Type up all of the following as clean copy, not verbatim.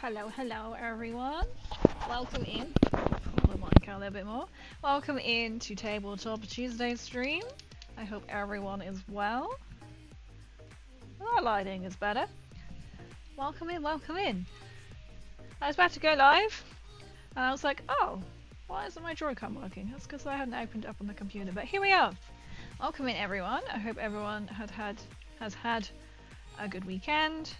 Hello everyone. Welcome in. Pull the mic out a little bit more. Welcome in to Tabletop Tuesday stream. I hope everyone is well. Our lighting is better. Welcome in, welcome in. I was about to go live, and I was like, oh, why isn't my Joy-Con working? That's because I hadn't opened it up on the computer, but here we are. Welcome in everyone. I hope everyone has had a good weekend.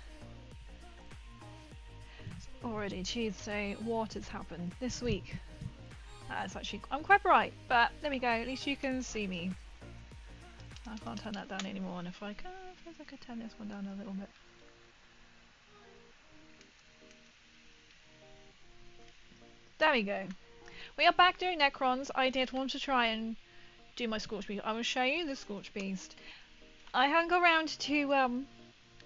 Already Tuesday. What has happened this week? It's actually, I'm quite bright, but there we go. At least you can see me. I can't turn that down anymore, and if I can, I could turn this one down a little bit. There we go. We are back doing Necrons. I did want to try and do my Scorch Beast. I will show you the Scorch Beast. I haven't got around to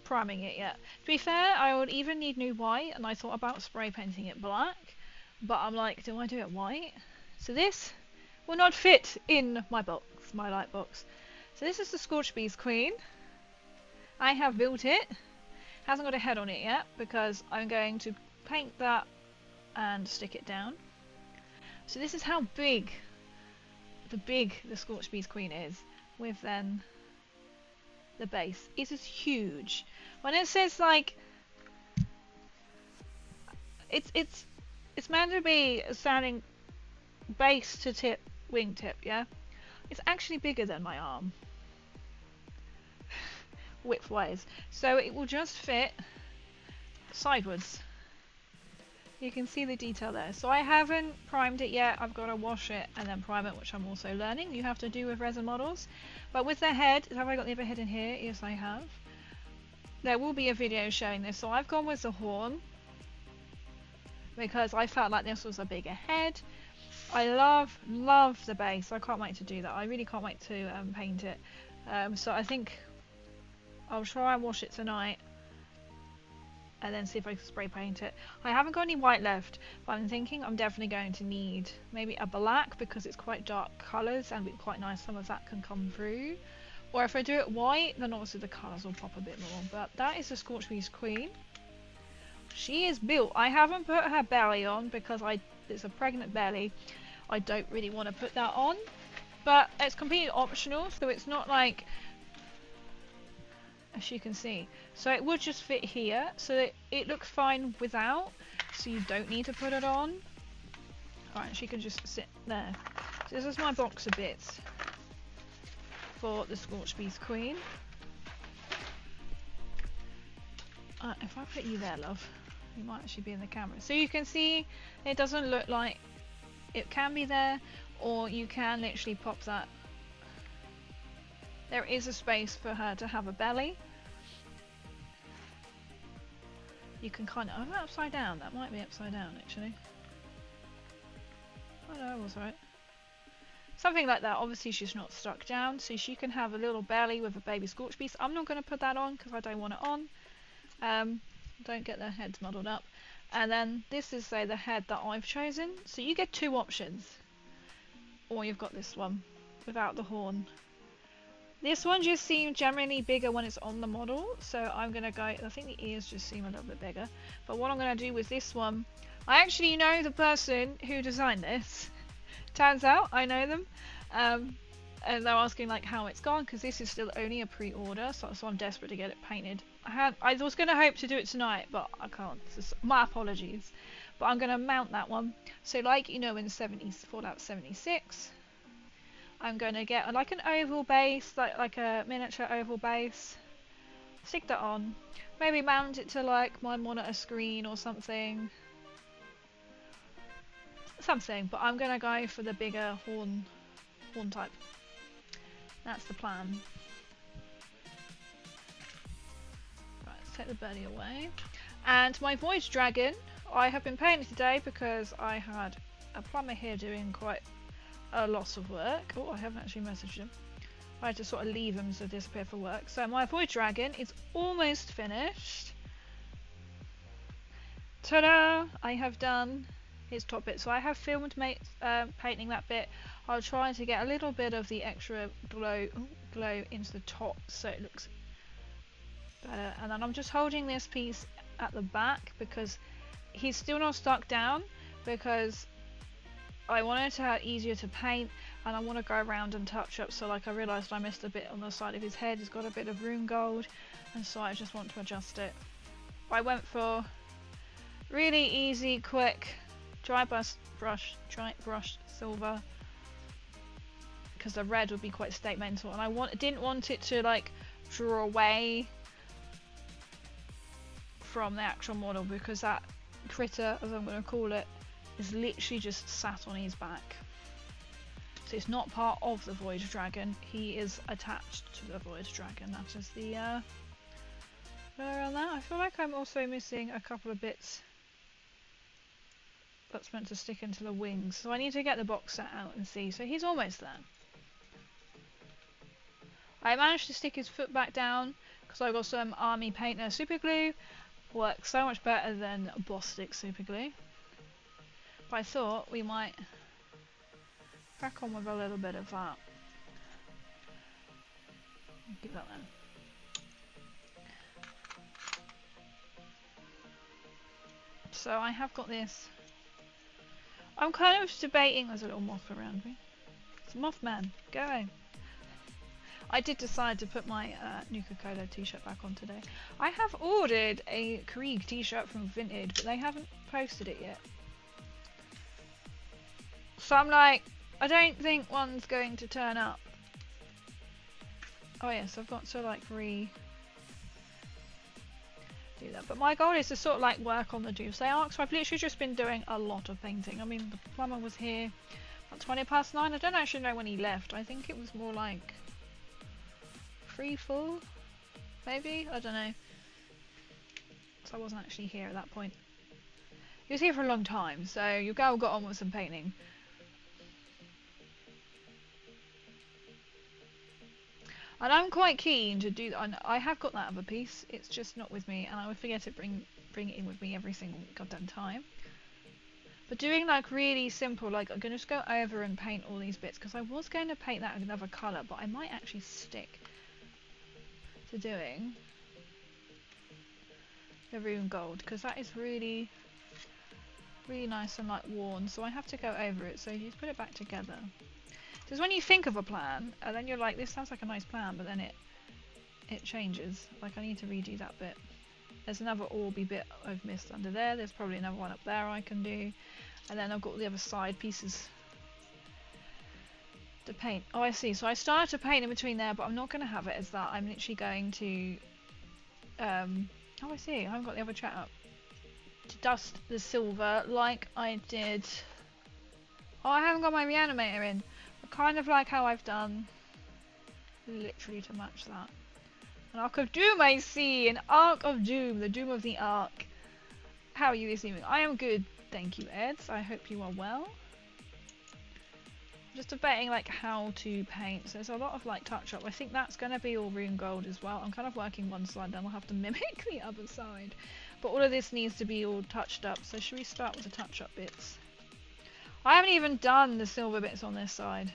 priming it yet. To be fair, I would even need new white, and I thought about spray painting it black, but I'm like, do I do it white? So this will not fit in my box, my light box. So this is the Scorched Beast Queen. I have built it. Hasn't got a head on it yet because I'm going to paint that and stick it down. So this is how big the Scorched Beast Queen is, with then the base. It is huge. When it says like it's meant to be a standing base to tip wingtip, yeah? It's actually bigger than my arm. Width-wise. So it will just fit sideways. You can see the detail there. So I haven't primed it yet. I've got to wash it and then prime it, which I'm also learning. You have to do with resin models. But with the head, have I got the other head in here? Yes, I have. There will be a video showing this. So I've gone with the horn because I felt like this was a bigger head. I love the base. I can't wait to do that. I really can't wait to paint it. So I think I'll try and wash it tonight and then see if I can spray paint it. I haven't got any white left, but I'm thinking I'm definitely going to need maybe a black because it's quite dark colours and it'd be quite nice. Some of that can come through. Or if I do it white, then obviously the colours will pop a bit more. But that is the Scorched Beast Queen. She is built. I haven't put her belly on because it's a pregnant belly. I don't really want to put that on. But it's completely optional, so it's not like, as you can see. So it would just fit here, so it looks fine without, so you don't need to put it on. Alright, she can just sit there. So this is my box of bits for the Scorched Beast Queen. If I put you there, love, you might actually be in the camera. So you can see it doesn't look like it can be there, or you can literally pop that. There is a space for her to have a belly. You can kind of, oh, upside down. That might be upside down actually. Oh no, I was right. Something like that. Obviously she's not stuck down, so she can have a little belly with a baby Scorched Beast. I'm not going to put that on because I don't want it on. Don't get their heads muddled up. And then this is the head that I've chosen. So you get two options. Or you've got this one without the horn. This one just seems generally bigger when it's on the model, so I'm going to go, I think the ears just seem a little bit bigger. But what I'm going to do with this one, I actually know the person who designed this. Turns out I know them. And they're asking like how it's gone, because this is still only a pre-order, so I'm desperate to get it painted. I was going to hope to do it tonight, but I can't. So my apologies. But I'm going to mount that one. So like, you know, in Fallout 76, I'm going to get like an oval base, like a miniature oval base. Stick that on. Maybe mount it to like my monitor screen or something. But I'm going to go for the bigger horn type. That's the plan. Right, let's take the belly away. And my Void Dragon, I have been painting today because I had a plumber here doing quite a lot of work. Oh, I haven't actually messaged him. I had to sort of leave him to disappear for work. So my Void Dragon is almost finished. Ta-da! I have done his top bit. So I have filmed painting that bit. I'll try to get a little bit of the extra glow into the top so it looks better. And then I'm just holding this piece at the back because he's still not stuck down because I want it to be easier to paint, and I want to go around and touch up. So like I realised I missed a bit on the side of his head. He's got a bit of rune gold, and so I just want to adjust it. I went for really easy, quick dry brush silver because the red would be quite statemental, and I didn't want it to like draw away from the actual model, because that critter, as I'm going to call it, is literally just sat on his back. So it's not part of the Void Dragon, he is attached to the Void Dragon. That is the around that. I feel like I'm also missing a couple of bits that's meant to stick into the wings, so I need to get the box set out and see. So he's almost there. I managed to stick his foot back down because I got some Army Painter super glue. Works so much better than Bostik super glue. But I thought we might crack on with a little bit of that. Keep that there. So I have got this. I'm kind of debating. There's a little moth around me. It's a Mothman. Go away. I did decide to put my Nuka-Cola t-shirt back on today. I have ordered a Krieg t-shirt from Vintage, but they haven't posted it yet. So I'm like, I don't think one's going to turn up. Oh yes, I've got to like do that. But my goal is to sort of like work on the Doomsday arc. So I've literally just been doing a lot of painting. I mean, the plumber was here at 20 past 9. I don't actually know when he left. I think it was more like 3, 4, maybe? I don't know. So I wasn't actually here at that point. He was here for a long time, so your girl got on with some painting. And I'm quite keen to do that. I have got that other piece, it's just not with me, and I would forget to bring it in with me every single goddamn time. But doing like really simple, like I'm going to just go over and paint all these bits, because I was going to paint that another colour, but I might actually stick to doing the rune gold, because that is really nice and like worn, so I have to go over it. So you just put it back together. Because when you think of a plan, and then you're like, this sounds like a nice plan, but then it changes. Like I need to redo that bit. There's another orby bit I've missed under there. There's probably another one up there I can do. And then I've got the other side pieces to paint. Oh, I see. So I started to paint in between there, but I'm not going to have it as that. I'm literally going to... oh, I see. I haven't got the other chat up. To dust the silver like I did... Oh, I haven't got my reanimator in. Kind of like how I've done literally to match that. An Arc of Doom, I see! An Arc of Doom, the Doom of the Arc. How are you this evening? I am good, thank you, Eds. I hope you are well. I'm just debating like how to paint. So there's a lot of like touch up. I think that's going to be all rune gold as well. I'm kind of working one side, then I'll have to mimic the other side. But all of this needs to be all touched up. So should we start with the touch up bits? I haven't even done the silver bits on this side.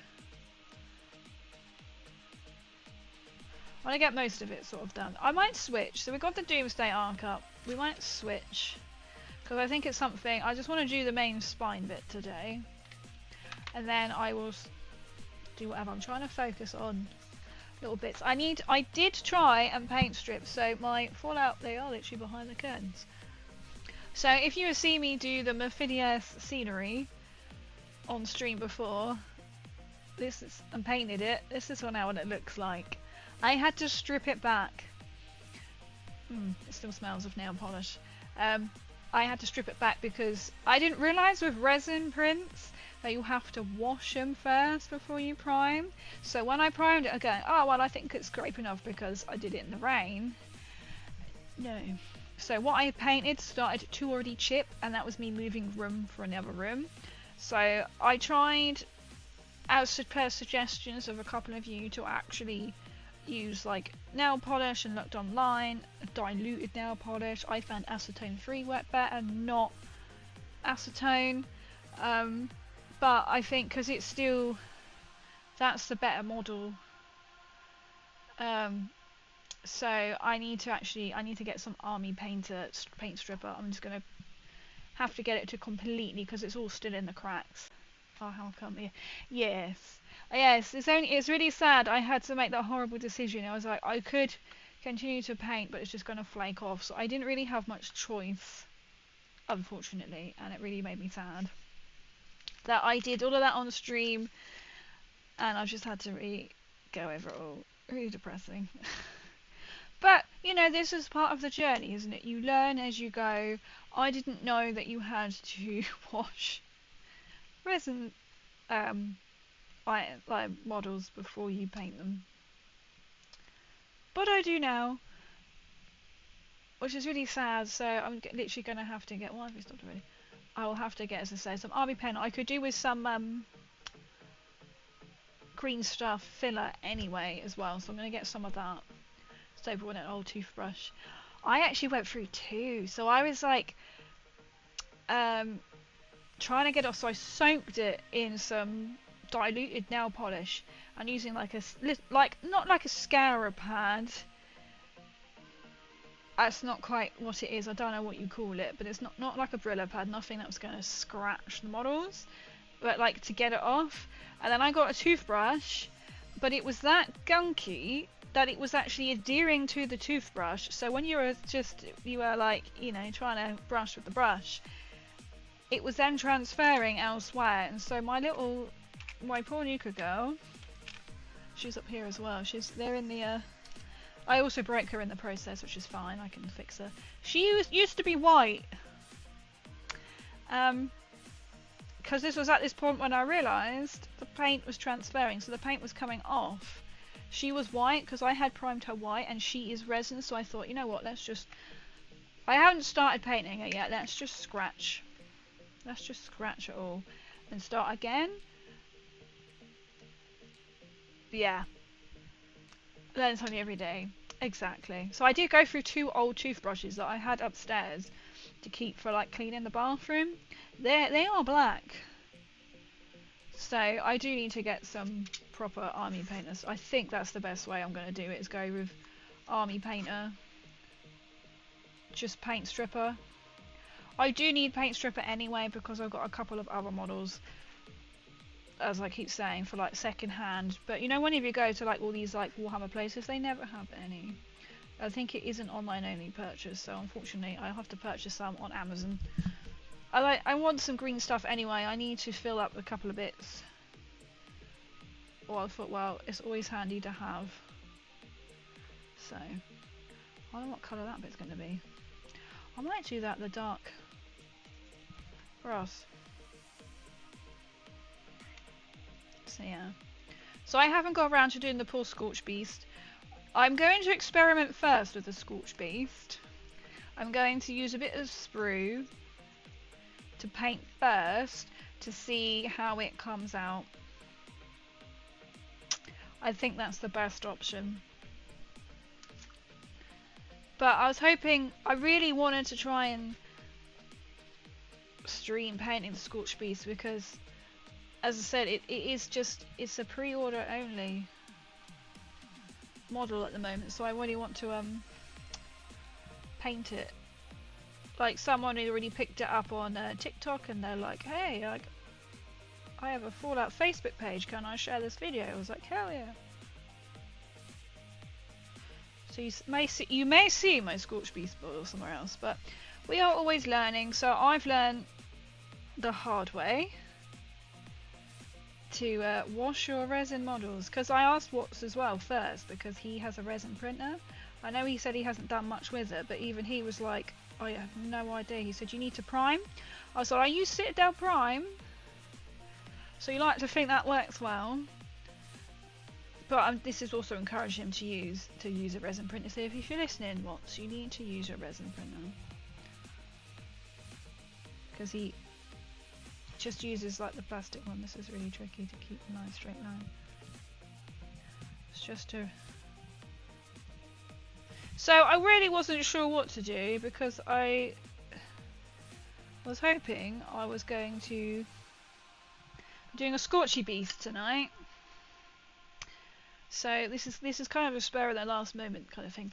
I want to get most of it sort of done. I might switch. So we've got the Doomsday arc up. We might switch. Because I think it's something... I just want to do the main spine bit today. And then I will do whatever. I'm trying to focus on little bits. I did try and paint strip. So my Fallout, they are literally behind the curtains. So if you see me do the Mephidius scenery on stream before, and painted it, this is now what it looks like. I had to strip it back. It still smells of nail polish. I had to strip it back because I didn't realise with resin prints that you have to wash them first before you prime. So when I primed it, I'm going, oh well, I think it's scrape enough because I did it in the rain. No. So what I painted started to already chip, and that was me moving room for another room. So I tried, as per suggestions of a couple of you, to actually use like nail polish, and looked online, diluted nail polish. I found acetone free worked better, not acetone. But I think because it's still, that's the better model. So I need to get some army paint stripper. I'm just gonna have to get it to completely, because it's all still in the cracks. Oh, how come? Yeah. Yes. Yes, it's really sad. I had to make that horrible decision. I was like, I could continue to paint, but it's just going to flake off. So I didn't really have much choice, unfortunately, and it really made me sad that I did all of that on stream, and I've just had to go over it all. Really depressing. But, you know, this is part of the journey, isn't it? You learn as you go. I didn't know that you had to wash resin like models before you paint them. But I do now, which is really sad. So I'm literally going to have to get... Why have we stopped already? I will have to get, as I say, some army pen. I could do with some green stuff filler anyway as well. So I'm going to get some of that. Over with an old toothbrush. I actually went through two, so I was like trying to get off, so I soaked it in some diluted nail polish and using like not like a scourer pad. That's not quite what it is. I don't know what you call it, but it's not like a Brillo pad, nothing that was going to scratch the models, but like to get it off. And then I got a toothbrush, but it was that gunky that it was actually adhering to the toothbrush. So when you were like, you know, trying to brush with the brush, it was then transferring elsewhere. And so my poor Nuka girl, she's up here as well. They're in the I also broke her in the process, which is fine. I can fix her. She used to be white. Because this was at this point when I realised the paint was transferring, so the paint was coming off. She was white because I had primed her white, and she is resin, so I thought, you know what, I haven't started painting it yet, let's just scratch it all and start again. Yeah, learn something every day. Exactly. So I did go through two old toothbrushes that I had upstairs to keep for like cleaning the bathroom. They are black, so I do need to get some proper army painters. I think that's the best way I'm going to do it, is go with army painter, just paint stripper. I do need paint stripper anyway because I've got a couple of other models, as I keep saying, for like second hand. But you know, whenever you go to like all these like Warhammer places, they never have any. I think it is an online only purchase, so unfortunately I'll have to purchase some on Amazon. I want some green stuff anyway. I need to fill up a couple of bits. Well, I thought, well, it's always handy to have. So, I don't know what colour that bit's going to be. I might do that, the dark grass. So yeah. So I haven't got around to doing the poor Scorch Beast. I'm going to experiment first with the Scorch Beast. I'm going to use a bit of sprue to paint first to see how it comes out. I think that's the best option. But I was hoping, I really wanted to try and stream painting the Scorch Beast because, as I said, it's a pre-order only model at the moment, so I really want to paint it. Like, someone who already picked it up on TikTok, and they're like, hey, I have a Fallout Facebook page, can I share this video? I was like, hell yeah. So you may see my Scorch Beast model somewhere else, but we are always learning. So I've learned the hard way to wash your resin models, because I asked Watts as well first, because he has a resin printer. I know he said he hasn't done much with it, but even he was like, I have no idea. He said you need to prime. I was like, I use Citadel Prime, so you like to think that works well. But this is also encouraging him to use a resin printer. So if you're listening, Watts, you need to use a resin printer, because he just uses like the plastic one. This is really tricky to keep a nice straight line. It's just to... So I really wasn't sure what to do, because I was hoping I was going to doing a Scorchy Beast tonight. So this is kind of a spur of the last moment kind of thing.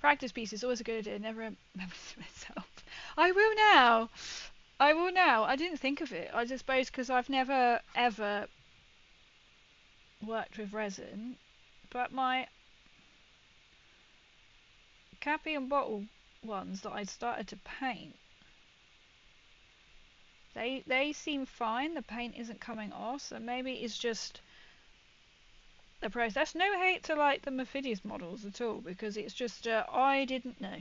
Practice piece is always a good idea. Never remember to myself. I will now. I will now. I didn't think of it. I just suppose because I've never ever worked with resin, but my cappy and bottle ones that I started to paint, they seem fine. The paint isn't coming off, so maybe it's just the process. No hate to like the Mephidius models at all, because it's just I didn't know.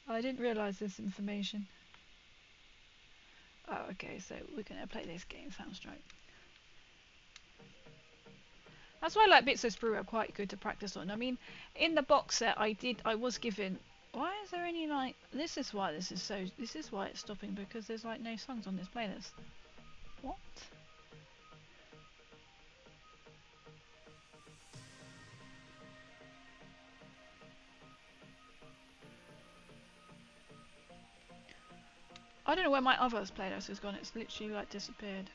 I didn't realise this information. Oh, okay, so we're gonna play this game, Soundstrike. That's why like bits of sprue are quite good to practice on. I mean, in the box set I was given. Why is there any like? This is why this is so. This is why it's stopping, because there's like no songs on this playlist. What? I don't know where my other playlist has gone. It's literally like disappeared.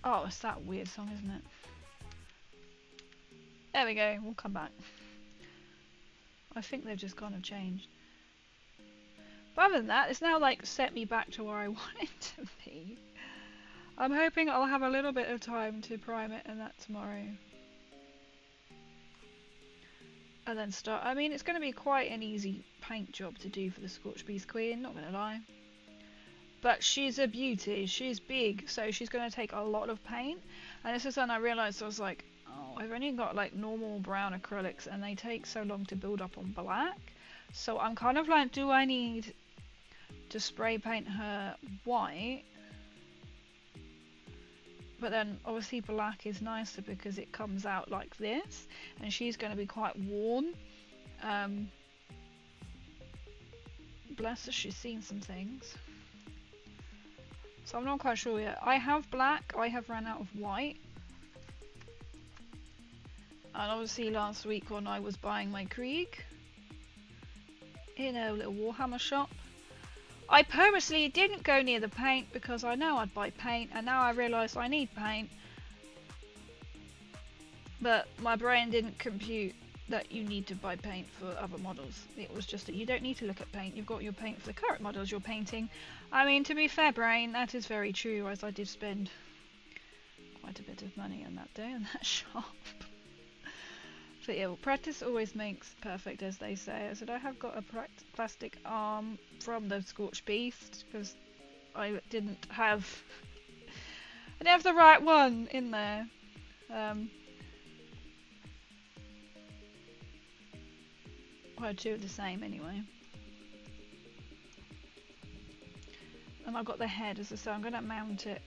Oh, it's that weird song, isn't it? There we go. We'll come back. I think they've just kind of changed. But other than that, it's now like set me back to where I want it to be. I'm hoping I'll have a little bit of time to prime it and that tomorrow. And then start. I mean, it's going to be quite an easy paint job to do for the Scorched Beast Queen, not going to lie. But she's a beauty. She's big, so she's going to take a lot of paint. And this is when I realised, I was like, oh, I've only got like normal brown acrylics and they take so long to build up on black. So I'm kind of like, do I need to spray paint her white? But then obviously black is nicer because it comes out like this, and she's going to be quite worn. Bless her, she's seen some things. So I'm not quite sure yet. I have black, I have run out of white. And obviously last week when I was buying my Krieg in a little Warhammer shop, I purposely didn't go near the paint because I know I'd buy paint, and now I realise I need paint. But my brain didn't compute that you need to buy paint for other models. It was just that you don't need to look at paint. You've got your paint for the current models you're painting. I mean, to be fair, brain, that is very true, as I did spend quite a bit of money on that day in that shop. But yeah, well, practice always makes perfect, as they say. I said I have got a plastic arm from the Scorched Beast because I didn't have the right one in there. Well, two of the same anyway. And I've got the head, as I say. I'm going to mount it.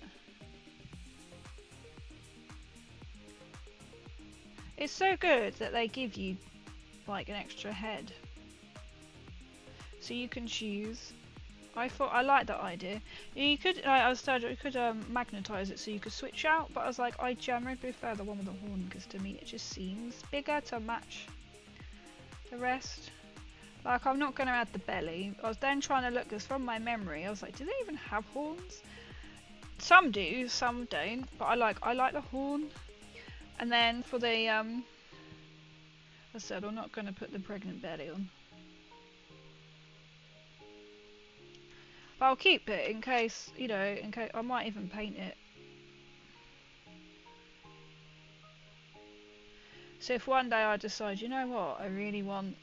It's so good that they give you like an extra head, so you can choose. I thought I liked that idea. You could, magnetize it so you could switch out, but I was like, I generally prefer the one with the horn because to me it just seems bigger to match the rest. Like, I'm not going to add the belly. I was then trying to look, because from my memory I was like, do they even have horns? Some do, some don't, but I like the horn. And then for the, as I said, I'm not going to put the pregnant belly on. But I'll keep it in case, you know, in case I might even paint it. So if one day I decide, you know what, I really want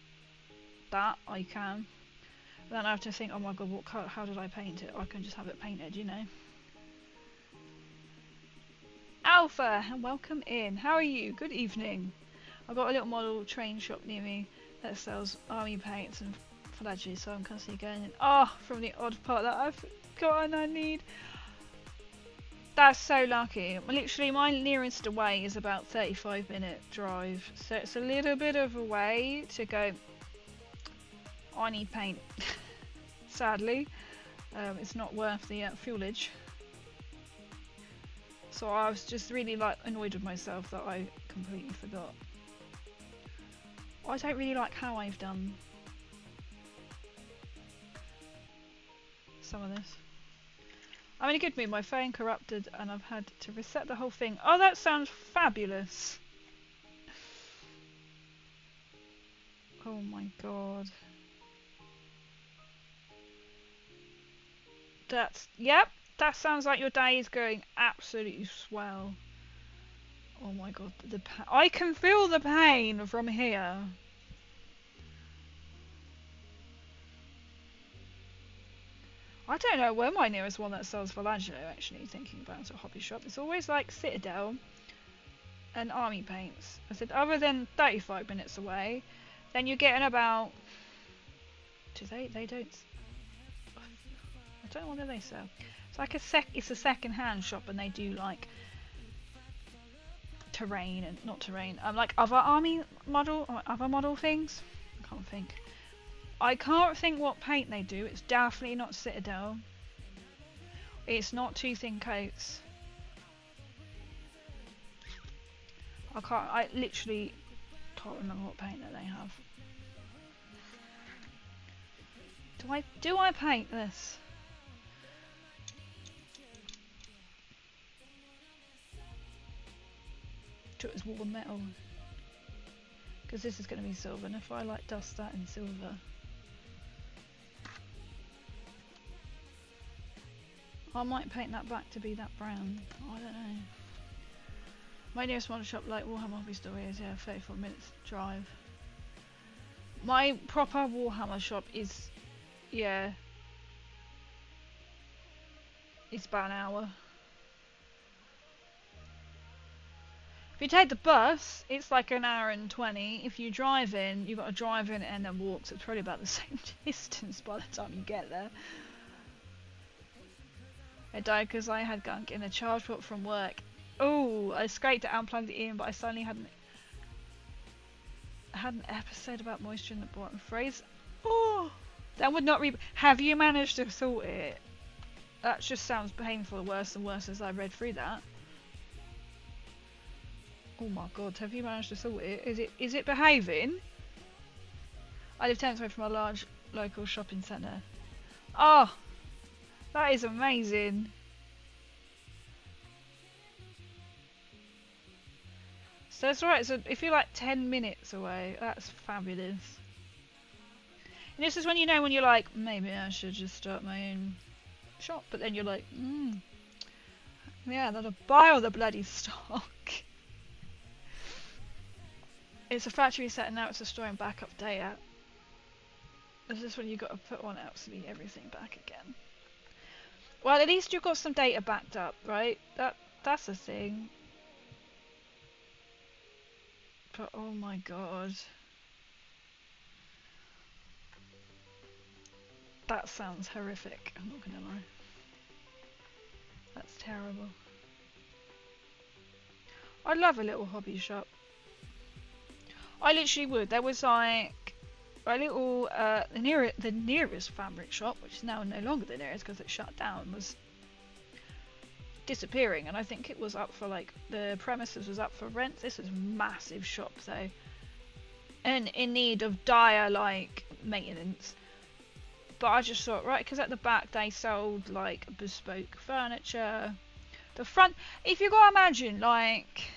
that, I can. Then I have to think, oh my god, how did I paint it? I can just have it painted, you know. Alpha, and welcome in. How are you? Good evening. I've got a little model train shop near me that sells army paints and fledges, so I'm constantly going in. Oh, from the odd part that I've forgotten I need. That's so lucky. Literally, my nearest away is about 35-minute drive, so it's a little bit of a way to go. I need paint. Sadly, it's not worth the fuelage. So I was just really like annoyed with myself that I completely forgot. I don't really like how I've done some of this. I'm in a good mood. My phone corrupted and I've had to reset the whole thing. Oh, that sounds fabulous. Oh my god. Yep, that sounds like your day is going absolutely swell. Oh my god, I can feel the pain from here. I don't know where my nearest one that sells Volangelo, actually, thinking about a hobby shop. It's always like Citadel and Army Paints. I said, other than 35 minutes away, then you're getting about... They don't... I don't know what do they sell. It's like it's a second-hand shop, and they do like terrain and not terrain. Like other army model or other model things. I can't think what paint they do. It's definitely not Citadel. It's not Two Thin Coats. I literally can't remember what paint that they have. Do I paint this? It was warm metal. Because this is going to be silver, and if I like dust that in silver, I might paint that back to be that brown. I don't know. My nearest model shop, like Warhammer Hobby Store, is 34 minutes drive. My proper Warhammer shop is, it's about an hour. If you take the bus, it's like an hour and 20. If you drive in, you've got to drive in and then walk, so it's probably about the same distance by the time you get there. I died because I had gunk in a charge port from work. Oh, I scraped it out and plugged it in, but I suddenly had an episode about moisture in the bottom phrase. Oh, that would not have you managed to sort it? That just sounds painful, worse and worse as I read through that. Oh my god, have you managed to sort it? Is it behaving? I live 10 minutes away from a large local shopping centre. Oh, that is amazing. So that's right, so if you're like 10 minutes away, that's fabulous. And this is when you know when you're like, maybe I should just start my own shop, but then you're like, yeah, that'll buy all the bloody stock. It's a factory set and now it's a store and backup data. This is when you've got to put on absolutely everything back again. Well, at least you've got some data backed up, right? That's a thing. But oh my god. That sounds horrific, I'm not gonna lie. That's terrible. I'd love a little hobby shop. I literally would. There was like a little, the nearest fabric shop, which is now no longer the nearest because it shut down, was disappearing, and I think it was up for like, the premises was up for rent. This is a massive shop though, and in need of dire like maintenance. But I just thought, right, because at the back they sold like bespoke furniture. The front, if you gotta imagine, like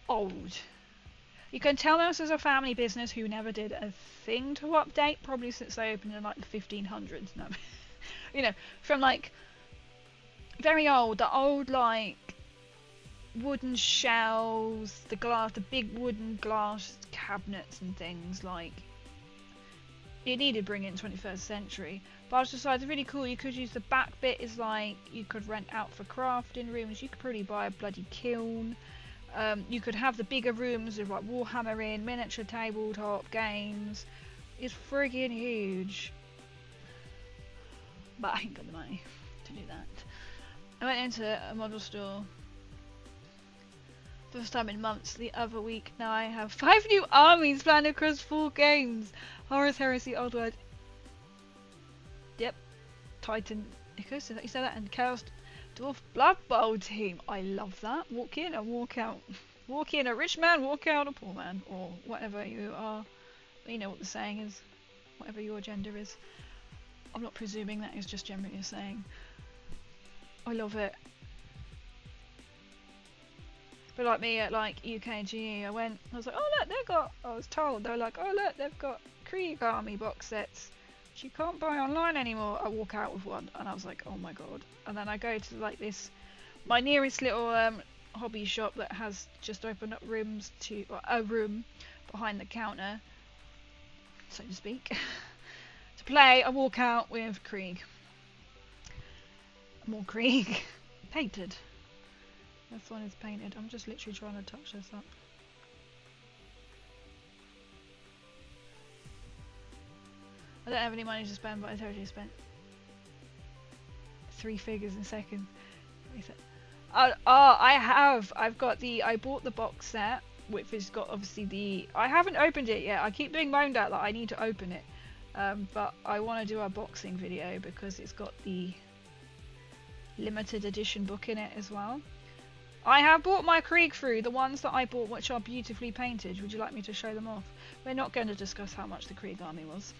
old. You can tell this is a family business who never did a thing to update, probably since they opened in like the 1500s. No, you know, from like very old, the old like wooden shelves, the big wooden glass cabinets and things. Like, it needed bringing in 21st century. But I was just like, it's really cool. You could use the back bit is like, you could rent out for crafting rooms. You could probably buy a bloody kiln. You could have the bigger rooms with like Warhammer in, miniature tabletop games. It's friggin' huge. But I ain't got the money to do that. I went into a model store first time in months the other week. Now I have 5 new armies planned across 4 games. Horus, Heresy, Old World. Yep. Titan. You said that, and Chaos Dwarf Blood Bowl team. I love that. Walk in and walk out. Walk in a rich man, walk out a poor man, or whatever you are. You know what the saying is. Whatever your gender is. I'm not presuming that is just generally a saying. I love it. But like me at like UKGE, I was like, oh look, I was told, they were like, oh look, they've got Krieg Army box sets, which you can't buy online anymore. I walk out with one, and I was like, oh my god. And then I go to like my nearest little hobby shop that has just opened up a room behind the counter, so to speak, to play. I walk out with Krieg. More Krieg. Painted. This one is painted. I'm just literally trying to touch this up. I don't have any money to spend, but I totally spent 3 figures in seconds. I bought the box set, which has got obviously I haven't opened it yet. I keep being moaned at that I need to open it. But I want to do a boxing video because it's got the limited edition book in it as well. I have bought my Krieg through, the ones that I bought which are beautifully painted. Would you like me to show them off? We're not going to discuss how much the Krieg army was.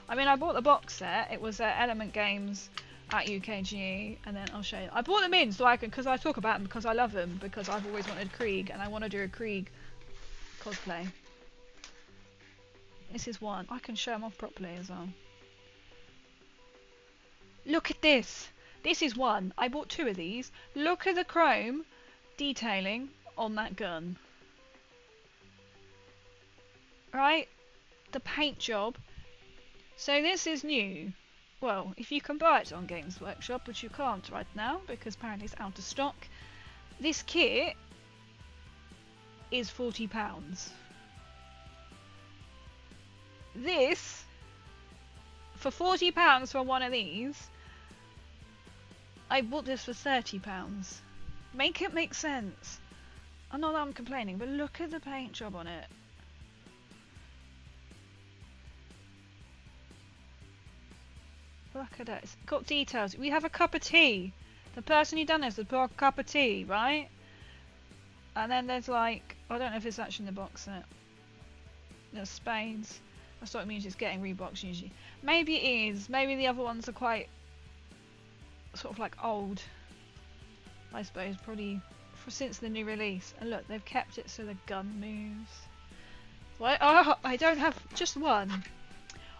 I mean, I bought the box set. It was Element Games at UKGE, and then I'll show you. I bought them in so I can, because I talk about them because I love them, because I've always wanted Krieg and I want to do a Krieg cosplay. This is one. I can show them off properly as well. Look at this. This is one. I bought 2 of these. Look at the chrome detailing on that gun. Right? The paint job. So this is new. Well, if you can buy it on Games Workshop, which you can't right now because apparently it's out of stock. This kit is £40. This, for £40 for one of these, I bought this for £30. Make it make sense. I know that I'm complaining, but look at the paint job on it. Look at it. It's got details. We have a cup of tea. The person who done this has brought a cup of tea, right? And then there's like, I don't know if it's actually in the box set. There's spades. That's what it means, it's getting reboxed usually. Maybe it is. Maybe the other ones are quite sort of like old. I suppose probably since the new release. And look, they've kept it so the gun moves. Well, I don't have just one.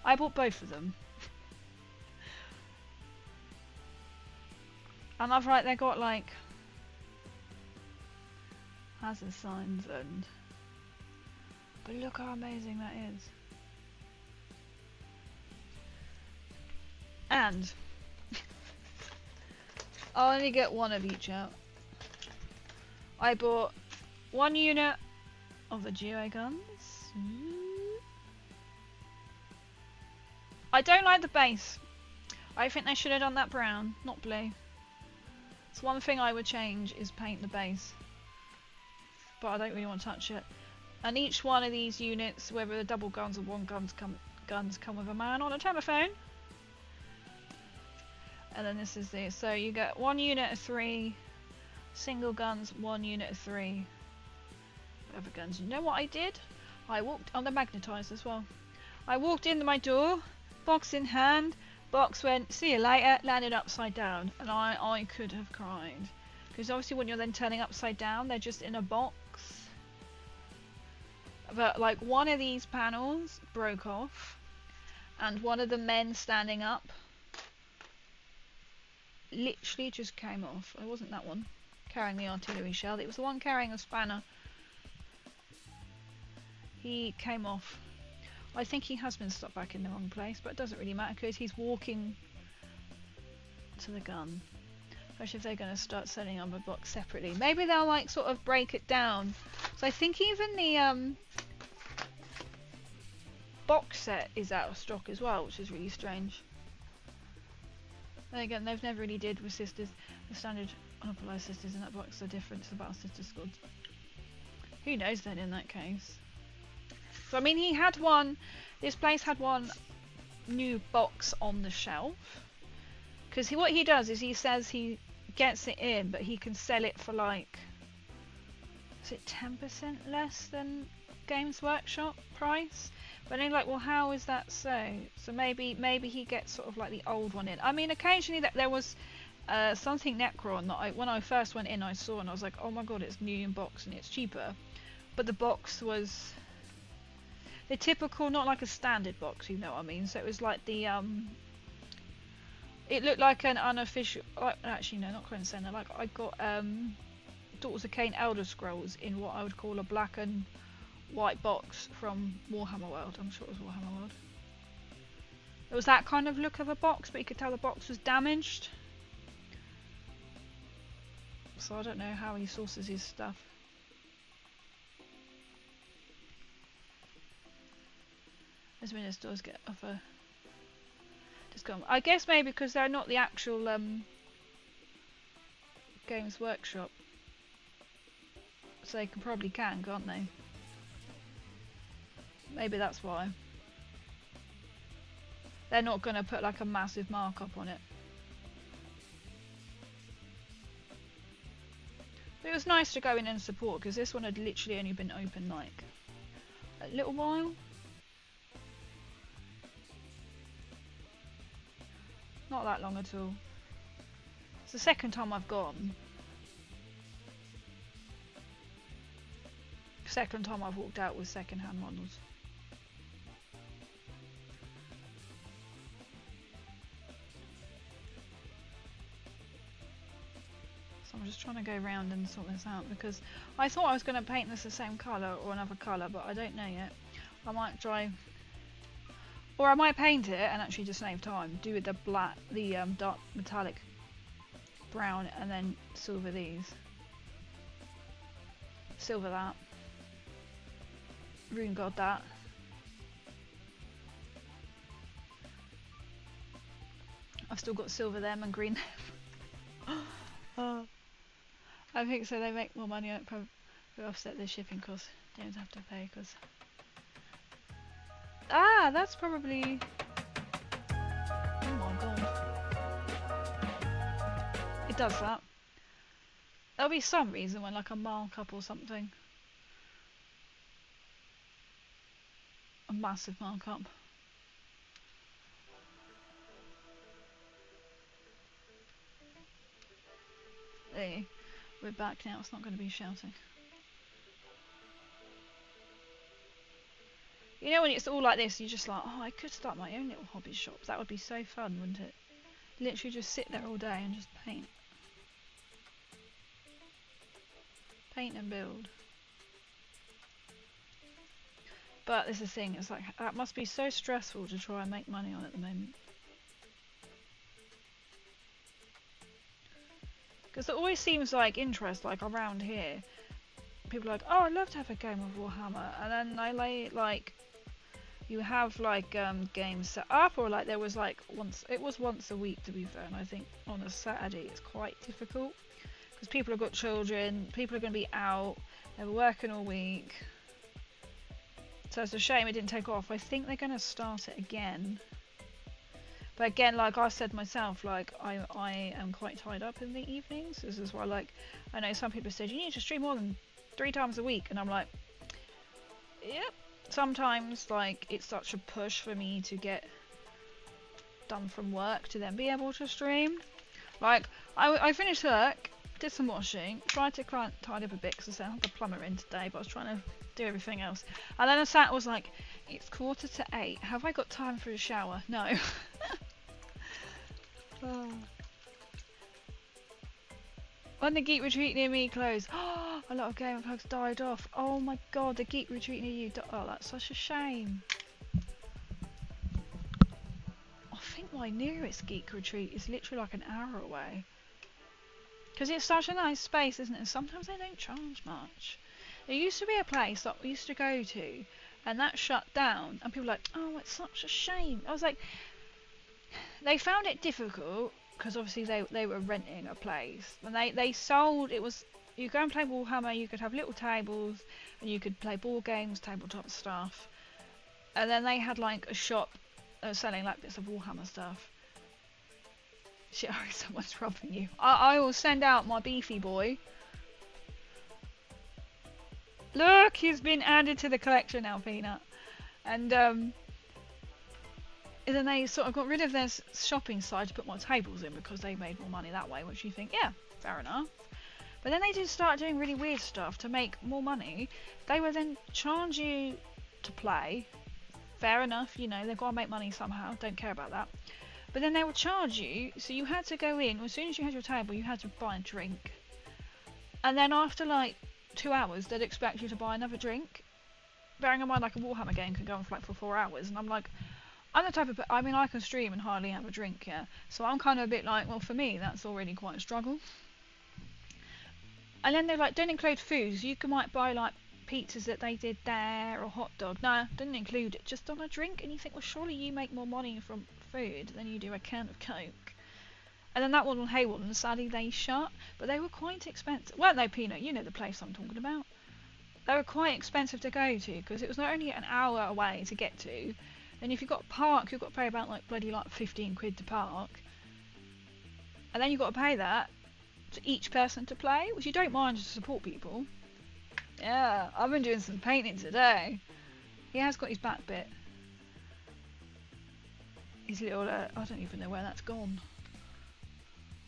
I bought both of them. And I've they got like hazard signs and. But look how amazing that is. And I'll only get one of each out. I bought 1 unit of the duo guns. I don't like the base. I think they should have done that brown, not blue. It's one thing I would change is paint the base. But I don't really want to touch it. And each one of these units, whether the double guns or one guns come with a man on a telephone. And then this is this. So you get 1 unit of 3 single guns, 1 unit of 3 other guns. You know what I did? I walked on the magnetised as well. I walked in my door, box in hand. Box went, see you later, landed upside down, and I could have cried. Because obviously when you're then turning upside down, they're just in a box. But like one of these panels broke off, and one of the men standing up literally just came off. It wasn't that one carrying the artillery shell, it was the one carrying a spanner. He came off. I think he has been stuck back in the wrong place, but it doesn't really matter because he's walking to the gun. Especially if they're going to start setting up a box separately. Maybe they'll like sort of break it down. So I think even the box set is out of stock as well, which is really strange. Then again, they've never really did with sisters. The standard monopolized sisters in that box are different to the Battle Sister squads. Who knows then in that case? So I mean, he had one. This place had one new box on the shelf. Because what he does is he says he gets it in, but he can sell it for like, is it 10% less than Games Workshop price? But then like, well, how is that so? So maybe he gets sort of like the old one in. I mean, occasionally there was something Necron that when I first went in I saw and I was like, oh my god, it's new in box and it's cheaper. But the box was the typical, not like a standard box, you know what I mean? So it was like the it looked like an unofficial, like, actually no, not Crown Center. Like I got Daughters of Cain Elder Scrolls in what I would call a black and white box from Warhammer World. I'm sure it was Warhammer World. It was that kind of look of a box, but you could tell the box was damaged. So I don't know how he sources his stuff. As many stores get offer discount. I guess maybe because they're not the actual Games Workshop. So they probably can, can't they? Maybe that's why. They're not going to put like a massive markup on it. But it was nice to go in and support, because this one had literally only been open like a little while. Not that long at all. It's the second time I've gone. Second time I've walked out with second-hand models. So I'm just trying to go around and sort this out, because I thought I was going to paint this the same colour or another colour, but I don't know yet. I might try, or I might paint it and actually just save time. Do with the black, the dark metallic brown, and then silver these. Silver that. Rune God that. I've still got silver them and green them. Oh, I think so. They make more money on it, probably offset their shipping costs. Don't have to pay because. Ah, that's probably. Oh my god. It does that. There'll be some reason when like a markup or something. A massive markup. There, we're back now. It's not going to be shouting. You know when it's all like this, you're just like, oh, I could start my own little hobby shop. That would be so fun, wouldn't it? Literally just sit there all day and just paint. Paint and build. But this is the thing, it's like, that must be so stressful to try and make money on at the moment. Because it always seems like interest, like around here, people are like, oh, I'd love to have a game of Warhammer, and then they lay like, you have like games set up, or like there was like once a week to be fair, and I think on a Saturday it's quite difficult because people have got children, people are going to be out, they're working all week. So it's a shame it didn't take off. I think they're going to start it again. But again, like I said myself, like I am quite tied up in the evenings. This is why, like, I know some people said you need to stream more than 3 times a week, and I'm like, yep. Sometimes, like, it's such a push for me to get done from work to then be able to stream. Like, I finished work, did some washing, tried to tidy up a bit because I had the plumber in today, but I was trying to do everything else. And then I sat, was like, it's 8:15. Have I got time for a shower? No. Oh. When the Geek Retreat near me closed, oh, a lot of Game of Hugs died off. Oh my god, the Geek Retreat near you. Oh, that's such a shame. I think my nearest Geek Retreat is literally like an hour away. Because it's such a nice space, isn't it? Sometimes they don't charge much. There used to be a place that we used to go to, and that shut down, and people were like, oh, it's such a shame. I was like, they found it difficult, because obviously they were renting a place, and they sold, it was, you go and play Warhammer, you could have little tables, and you could play board games, tabletop stuff, and then they had like a shop that was selling like bits of Warhammer stuff. Shit, someone's robbing you. I will send out my beefy boy. Look, he's been added to the collection now, Peanut. And And then they sort of got rid of their shopping side to put more tables in because they made more money that way, which you think, yeah, fair enough. But then they did start doing really weird stuff to make more money. They would then charge you to play. Fair enough, you know, they've got to make money somehow, don't care about that. But then they would charge you, so you had to go in, as soon as you had your table, you had to buy a drink. And then after like 2 hours, they'd expect you to buy another drink. Bearing in mind, like a Warhammer game can go on for like 4 hours, and I'm like, I'm the type of, I mean, I can stream and hardly have a drink, yeah. So I'm kind of a bit like, well, for me, that's already quite a struggle. And then they're like, don't include food. So you might buy like pizzas that they did there or hot dog. No, didn't include it, just on a drink. And you think, well, surely you make more money from food than you do a can of Coke. And then that one on Hayward, and sadly they shut. But they were quite expensive. Weren't they, Peanut? You know the place I'm talking about. They were quite expensive to go to because it was not only an hour away to get to. Then if you've got to park, you've got to pay about like bloody like 15 quid to park. And then you've got to pay that to each person to play, which you don't mind to support people. Yeah, I've been doing some painting today. He has got his back bit. His little, I don't even know where that's gone.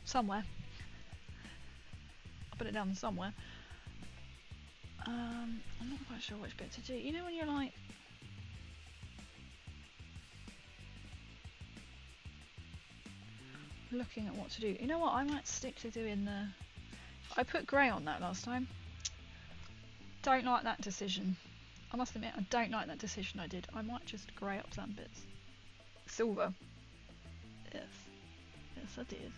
Somewhere. I'll put it down somewhere. I'm not quite sure which bit to do. You know when you're like, looking at what to do. You know what? I might stick to doing the... I put grey on that last time. Don't like that decision. I must admit, I don't like that decision I did. I might just grey up some bits. Silver. Yes. Yes, I did.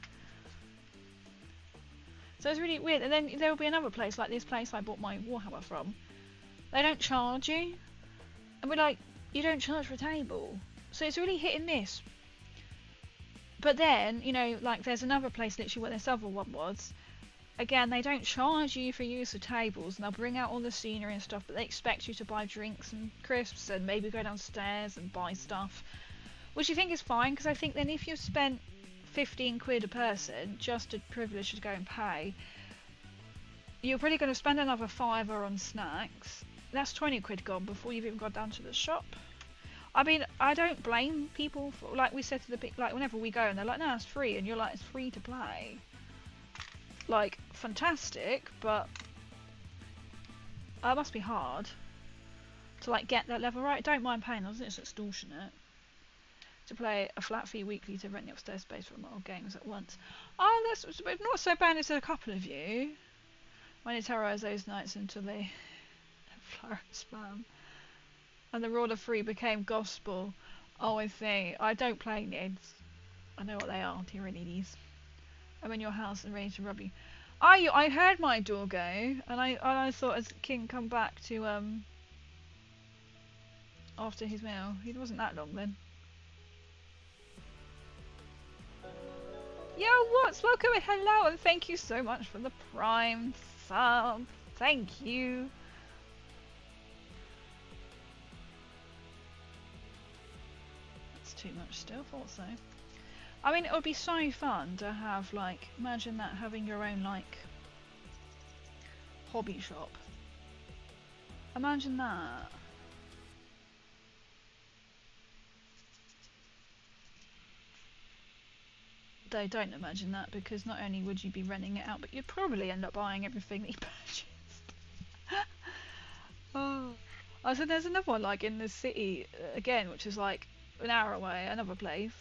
So it's really weird. And then there will be another place, like this place I bought my Warhammer from. They don't charge you. And we're like, you don't charge for a table. So it's really hit and miss. But then, you know, like there's another place literally where this other one was. Again, they don't charge you for use of tables, and they'll bring out all the scenery and stuff, but they expect you to buy drinks and crisps and maybe go downstairs and buy stuff. Which you think is fine, because I think then if you've spent 15 quid a person just to privilege to go and pay, you're probably going to spend another £5 on snacks. That's 20 quid gone before you've even got down to the shop. I mean, I don't blame people for, like we said to the like whenever we go and they're like, no, it's free, and you're like, it's free to play. Like, fantastic, but it must be hard to like get that level right. I don't mind paying, it's extortionate to play a flat fee weekly to rent the upstairs space for multiple games at once. Oh, that's not so bad as a couple of you. When you terrorise those nights until they flourish spam. And the rule of free became gospel. Oh, I see. I don't play Nids. I know what they are, tyrannies. I'm in your house and ready to rob you. I heard my door go, and I thought as King come back to after his meal. It wasn't that long then. Yo, what's welcome and hello, and thank you so much for the Prime sub. Thank you. Too much still, thought so. I mean, it would be so fun to have, like, imagine that, having your own, like, hobby shop. Imagine that. Though don't imagine that, because not only would you be renting it out, but you'd probably end up buying everything that you purchased. Oh. So there's another one, like, in the city, again, which is, like, an hour away, another place.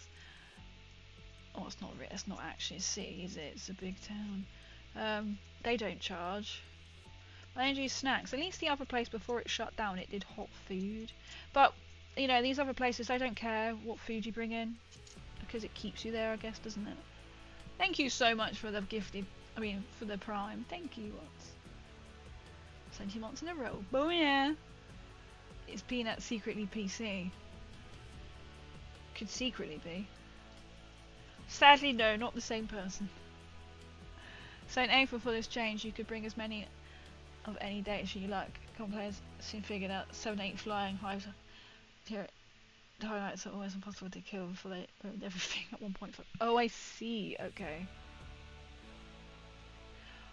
Oh, it's not actually a city, is it? It's a big town. They don't charge. They don't do snacks. At least the other place before it shut down, it did hot food. But, you know, these other places, they don't care what food you bring in, because it keeps you there, I guess, doesn't it? Thank you so much for the for the Prime. Thank you, Watts. 20 months in a row. Oh yeah! It's Peanut secretly PC. Could secretly be. Sadly, no, not the same person. So in April for this change, you could bring as many of any date as you like. Come players soon figured out 7-8 flying hives. The highlights are always impossible to kill before they ruined everything at 1.5. Oh, I see. Okay.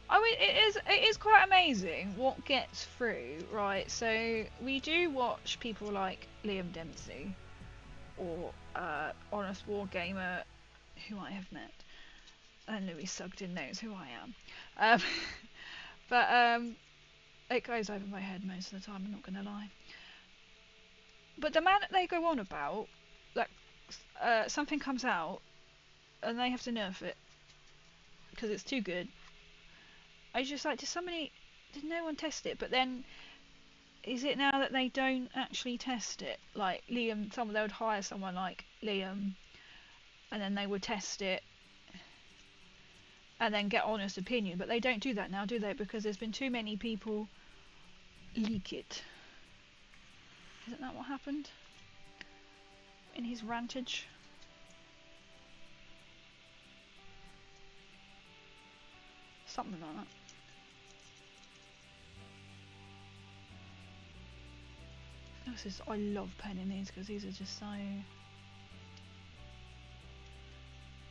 I mean, it is quite amazing what gets through, right? So we do watch people like Liam Dempsey. or honest war gamer who I have met. And Louis Sugden knows who I am. But it goes over my head most of the time, I'm not going to lie. But the man that they go on about, like, something comes out and they have to nerf it because it's too good. I just like, did no one test it? But then, is it now that they don't actually test it? Like Liam, they would hire someone like Liam, and then they would test it, and then get honest opinion. But they don't do that now, do they? Because there's been too many people leak it. Isn't that what happened in his rantage? Something like that. I love penning these because these are just so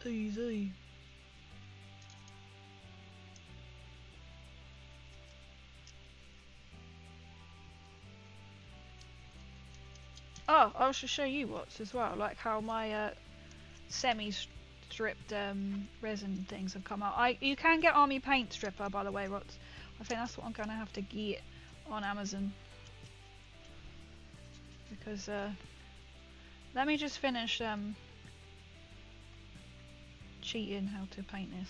easy. Oh, I should show you what's as well, like how my semi-stripped resin things have come out. You can get army paint stripper, by the way, Rots. I think that's what I'm going to have to get on Amazon. Because, let me just finish cheating how to paint this.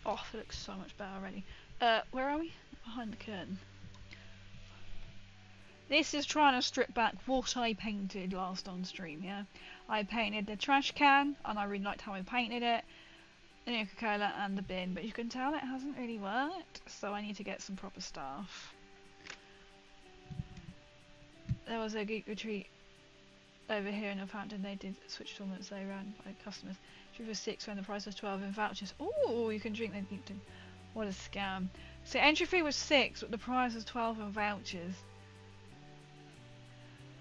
Oh, it looks so much better already. Where are we? Behind the curtain. This is trying to strip back what I painted last on stream, yeah? I painted the trash can, and I really liked how I painted it, the Coca-Cola and the bin, but you can tell it hasn't really worked, so I need to get some proper stuff. There was a geek retreat over here in Northampton. They did Switch tournaments they ran by customers. She was 6 when the price was 12 in vouchers. Oh, you can drink them. What a scam. So entry fee was 6, but the price was 12 in vouchers.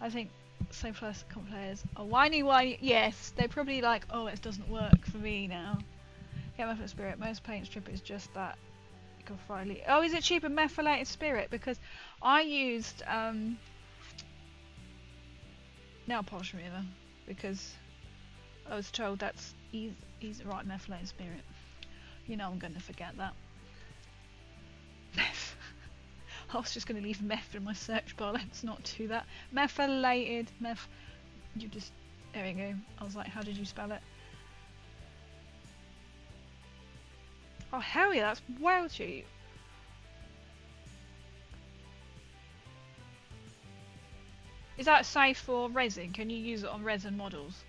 I think so plus comp players are whiny. Yes, they're probably like, oh, it doesn't work for me now. Get methylated spirit. Most paint strip is just that. Oh, is it cheaper methylated spirit? Because I used nail polish remover because I was told that's easy right, methylated spirit. You know I'm going to forget that. Meth. I was just going to leave meth in my search bar. Let's not do that. Methylated meth. There we go. I was like, how did you spell it? Oh hell yeah, that's well cheap. Is that safe for resin? Can you use it on resin models?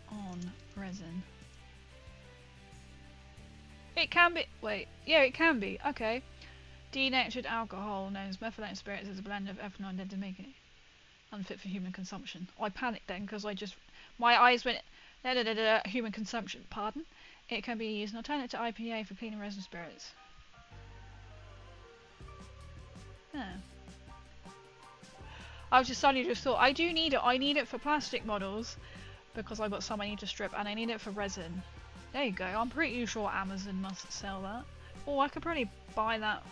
On resin. It can be. Wait. Yeah, it can be. Okay. Denatured alcohol known as methylated spirits is a blend of ethanol and to make it unfit for human consumption. I panicked then because my eyes went human consumption. Pardon. It can be used as an alternative to IPA for cleaning resin spirits. Yeah. I suddenly just thought, I do need it. I need it for plastic models because I've got some I need to strip, and I need it for resin. There you go. I'm pretty sure Amazon must sell that. Oh, I could probably buy that,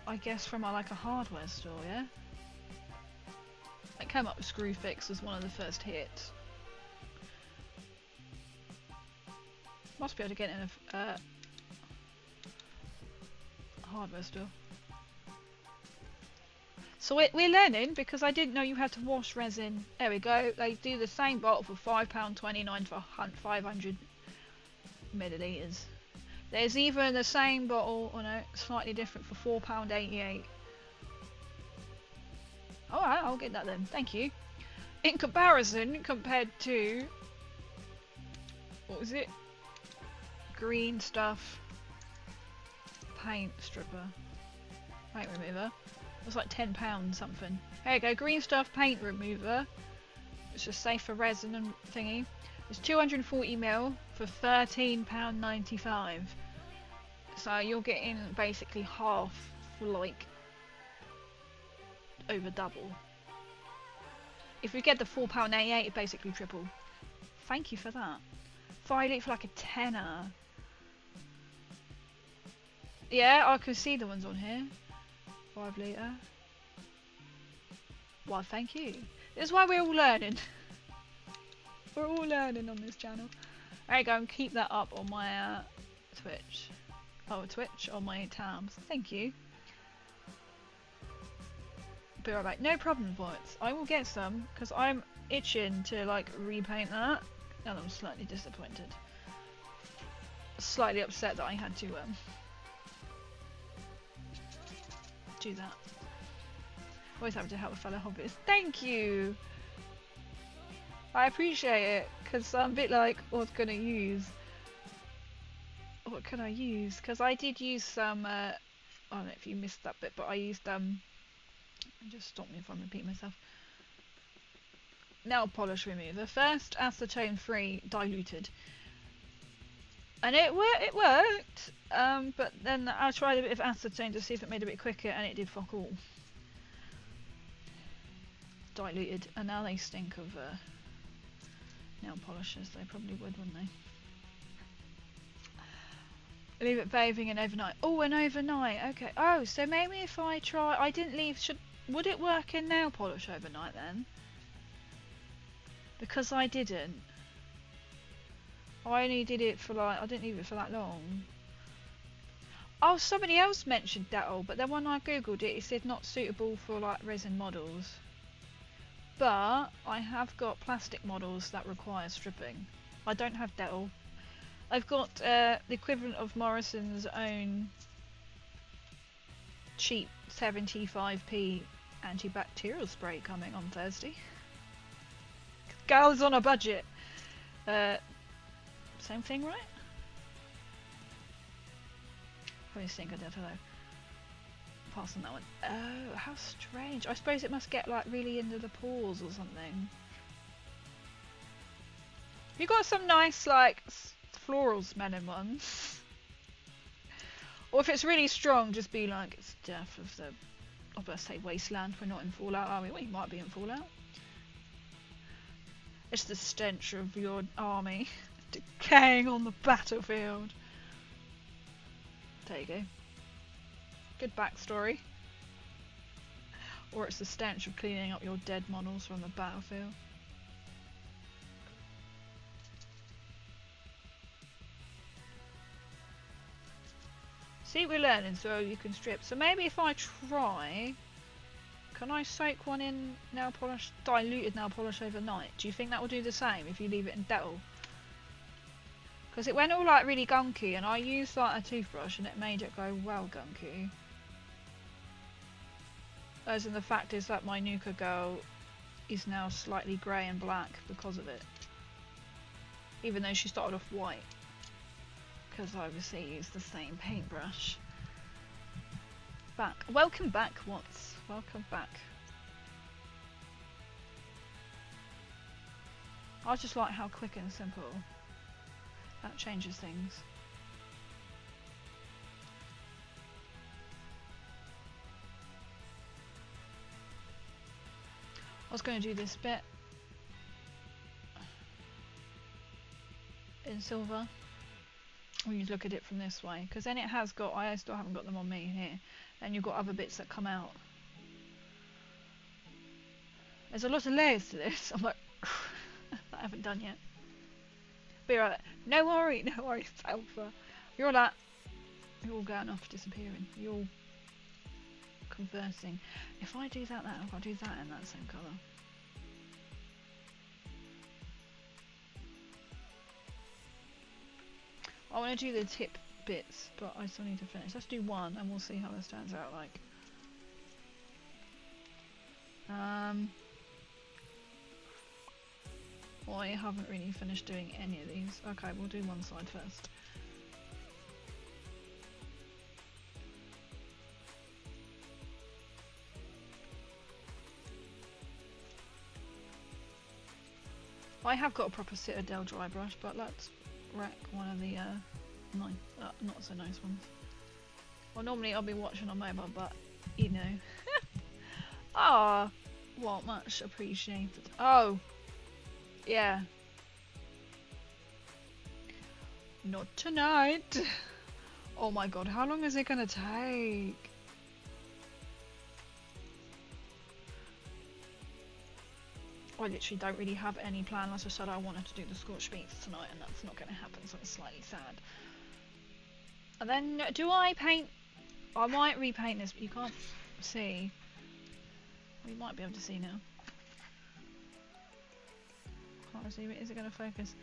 I guess, from a hardware store, yeah? It came up with Screwfix as one of the first hits. Must be able to get it in a hardware store. So we're learning, because I didn't know you had to wash resin. There we go. They do the same bottle for £5.29 for 500 millilitres. There's even the same bottle, oh no, slightly different, for £4.88. Alright, I'll get that then. Thank you. In comparison, compared to, what was it? Green stuff paint stripper. Paint remover. It's like £10 something. There you go, green stuff paint remover. It's just safe for resin and thingy. It's 240ml for £13.95. So you're getting basically half for like over double. If you get the £4.88, it basically triple. Thank you for that. 5 litre for like a tenner. Yeah, I can see the ones on here. 5 litre. Well, thank you. This is why we're all learning. We're all learning on this channel. There you go, and keep that up on my Twitch. Oh, Twitch, on my tabs. Thank you. Be right back. No problem, boys. I will get some, because I'm itching to, like, repaint that. And I'm slightly disappointed. Slightly upset that I had to, do that. Always having to help a fellow hobbyist. Thank you! I appreciate it, because I'm a bit like, what can I use? What can I use? Because I did use some, I don't know if you missed that bit, but I used, just stop me if I'm repeating myself. Nail polish remover. First, acetone free, diluted. And it worked, but then I tried a bit of acetone to see if it made it a bit quicker, and it did fuck all. Diluted, and now they stink of, nail polishers. They probably would, wouldn't they? Leave it bathing and overnight. Oh, an overnight. Okay. Oh, so maybe if I try, I didn't leave. Would it work in nail polish overnight then? Because I didn't. I only did it for like, I didn't leave it for that long. Oh, somebody else mentioned Dettol, but then when I googled it, it said not suitable for like resin models. But I have got plastic models that require stripping. I don't have Dettol. I've got the equivalent of Morrison's own cheap 75p antibacterial spray coming on Thursday. Girls on a budget. Same thing, right? Probably think I did. Hello. Pass on that one. Oh, how strange. I suppose it must get like really into the pores or something. You got some nice like floral smelling ones. Or if it's really strong, just be like, it's death of the, I'm going to say wasteland. We're not in Fallout, are we? We might be in Fallout. It's the stench of your army decaying on the battlefield. There you go. Good backstory. Or it's the stench of cleaning up your dead models from the battlefield. See, we're learning, so you can strip. So maybe if I try, can I soak one in nail polish, diluted nail polish overnight? Do you think that will do the same if you leave it in Dettol? Because it went all like really gunky, and I used like a toothbrush and it made it go well gunky. As in the fact is that my Nuka girl is now slightly grey and black because of it. Even though she started off white. Because I obviously used the same paintbrush. Back. Welcome back, Watts. Welcome back. I just like how quick and simple that changes things. I was going to do this bit in silver. When you look at it from this way, because then it has got, I still haven't got them on me here, and you've got other bits that come out. There's a lot of layers to this. I'm like, that I haven't done yet. Be right. No worries, Alpha. You're all going off disappearing. You're all conversing. If I do that, if I do that in that same colour. I want to do the tip bits, but I still need to finish. Let's do one and we'll see how this turns out like. Well, I haven't really finished doing any of these. Okay, we'll do one side first. I have got a proper Citadel dry brush, but let's wreck one of the not so nice ones. Well, normally I'll be watching on mobile, but you know. Ah, well, much appreciated. Oh, yeah. Not tonight. Oh my god, how long is it gonna take? I literally don't really have any plan. As I said, I wanted to do the scorched meats tonight, and that's not going to happen, so it's slightly sad. And then, do I paint? I might repaint this, but you can't see. We might be able to see now. Can't see. Is it going to focus?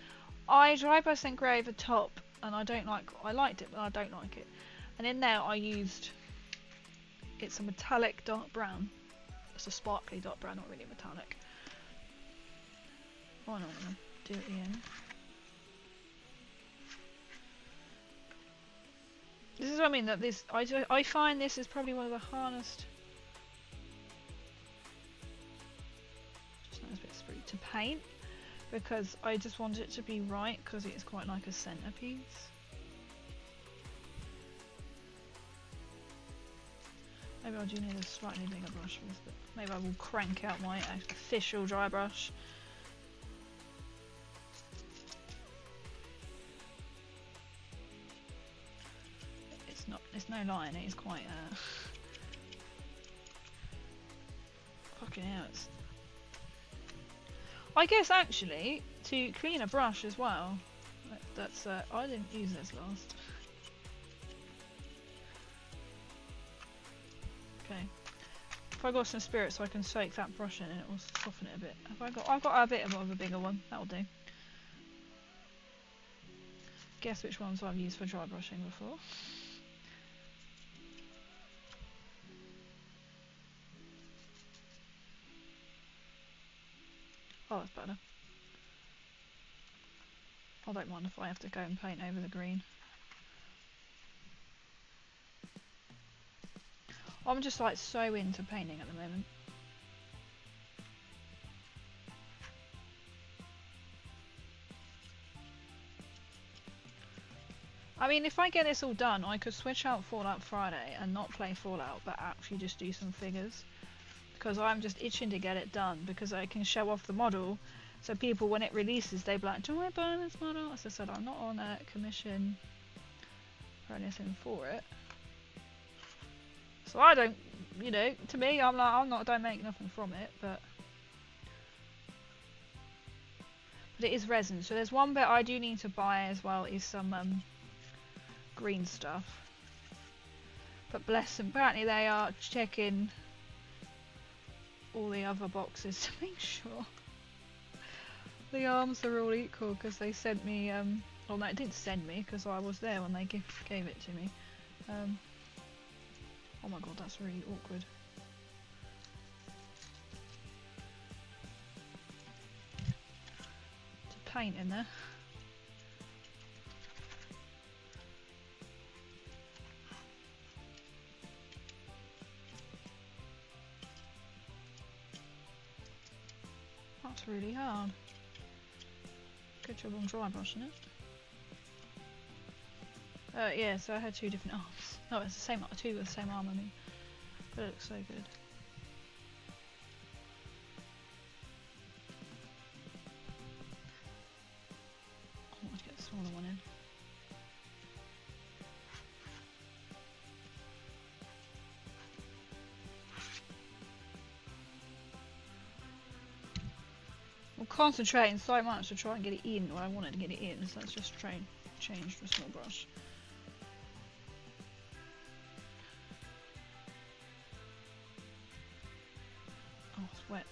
I dry brush and grey the top, and I don't like. I liked it, but I don't like it. And in there, I used. It's a metallic dark brown. It's a sparkly dark brown, not really metallic. Why not? Do it at the end. This is what I mean. That this, I find this is probably one of the hardest. Just nice bit sprue to paint, because I just want it to be right, because it is quite like a centerpiece. Maybe I do need a slightly bigger brush for this, but maybe I will crank out my official dry brush. It's no lying, it is quite fucking hell. I guess actually to clean a brush as well. That's I didn't use this last. Okay. If I got some spirit so I can soak that brush in and it will soften it a bit. I've got a bit of a bigger one, that'll do. Guess which ones I've used for dry brushing before. Oh, that's better. I don't mind if I have to go and paint over the green. I'm just like so into painting at the moment. I mean, if I get this all done, I could switch out Fallout Friday and not play Fallout, but actually just do some figures. Because I'm just itching to get it done, because I can show off the model, so people, when it releases, they'll be like, do I buy this model? As I said, I'm not on a commission or anything for it. So I don't, you know, to me, I don't make nothing from it, but it is resin. So there's one bit I do need to buy as well, is some green stuff. But bless them, apparently they are checking all the other boxes to make sure the arms are all equal, because they sent me well, no, it didn't send me because I was there when they gave it to me. Oh my god, that's really awkward. To paint in there. That's really hard. Good job on dry brushing it. Yeah, so I had two different arms. No, it's the same, two with the same arm, I mean. But it looks so good. I wanted to get the smaller one in. I'm concentrating so much to try and get it in where I wanted to get it in, so let's just try and change to a small brush. Oh, it's wet.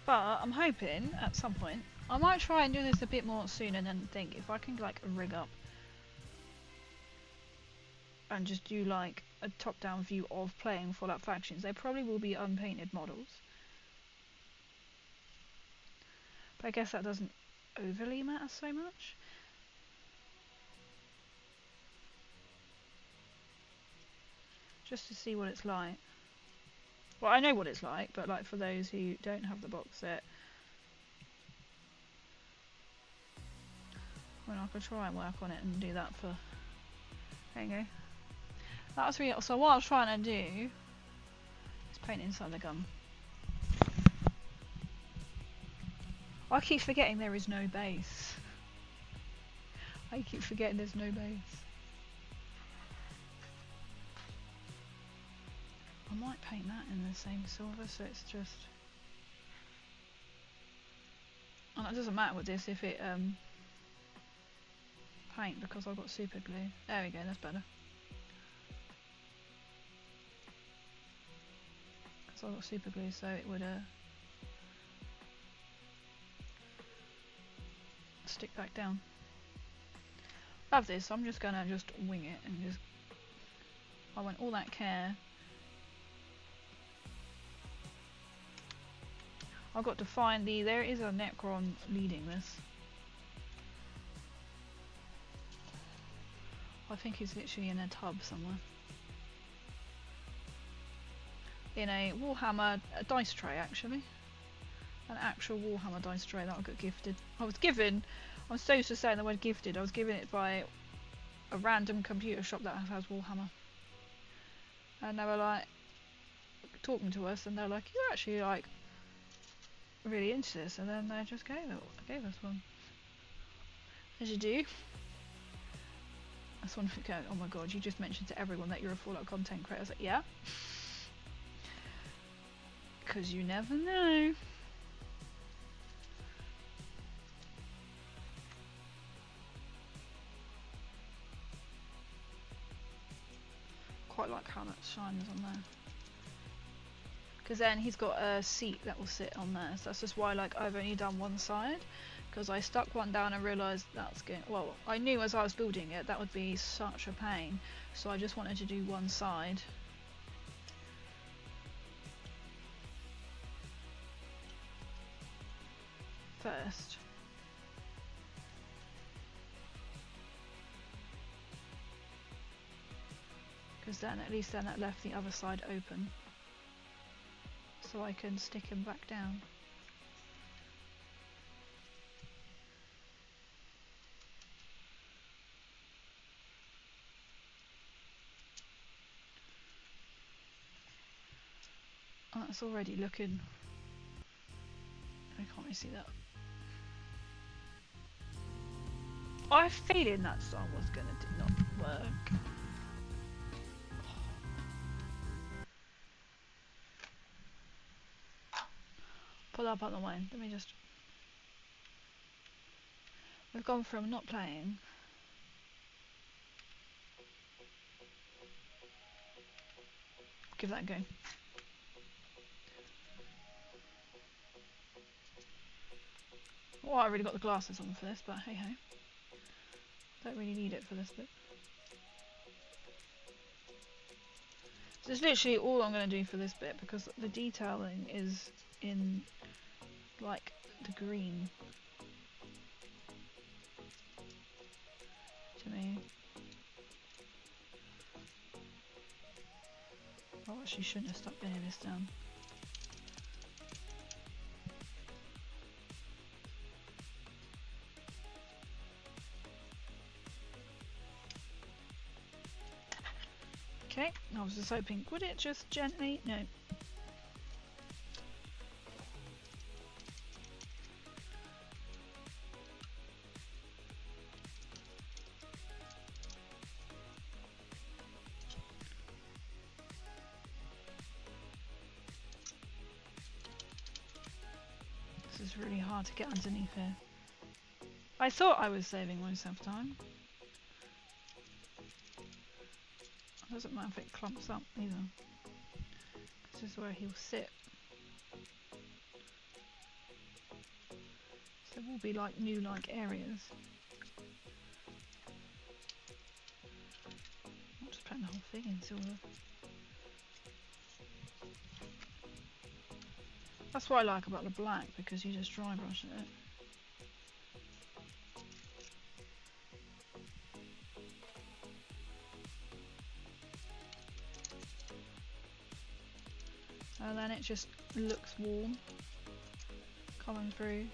But I'm hoping at some point I might try and do this a bit more soon, and then think if I can like rig up and just do like a top-down view of playing Fallout Factions. They probably will be unpainted models, but I guess that doesn't overly matter so much. Just to see what it's like. Well, I know what it's like, but like for those who don't have the box set, When I could try and work on it and do that for. There you go. That was really. So what I was trying to do is paint inside the gun. I keep forgetting there is no base. I keep forgetting there's no base. I might paint that in the same silver so it's just. And it doesn't matter with this if it paint because I've got super glue. There we go, that's better. Because I've got super glue so it would stick back down. Love this, I'm just gonna wing it and just. I want all that care. I've got to find there is a Necron leading this. I think he's literally in a tub somewhere. In a Warhammer dice tray actually. An actual Warhammer dice tray that I got gifted. I was given, I'm so used to saying the word gifted, I was given it by a random computer shop that has Warhammer. And they were like, talking to us and they're like, you're actually like, really into this, and then they just gave us one. As you do. That's one who go, oh my god, you just mentioned to everyone that you're a Fallout content creator. I was like, yeah. Because you never know. Quite like how that shines on there. Because then he's got a seat that will sit on there, so that's just why like I've only done one side, because I stuck one down and realised that's going, well, I knew as I was building it that would be such a pain, so I just wanted to do one side. First. Because then at least then that left the other side open. So I can stick him back down. Oh, that's already looking. I can't really see that. I have a feeling that song was gonna not work. Pull up on the way. Let me just. We've gone from not playing. Give that a go. Well, I already got the glasses on for this, but hey ho. Don't really need it for this bit. So it's literally all I'm going to do for this bit because the detailing is in like the green to me. Oh, actually shouldn't have stuck any of this down. Okay, I was just hoping, would it just gently? No. This is really hard to get underneath here. I thought I was saving myself time. Doesn't matter if it clumps up either. This is where he'll sit. So there will be like new areas. I'll just paint the whole thing in silver. That's what I like about the black, because you just dry brush it. And then it just looks warm coming through.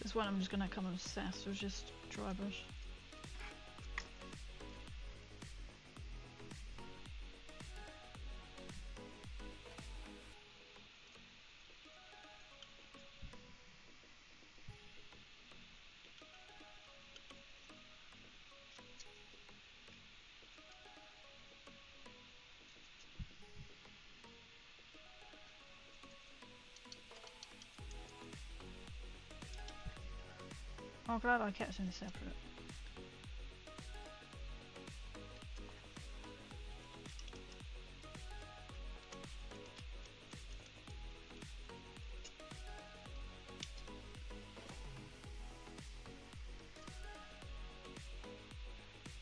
This one I'm just gonna come obsessed with just dry brush. Oh, glad I kept them separate.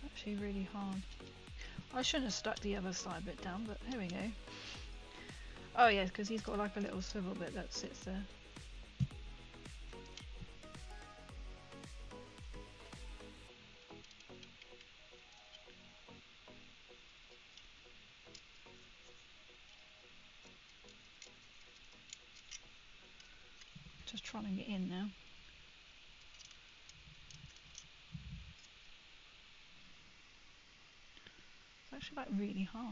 Actually really hard. I shouldn't have stuck the other side bit down, but here we go. Oh yeah, because he's got like a little swivel bit that sits there. Just trying to get in now. It's actually like really hard.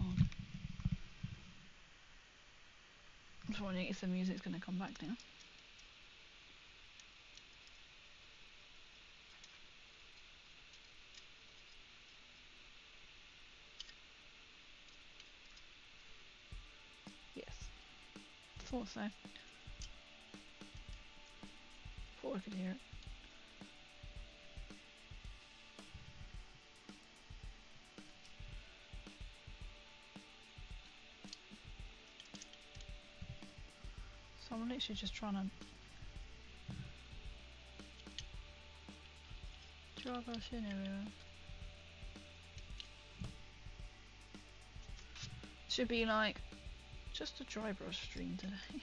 I'm just wondering if the music's going to come back now. Yes. Thought so. Thought I could hear it. So I'm literally just trying to dry brush in everywhere. Should be like just a dry brush stream today.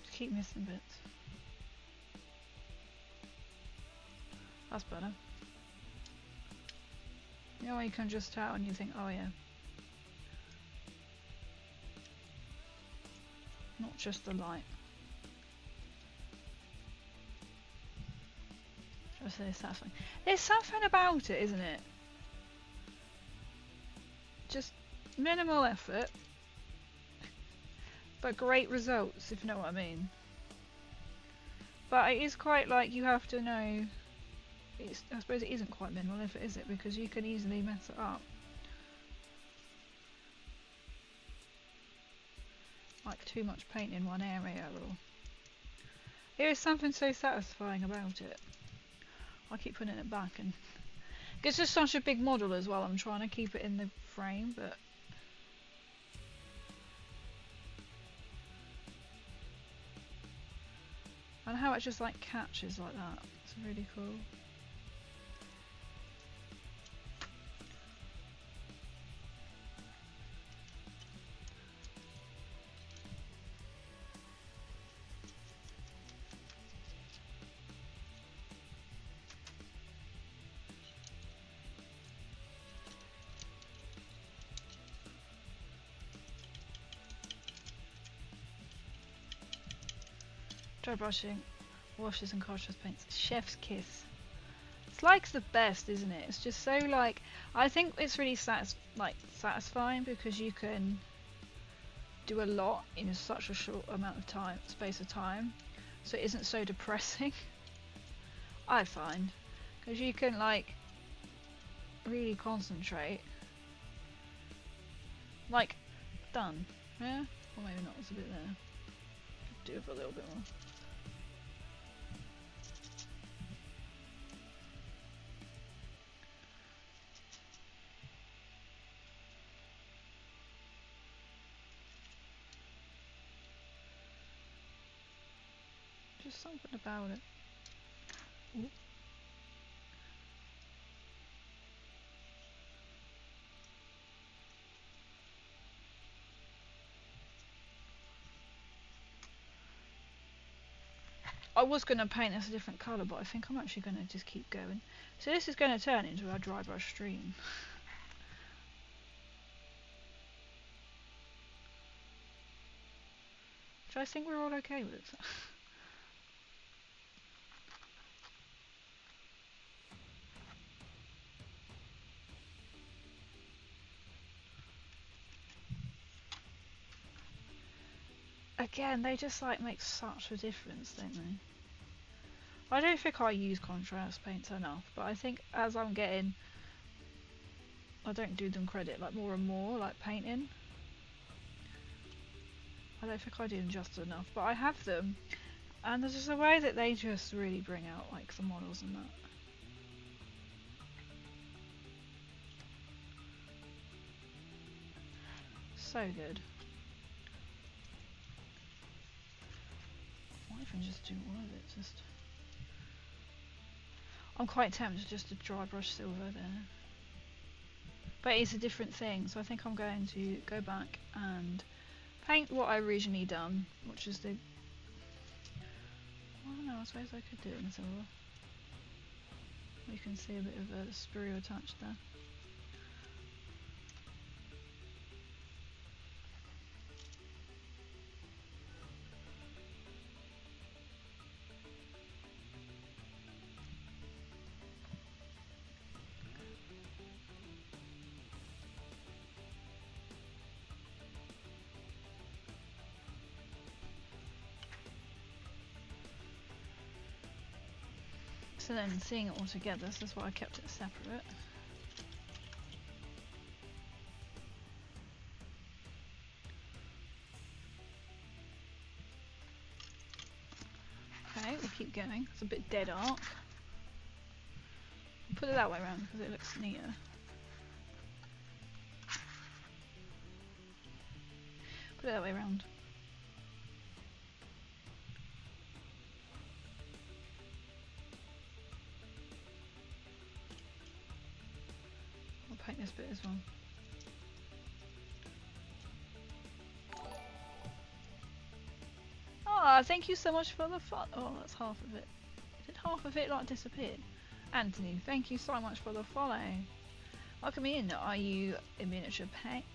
Just keep missing bits. That's better. You know, you can just tell and you think, oh yeah. Not just the light. Just there's something. There's something about it, isn't it? Just minimal effort, but great results, if you know what I mean. But it is quite like you have to know. I suppose it isn't quite minimal effort, is it? Because you can easily mess it up. Like too much paint in one area, or there is something so satisfying about it. I keep putting it back, and it's just such a big model as well. I'm trying to keep it in the frame, but and how it just like catches like that. It's really cool. Dry brushing, washes and contrast paints. Chef's kiss. It's like the best, isn't it? It's just so like, I think it's really satisfying because you can do a lot in such a short amount of time, space of time, so it isn't so depressing. I find, because you can like really concentrate. Like, done. Yeah, or maybe not. It's a bit there. Do it for a little bit more. Just something about it. Ooh. I was going to paint this a different colour, but I think I'm actually going to just keep going. So this is going to turn into our dry brush stream. Which I think we're all okay with. Again, they just like make such a difference, don't they? I don't think I use contrast paints enough, but I think as I'm getting, I don't do them credit, like more and more, like painting. I don't think I do them just enough, but I have them, and there's just a way that they just really bring out like the models and that. So good. I might even just do all of it, just... I'm quite tempted just to dry brush silver there. But it's a different thing, so I think I'm going to go back and paint what I originally done, which is the... I don't know, I suppose I could do it in silver. You can see a bit of a sprue attached there. So then seeing it all together, so that's why I kept it separate. Okay, we'll keep going. It's a bit dead arc. Put it that way around because it looks neater. Put it that way around. I'll paint this bit as well. Ah, thank you so much for the fun. Oh, that's half of it. Did half of it like disappeared? Anthony, thank you so much for the follow. Welcome in. Are you a miniature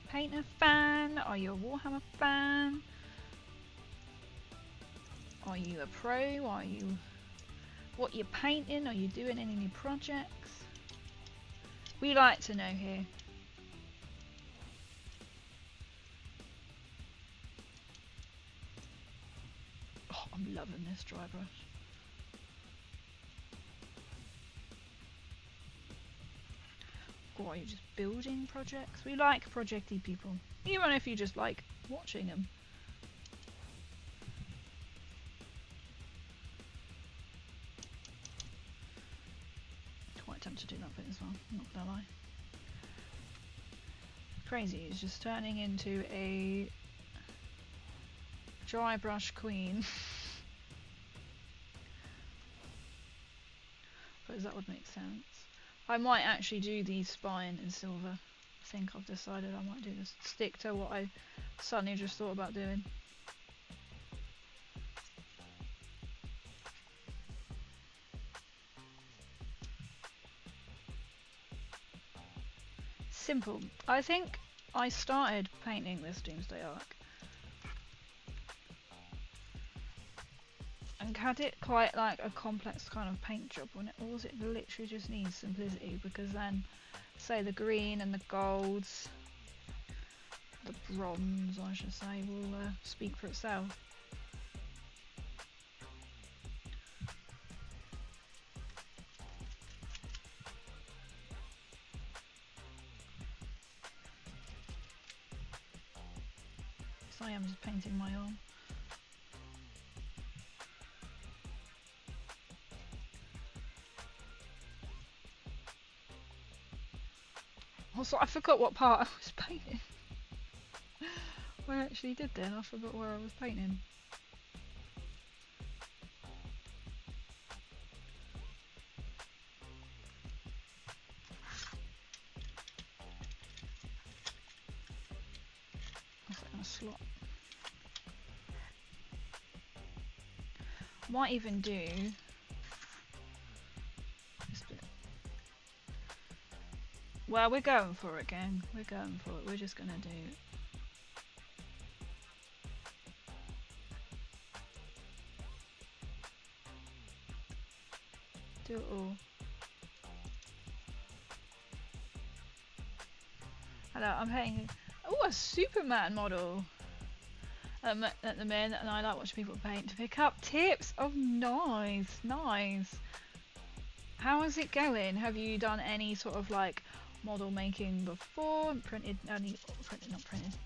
painter fan? Are you a Warhammer fan? Are you a pro? Are you... What you're painting? Are you doing any new projects? We like to know here. Oh, I'm loving this dry brush. Or are you just building projects? We like projecty people, even if you just like watching them. Quite tempted to do that bit as well, I'm not gonna lie. Crazy, it's just turning into a dry brush queen. Because that would make sense. I might actually do the spine in silver. I think I've decided I might do this. Stick to what I suddenly just thought about doing. Simple. I think I started painting this Doomsday Arc and had it quite like a complex kind of paint job when it literally just needs simplicity, because then say the green and the golds, the bronze I should say, will speak for itself. So I am just painting my arm. Also, I forgot what part I was painting. I actually did then, I forgot where I was painting. What's that in a slot? Might even do this bit. Well, we're going for it, gang. We're going for it. We're just gonna do it all. Hello, I'm painting. Oh, a Superman model. At the minute, and I like watching people paint to pick up tips. Oh, nice, nice. How is it going? Have you done any sort of like model making before?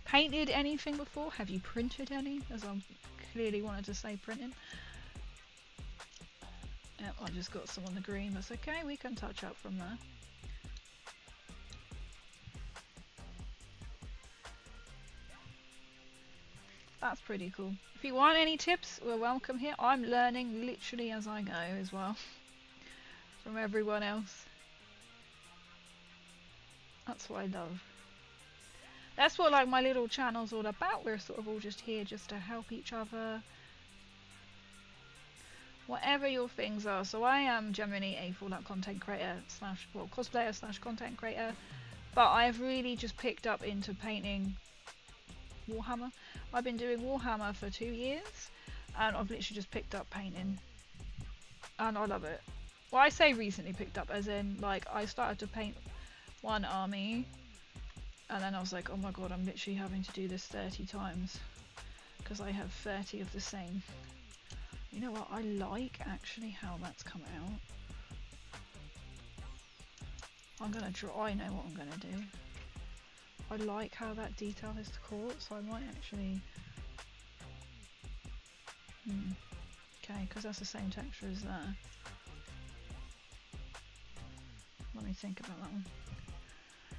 Painted anything before? Have you printed any? As I clearly wanted to say printing. Yep, I just got some on the green. That's okay. We can touch up from there. That's pretty cool. If you want any tips, we're welcome here. I'm learning literally as I go as well. From everyone else. That's what I love. That's what like my little channel's all about. We're sort of all just here just to help each other. Whatever your things are. So I am generally a Fallout content creator slash cosplayer slash content creator. But I've really just picked up into painting Warhammer. I've been doing Warhammer for 2 years and I've literally just picked up painting and I love it. Well, I say recently picked up as in like I started to paint one army and then I was like, oh my god, I'm literally having to do this 30 times because I have 30 of the same. You know what, I like actually how that's come out. I'm gonna draw, I know what I'm gonna do. I like how that detail is caught, so I might actually... Okay, because that's the same texture as there. Let me think about that one.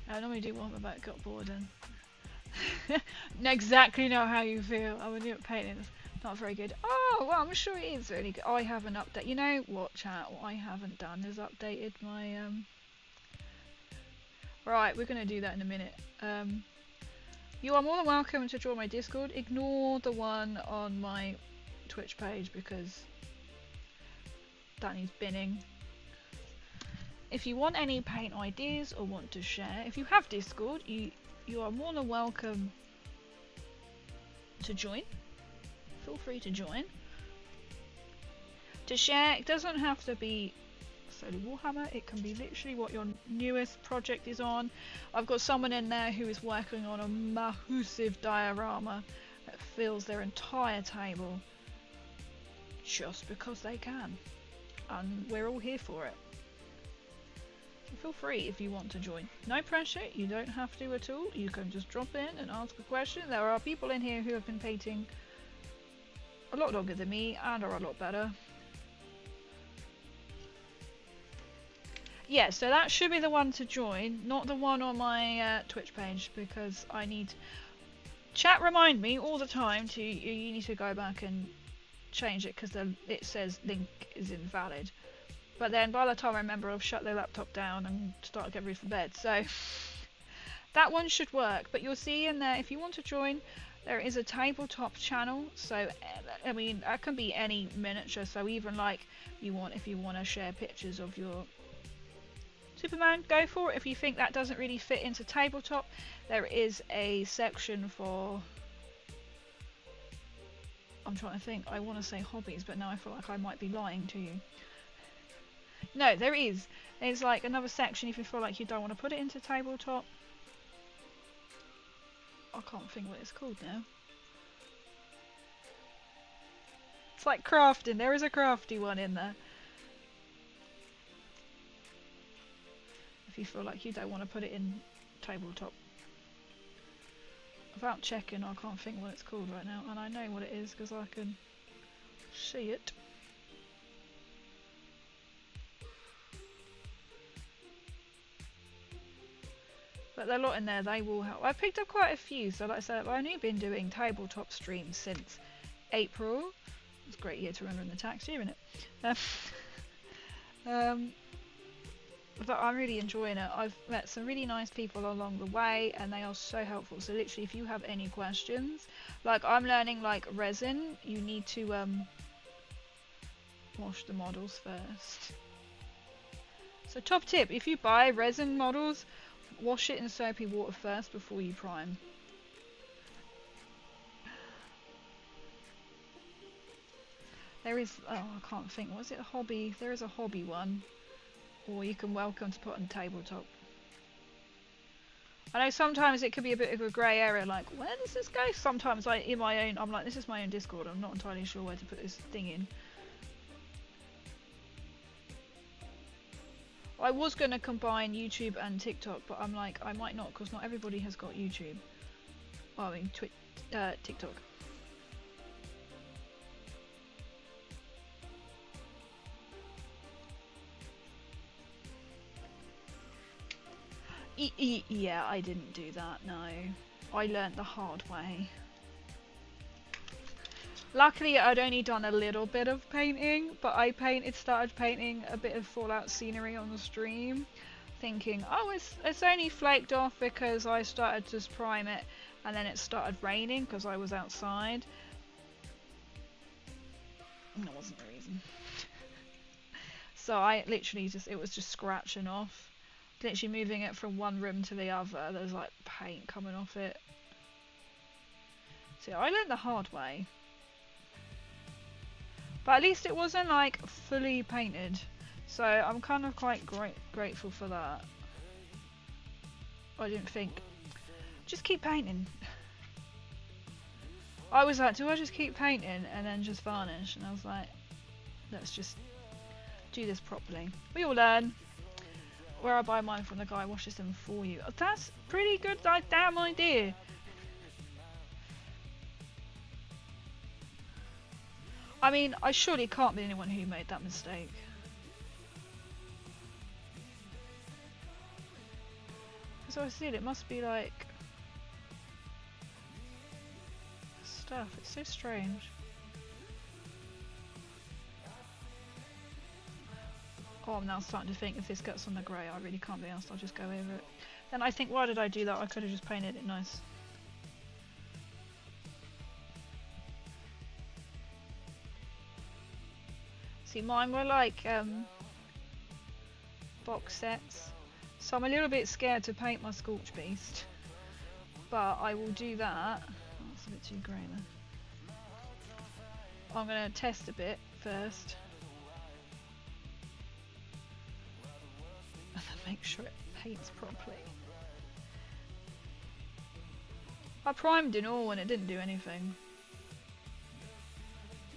I normally do one about got bored and... exactly know how you feel. I would do it painting. It's not very good. Oh, well, I'm sure it is really good. I haven't updated... You know what, chat? What I haven't done is updated my... Right, we're going to do that in a minute. You are more than welcome to join my Discord. Ignore the one on my Twitch page because that needs binning. If you want any paint ideas or want to share, if you have Discord, you are more than welcome to join. Feel free to join. To share, it doesn't have to be solely Warhammer, it can be literally what your newest project is on. I've got someone in there who is working on a massive diorama that fills their entire table just because they can, and we're all here for it. So feel free if you want to join. No pressure, you don't have to at all. You can just drop in and ask a question. There are people in here who have been painting a lot longer than me and are a lot better. Yeah, so that should be the one to join, not the one on my Twitch page, because I need... Chat remind me all the time to you need to go back and change it because it says link is invalid. But then by the time I remember, I've shut the laptop down and start getting ready for bed. So that one should work. But you'll see in there, if you want to join, there is a tabletop channel. So I mean, that can be any miniature. So even like if you want to share pictures of your Superman, go for it. If you think that doesn't really fit into tabletop, there is a section for... I'm trying to think. I want to say hobbies, but now I feel like I might be lying to you. No, there is. There's like another section if you feel like you don't want to put it into tabletop. I can't think what it's called now. It's like crafting. There is a crafty one in there. You feel like you don't want to put it in tabletop. Without checking, I can't think what it's called right now, and I know what it is because I can see it. But there are a lot in there, they will help. I picked up quite a few, so like I said, I've only been doing tabletop streams since April. It's a great year to remember in the tax year, isn't it? But I'm really enjoying it. I've met some really nice people along the way and they are so helpful. So literally if you have any questions, like I'm learning like resin, you need to wash the models first. So top tip, if you buy resin models, wash it in soapy water first before you prime. There is, oh I can't think, was it a hobby? There is a hobby one. Or you can welcome to put on tabletop. I know sometimes it could be a bit of a grey area, like where does this go? Sometimes in my own, I'm like, this is my own Discord, I'm not entirely sure where to put this thing in. I was going to combine YouTube and TikTok, but I'm like, I might not, because not everybody has got YouTube. Well, I mean, TikTok. Yeah, I didn't do that, no. I learnt the hard way. Luckily, I'd only done a little bit of painting, but I started painting a bit of Fallout scenery on the stream, thinking, oh, it's only flaked off because I started to prime it, and then it started raining because I was outside. That wasn't the reason. So I literally it was just scratching off. Literally moving it from one room to the other, there's like paint coming off it. So I learned the hard way. But at least it wasn't like fully painted, so I'm kind of quite grateful for that. I didn't think, just keep painting. I was like, do I just keep painting and then just varnish? And I was like, let's just do this properly. We all learn. Where I buy mine from, the guy washes them for you. Oh, that's pretty good, damn idea. I mean, I surely can't be anyone who made that mistake. Because I said it must be like stuff. It's so strange. Oh, I'm now starting to think if this gets on the grey, I really can't be asked. I'll just go over it. Then I think, why did I do that? I could have just painted it nice. See, mine were like box sets, so I'm a little bit scared to paint my Scorch Beast, but I will do that. Oh, that's a bit too grey then. I'm going to test a bit first, and then make sure it paints properly. I primed it all and it didn't do anything.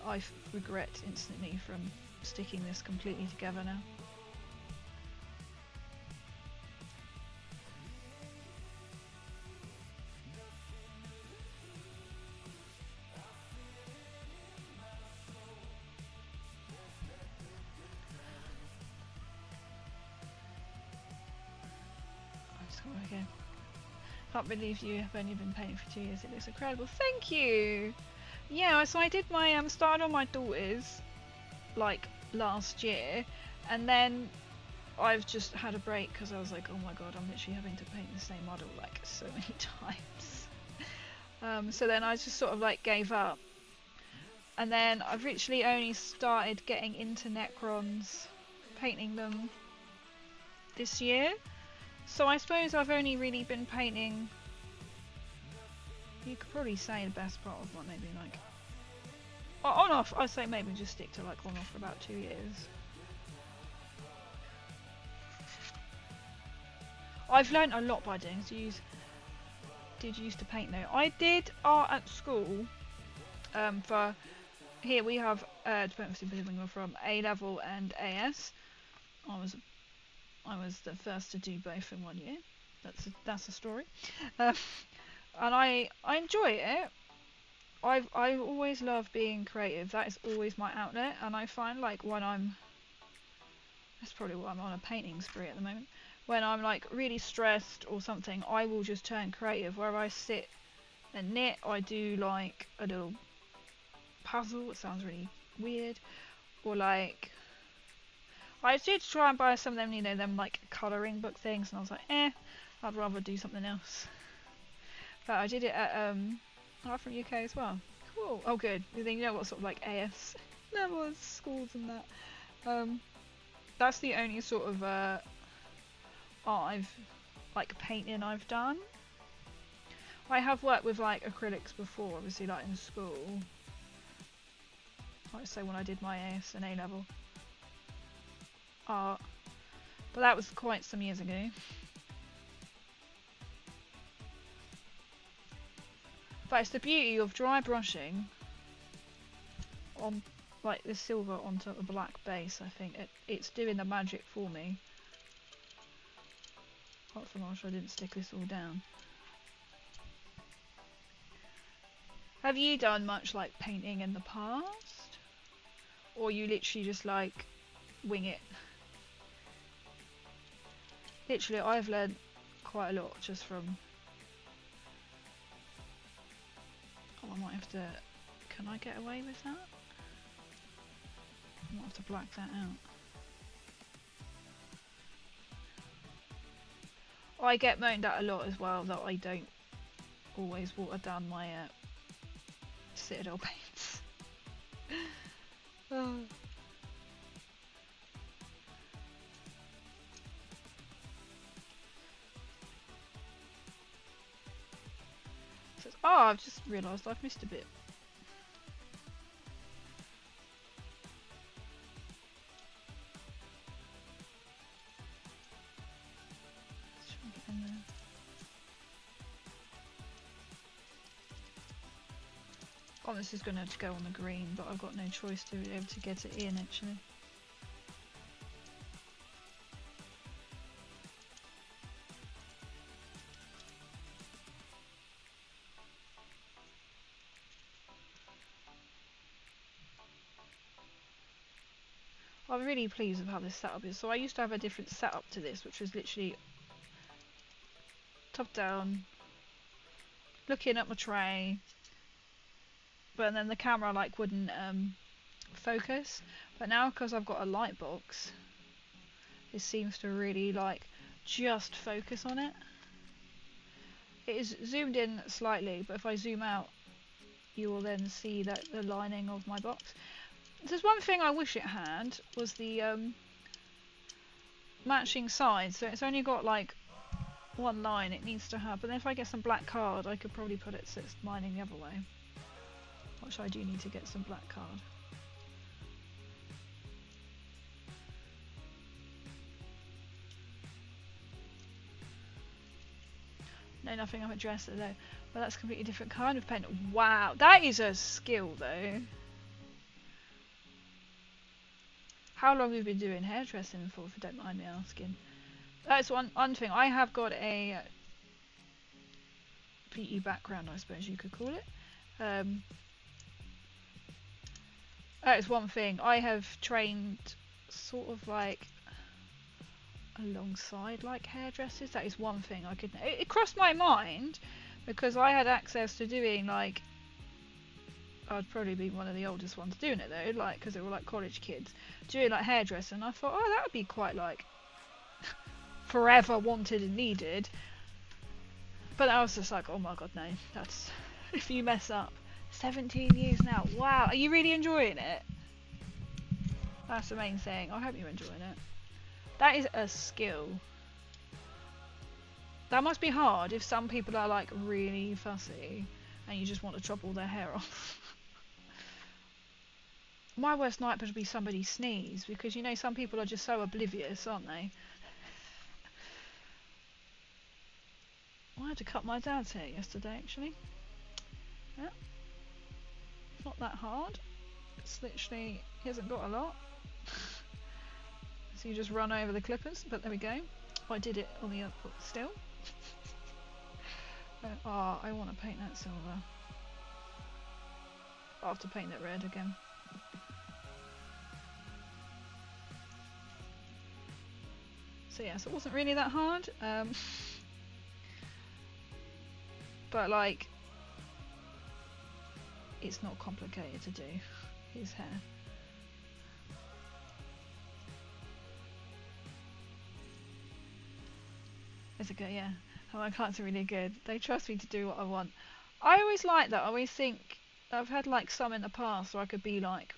I regret instantly from sticking this completely together now. Let's go again. Can't believe you have only been painting for 2 years. It looks incredible. Thank you. Yeah, so I did my started on my daughters like last year, and then I've just had a break because I was like, oh my god, I'm literally having to paint the same model like so many times. So then I just sort of like gave up, and then I've literally only started getting into Necrons, painting them this year. So I suppose I've only really been painting, you could probably say, the best part of what, maybe like on off. I'd say maybe just stick to like on off for about 2 years. I've learned a lot by doing. So did you used to paint though? I did art at school. For here we have depending on where from A level and AS. I was the first to do both in 1 year. That's a story. And I enjoy it. I always love being creative. That is always my outlet, and I find like that's probably why I'm on a painting spree at the moment. When I'm like really stressed or something, I will just turn creative. Where I sit and knit, I do like a little puzzle. It sounds really weird. Or like, I did try and buy some of them, them like colouring book things, and I was like, I'd rather do something else. But I did it at I'm from UK as well. Cool. Oh good. You know what sort of like AS Never was schools and that. That's the only sort of art like painting I've done. I have worked with like acrylics before, obviously, like in school. Like say when I did my AS and A level art, but that was quite some years ago. But it's the beauty of dry brushing on like the silver onto a black base. I think it's doing the magic for me. Apart from I didn't stick this all down. Have you done much like painting in the past? Or you literally just like wing it? Literally, I've learned quite a lot just from... Oh, I might have to... Can I get away with that? I might have to black that out. I get moaned at a lot as well that I don't always water down my Citadel paints. Oh. Oh, I've just realised I've missed a bit. Let's try and get in there. Oh, this is going to have to go on the green, but I've got no choice to be able to get it in actually. I'm really pleased with how this setup is. So I used to have a different setup to this, which was literally top down, looking at my tray, but then the camera like wouldn't focus. But now because I've got a light box, it seems to really like just focus on it. It is zoomed in slightly, but if I zoom out, you will then see that the lining of my box. There's one thing I wish it had, was the matching sides. So it's only got like one line it needs to have, but then if I get some black card I could probably put it so it's lining the other way, which I do need to get some black card. No, nothing, I'm a dresser though. Well, that's a completely different kind of pen. Wow, that is a skill though. How long have you been doing hairdressing for, if you don't mind me asking? That's one thing. I have got a PE background, I suppose you could call it. That is one thing. I have trained sort of like alongside like hairdressers. That is one thing I could... It crossed my mind because I had access to doing like... I'd probably be one of the oldest ones doing it though, like, because they were like college kids doing like hairdressing, and I thought, oh, that would be quite like forever wanted and needed. But I was just like, oh my god, no, that's if you mess up. 17 years now, wow. Are you really enjoying it? That's the main thing. I hope you're enjoying it. That is a skill. That must be hard if some people are like really fussy and you just want to chop all their hair off. My worst nightmare would be somebody sneeze, because you know some people are just so oblivious, aren't they? I had to cut my dad's hair yesterday actually. Yeah. It's not that hard. It's literally, he hasn't got a lot. So you just run over the clippers, but there we go. I did it on the other foot still. Oh, I want to paint that silver. I'll have to paint it red again. So yeah, so it wasn't really that hard. But like, it's not complicated to do his hair. It's okay, yeah. Oh, my clients are really good. They trust me to do what I want. I always like that. I always think I've had like some in the past where I could be like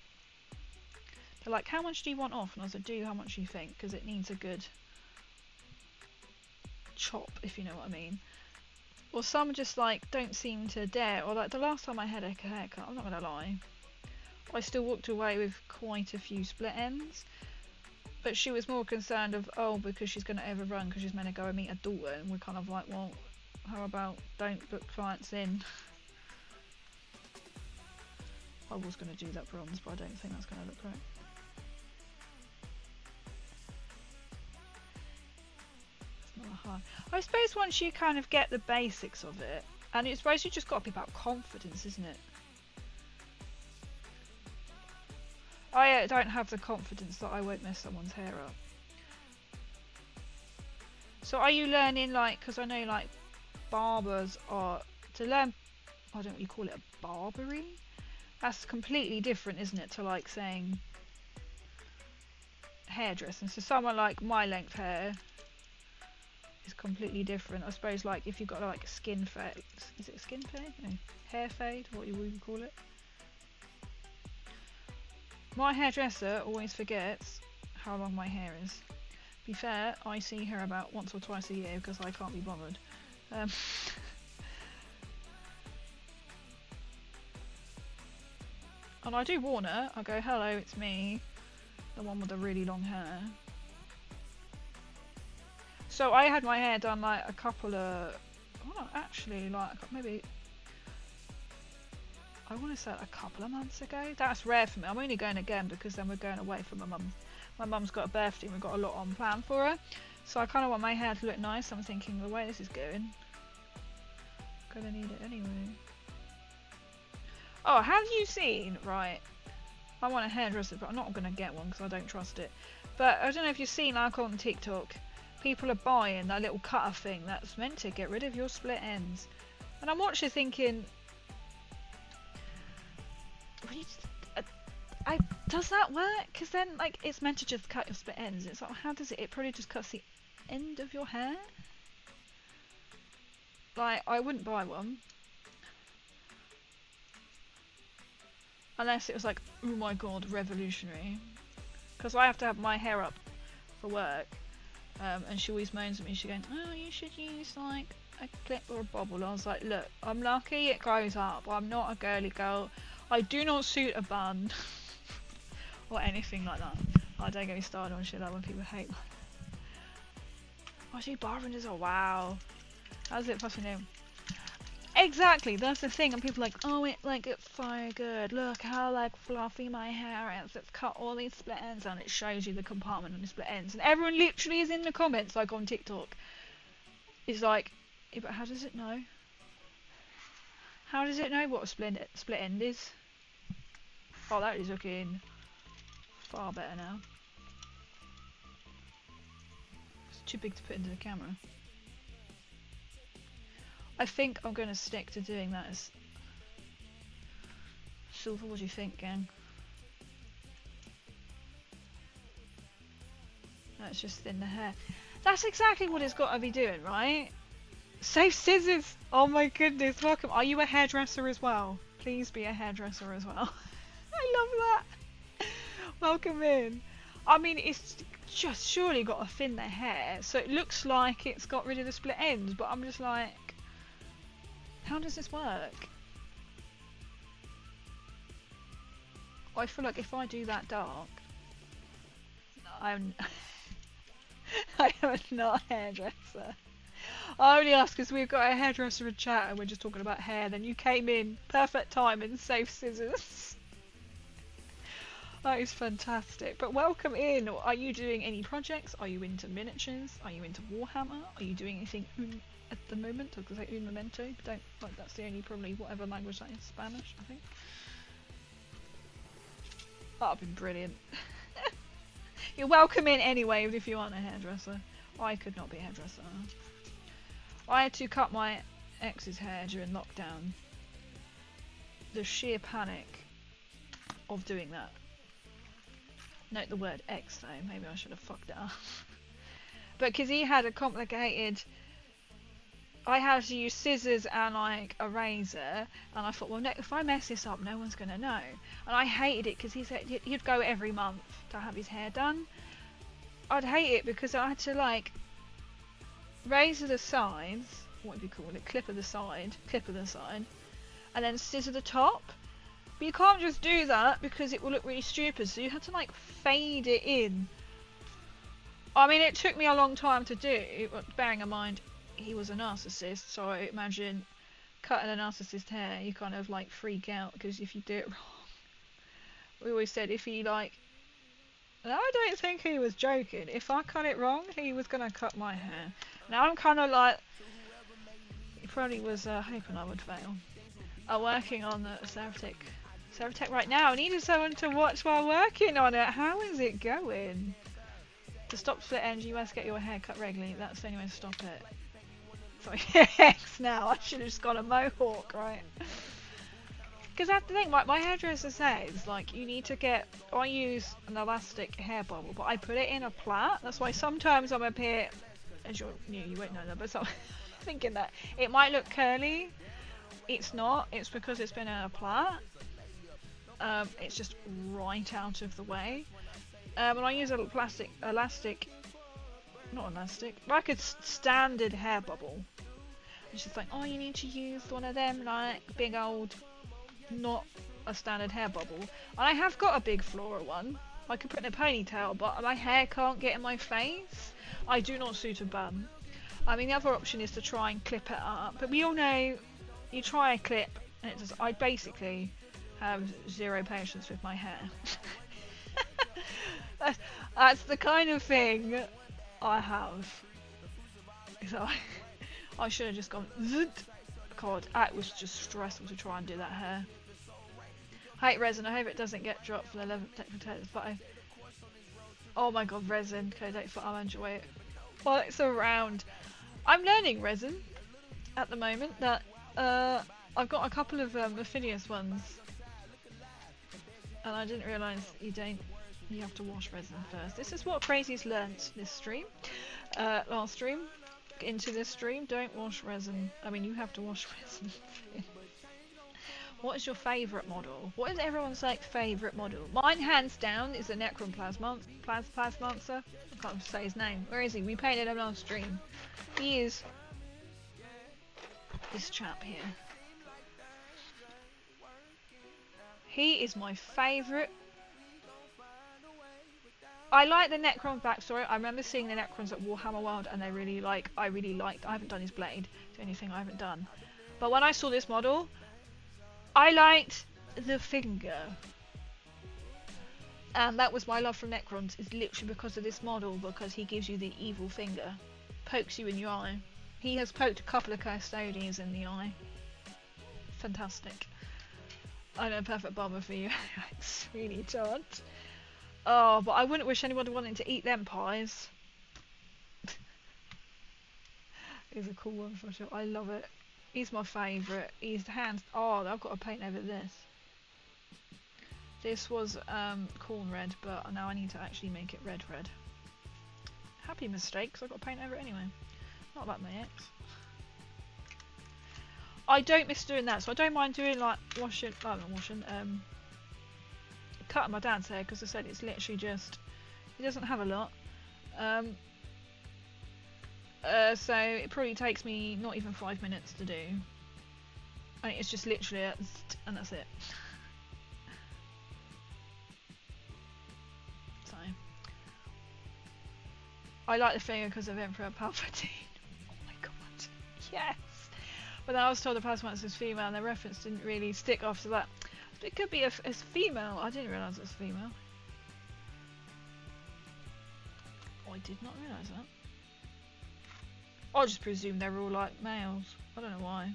They're like, how much do you want off? And I was like, do how much you think, because it needs a good chop, if you know what I mean. Or some just like don't seem to dare. Or like the last time I had a haircut, I'm not gonna lie, I still walked away with quite a few split ends. But she was more concerned of, oh, because she's going to overrun because she's meant to go and meet a daughter, and we're kind of like, well, how about don't book clients in? I was going to do that bronze, but I don't think that's going to look right. It's not hard. I suppose once you kind of get the basics of it, and I suppose you just got to be about confidence, isn't it? I don't have the confidence that I won't mess someone's hair up. So are you learning, like, because I know like barbers are, to learn, I don't know what you call it, a barbery? That's completely different, isn't it, to like saying hairdressing. So someone like my length hair is completely different. I suppose like if you've got like a skin fade, is it a skin fade? No, hair fade, what you would call it. My hairdresser always forgets how long my hair is. To be fair, I see her about once or twice a year because I can't be bothered. And I do warn her. I go, hello, it's me, the one with the really long hair. So I had my hair done like a couple of, oh, actually like maybe, I want to say a couple of months ago. That's rare for me. I'm only going again because then we're going away from my mum. My mum's got a birthday and we've got a lot on plan for her. So I kind of want my hair to look nice. I'm thinking the way this is going, I'm gonna need it anyway. Oh, have you seen, right, I want a hairdresser, but I'm not going to get one because I don't trust it. But I don't know if you've seen, like on TikTok, people are buying that little cutter thing that's meant to get rid of your split ends. And I'm watching thinking, does that work? Because then, like, it's meant to just cut your split ends. It's like, how does it? It probably just cuts the end of your hair. Like, I wouldn't buy one. Unless it was like, oh my god, revolutionary. Because I have to have my hair up for work. And she always moans at me. She's going, oh, you should use like a clip or a bobble. I was like, look, I'm lucky it goes up. I'm not a girly girl. I do not suit a bun. Or anything like that. I don't get me started on shit like when people hate. Oh, she barbering as well. Wow. How's it fucking new? Exactly, that's the thing, and people are like, oh, it's so good. Look how like fluffy my hair is. It's cut all these split ends, and it shows you the compartment on the split ends. And everyone literally is in the comments, like on TikTok. It's like, yeah, but how does it know? How does it know what a split end is? Oh, that is looking far better now. It's too big to put into the camera. I think I'm going to stick to doing that as silver. What do you think, gang? Let's just thin the hair. That's exactly what it's got to be doing, right? Save scissors! Oh my goodness, welcome. Are you a hairdresser as well? Please be a hairdresser as well. I love that. Welcome in. I mean, it's just surely got to thin the hair so it looks like it's got rid of the split ends, but I'm just like, how does this work? I feel like if I do that dark, I'm I am not a hairdresser. I only ask because we've got a hairdresser in chat and we're just talking about hair. Then you came in, perfect timing, safe scissors. That is fantastic. But welcome in. Are you doing any projects? Are you into miniatures? Are you into Warhammer? Are you doing anything at the moment? I was going to say un momento, but don't, like, that's the only probably whatever language that is, Spanish, I think. That would be brilliant. You're welcome in anyway if you aren't a hairdresser. I could not be a hairdresser. I had to cut my ex's hair during lockdown. The sheer panic of doing that. Note the word ex though, maybe I should have fucked it up. But because he had a complicated I had to use scissors and like a razor, and I thought, well, if I mess this up, no one's gonna know. And I hated it because he said he'd go every month to have his hair done. I'd hate it because I had to like razor the sides, what do you call it, clip of the side, and then scissor the top. But you can't just do that because it will look really stupid, so you have to like fade it in. I mean, it took me a long time to do, but bearing in mind he was a narcissist, so I imagine cutting a narcissist hair, you kind of like freak out because if you do it wrong. We always said if he like, and I don't think he was joking, if I cut it wrong, he was gonna cut my hair. Now I'm kind of like, he probably was hoping I would fail. I'm working on the Ceratec right now. I needed someone to watch while working on it. How is it going? To stop split ends, you must get your hair cut regularly. That's the only way to stop it. Sorry, X now. I should have just got a mohawk, right? Because that's the thing, my hairdresser says, like, you need to get, I use an elastic hair bubble, but I put it in a plait. That's why sometimes I'm up here, as you won't know that, but so, thinking that it might look curly. It's not, it's because it's been in a plait. It's just right out of the way. And I use a like a standard hair bubble. It's just like, oh, you need to use one of them, like, big old, not a standard hair bubble. And I have got a big floral one. I could put in a ponytail, but my hair can't get in my face. I do not suit a bun. I mean, the other option is to try and clip it up. But we all know, you try a clip, and it does. I basically have zero patience with my hair. That's the kind of thing I have. So I should have just gone. God, that was just stressful to try and do that hair. Hate resin. I hope it doesn't get dropped from the level potatoes. But oh my god, resin. Okay, I'll enjoy it. Well, it's around. I'm learning resin at the moment. That I've got a couple of Affinius ones, and I didn't realise you have to wash resin first. This is what Crazy's learnt this stream, last stream. Into this stream, don't wash resin. I mean, you have to wash resin. What is your favourite model? What is everyone's like favourite model? Mine, hands down, is the Necron Plasmancer. I can't say his name. Where is he? We painted him last stream. He is this chap here. He is my favourite. I like the Necron backstory. I remember seeing the Necrons at Warhammer World, and I really liked. I haven't done his blade. It's the only thing I haven't done. But when I saw this model, I liked the finger, and that was my love for Necrons. Is literally because of this model, because he gives you the evil finger, pokes you in your eye. He has poked a couple of custodians in the eye. Fantastic. I know, perfect bomber for you. It's really don't. Oh, but I wouldn't wish anyone wanting to eat them pies. He's a cool one for sure. I love it. He's my favourite. He's the hands. Oh, I've got to paint over this. This was corn red, but now I need to actually make it red. Happy mistake, because I've got to paint over it anyway. Not like my ex. I don't miss doing that, so I don't mind doing like cutting my dad's hair, because I said it's literally just, he doesn't have a lot, so it probably takes me not even 5 minutes to do. I mean, it's just literally and that's it. So I like the finger because of Emperor Palpatine. Oh my god, yes. But then I was told the Plasmancer was female, and the reference didn't really stick after that. It could be a female. I didn't realise it was female. Oh, I did not realise that. I just presumed they were all like males. I don't know why.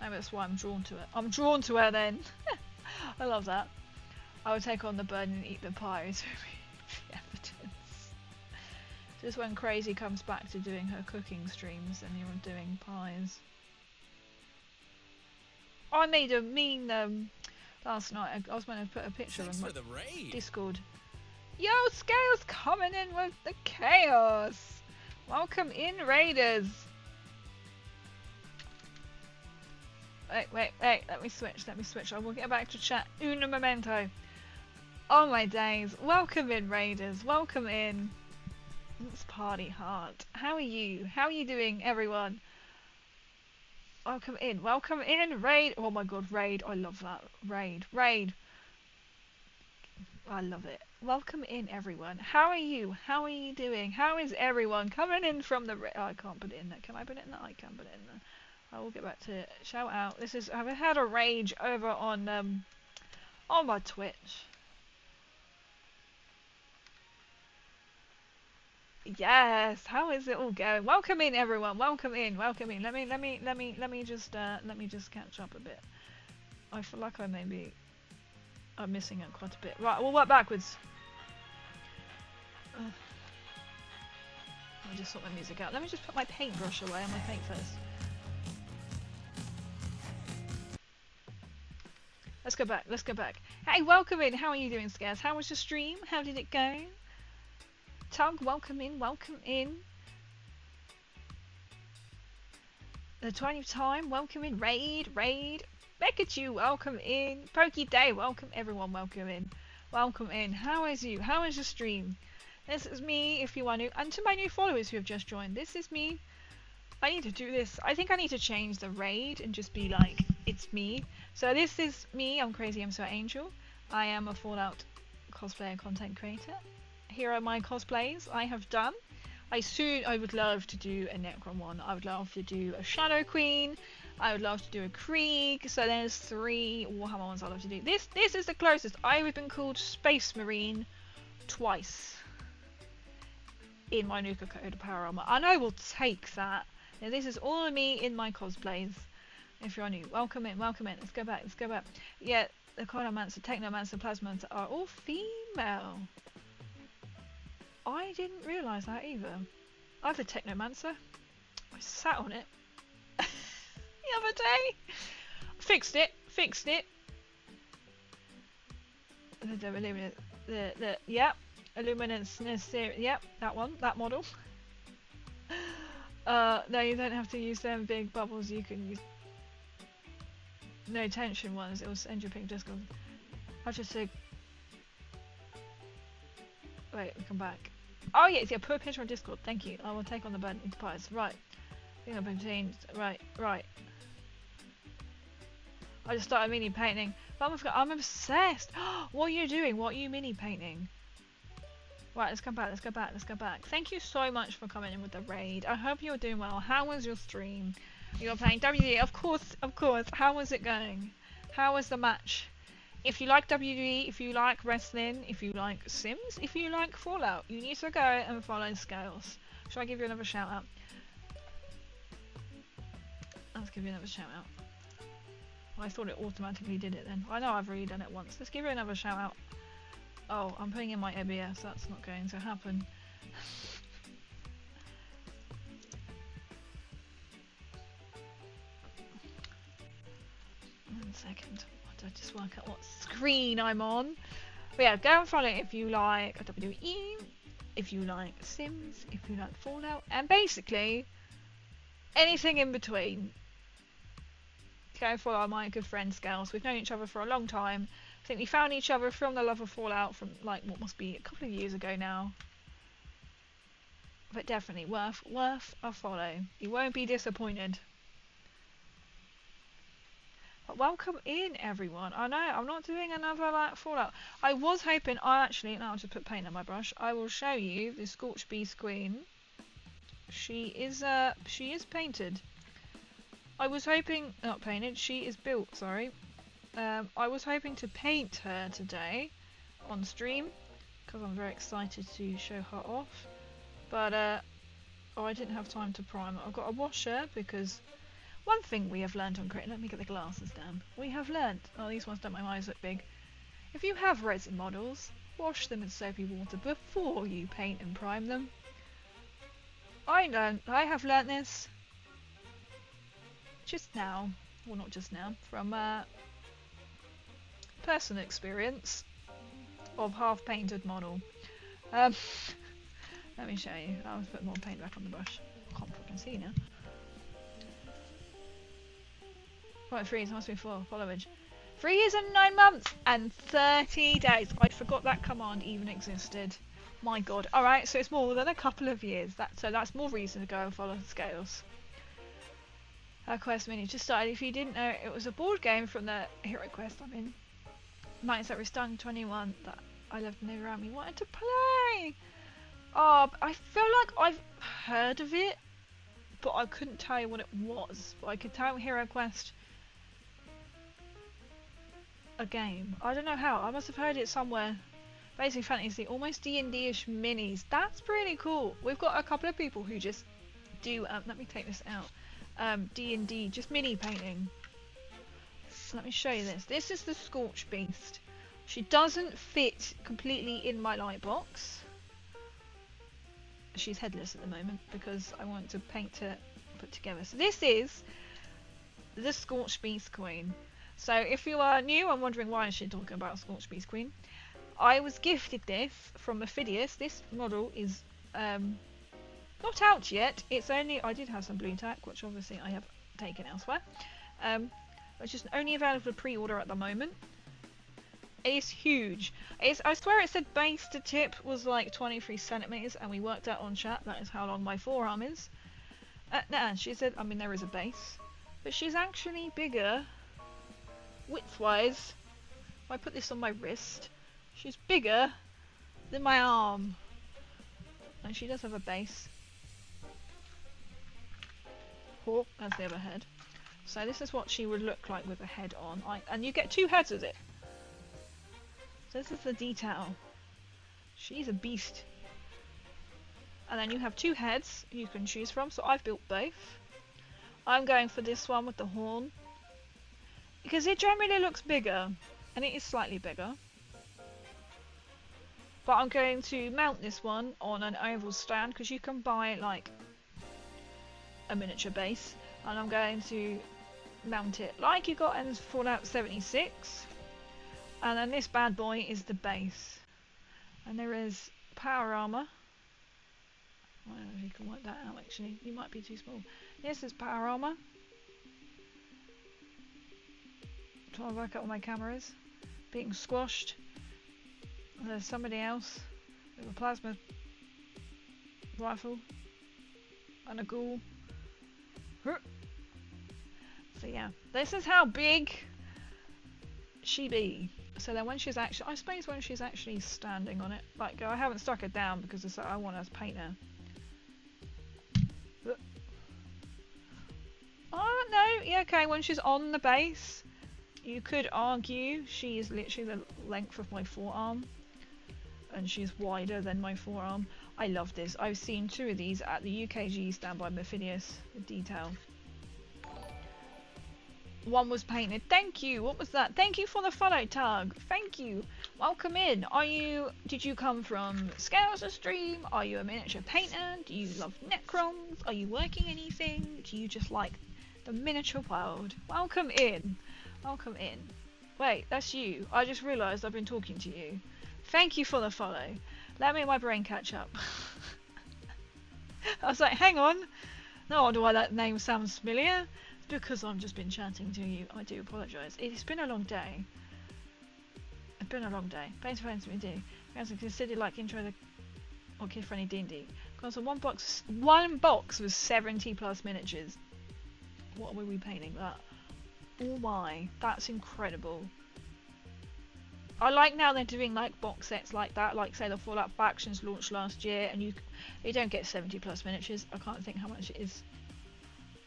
Maybe that's why I'm drawn to it. I'm drawn to her then. I love that. I would take on the burden and eat the pies. Evidence. Just when Crazy comes back to doing her cooking streams and you're doing pies. I made a mean last night. I was going to put a picture on my Discord Yo, Scales coming in with the chaos. Welcome in, Raiders. Wait, let me switch. I will get back to chat. Uno momento. Oh my days. Welcome in, Raiders. Welcome in. Let's party hard. How are you? How are you doing, everyone? Welcome in, Raid. Oh my god, Raid. I love that. Raid. I love it. Welcome in, everyone. How are you? How are you doing? How is everyone coming in from the... Oh, I can't put it in there. Can I put it in there? I can put it in there. I will get back to it. Shout out. This is... I've had a rage over on my Twitch. Yes. How is it all going? Welcome in, everyone. Welcome in. Let me just catch up a bit. I feel like I'm missing it quite a bit. Right, we'll work backwards. I just sort my music out. Let me just put my paintbrush away on my paint first. Let's go back. Hey, welcome in. How are you doing, Scares? How was your stream? How did it go? Tug, welcome in. The 20th time, welcome in. Raid. Pikachu, welcome in. Pokey Day, welcome everyone, welcome in. How is you? How is your stream? This is me, if you are new, and to my new followers who have just joined, this is me. I need to do this. I think I need to change the raid and just be like, it's me. So this is me, I'm Crazy I'm So Angel. I am a Fallout cosplayer and content creator. Here are my cosplays I have done. I would love to do a Necron one. I would love to do a Shadow Queen. I would love to do a Krieg. So there's 3 Warhammer ones I'd love to do. This is the closest. I've been called Space Marine twice in my Nuka Coda Power Armor, and I will take that. Now this is all of me in my cosplays. If you're new, welcome in. Let's go back. Yeah, the Chronomancer, Technomancer, Plasmancer are all female. I didn't realise that either. I have a Technomancer. I sat on it the other day. Fixed it. Yep. Illuminance, yep, that model. No, you don't have to use them big bubbles. You can use no tension ones. It will send your pink Discord. I'll just say. Wait, we come back. Oh yes, yeah, put a picture on Discord. Thank you. I will take on the burnt enterprise. Right. I think I've been changed. Right. I just started mini painting. But I'm obsessed. What are you doing? What are you mini painting? Right, let's go back. Thank you so much for coming in with the raid. I hope you're doing well. How was your stream? You're playing WWE, of course. How was it going? How was the match? If you like WWE, if you like wrestling, if you like Sims, if you like Fallout, you need to go and follow Scales. Shall I give you another shout out? Let's give you another shout out. I thought it automatically did it then. I know I've already done it once. Let's give you another shout out. Oh, I'm putting in my ABS. That's not going to happen. One second. I just work out what screen I'm on. But yeah, go and follow it if you like WWE, if you like Sims, if you like Fallout, and basically anything in between. Go and follow my good friend Scales. We've known each other for a long time. I think we found each other from the love of Fallout from like what must be a couple of years ago now. But definitely worth a follow. You won't be disappointed. But welcome in, everyone. I know I'm not doing another like Fallout. I was hoping. Now I'll just put paint on my brush. I will show you the Scorched Beast Queen. She is painted. I was hoping not painted. She is built. Sorry. I was hoping to paint her today on stream because I'm very excited to show her off. But I didn't have time to prime her. I've got to wash her because. One thing we have learned on creating, let me get the glasses down. We have learned, oh these ones don't make my eyes look big. If you have resin models, wash them in soapy water before you paint and prime them. I have learnt this just now, well not just now, from personal experience of half painted model. Um, let me show you. I'll put more paint back on the brush. Can't fucking see now. Right, 3, it must be 4. Followage. 3 years and 9 months and 30 days. I forgot that command even existed. My god. Alright, so it's more than a couple of years. So that's more reason to go and follow the scales. Quest Mini just started. If you didn't know, it was a board game from the Hero Quest I'm in. Nights that were starting 21 that I loved and they around me wanted to play. Oh, I feel like I've heard of it, but I couldn't tell you what it was. But I could tell Hero Quest a game. I don't know how. I must have heard it somewhere. Basic fantasy, almost D&D-ish minis. That's pretty cool. We've got a couple of people who just do. Let me take this out. D&D, just mini painting. So let me show you this. This is the Scorch Beast. She doesn't fit completely in my light box. She's headless at the moment because I want to paint to put together. So this is the Scorch Beast Queen. So if you are new and wondering why is she talking about Scorch Beast Queen, I was gifted this from Ophidius. This model is not out yet. It's only, I did have some blue tack, which obviously I have taken elsewhere. Which is only available for pre-order at the moment. It's huge. I swear it said base to tip was like 23 centimeters, and we worked out on chat that is how long my forearm is. Nah, she said, I mean there is a base, but she's actually bigger width-wise. If I put this on my wrist, she's bigger than my arm, and she does have a base. Oh, that's the other head. So this is what she would look like with a head on, and you get 2 heads with it. So this is the detail. She's a beast. And then you have 2 heads you can choose from, so I've built both. I'm going for this one with the horn, because it generally looks bigger, and it is slightly bigger. But I'm going to mount this one on an oval stand, because you can buy like a miniature base, and I'm going to mount it like you got in Fallout 76. And then this bad boy is the base. And there is power armor. I don't know if you can work that out actually. You might be too small. This is power armor. Trying to work out where my camera is. Being squashed. And there's somebody else with a plasma rifle. And a ghoul. So yeah, this is how big she be. So then when she's actually, I suppose when she's actually standing on it, like I haven't stuck her down because it's like I want to paint her. Oh no, yeah, okay, when she's on the base, you could argue she is literally the length of my forearm, and she's wider than my forearm. I love this. I've seen 2 of these at the UKG stand by Ophidius with detail. One was painted. Thank you. What was that? Thank you for the follow tag. Thank you. Welcome in. Did you come from Scales of Stream? Are you a miniature painter? Do you love Necrons? Are you working anything? Do you just like the miniature world? Welcome in. Welcome in. Wait, that's you. I just realised I've been talking to you. Thank you for the follow. Let me my brain catch up. I was like, hang on. No wonder why that name sounds familiar. Because I've just been chatting to you. I do apologise. It's been a long day. It's been a long day. Thanks for me do. Guys, consider like intro the kid friendly D&D. Because one box was 70 plus miniatures. What were we painting that? Oh my, that's incredible. I like now they're doing like box sets like that, like say the Fallout Factions launched last year, and you don't get 70 plus miniatures. I can't think how much it is.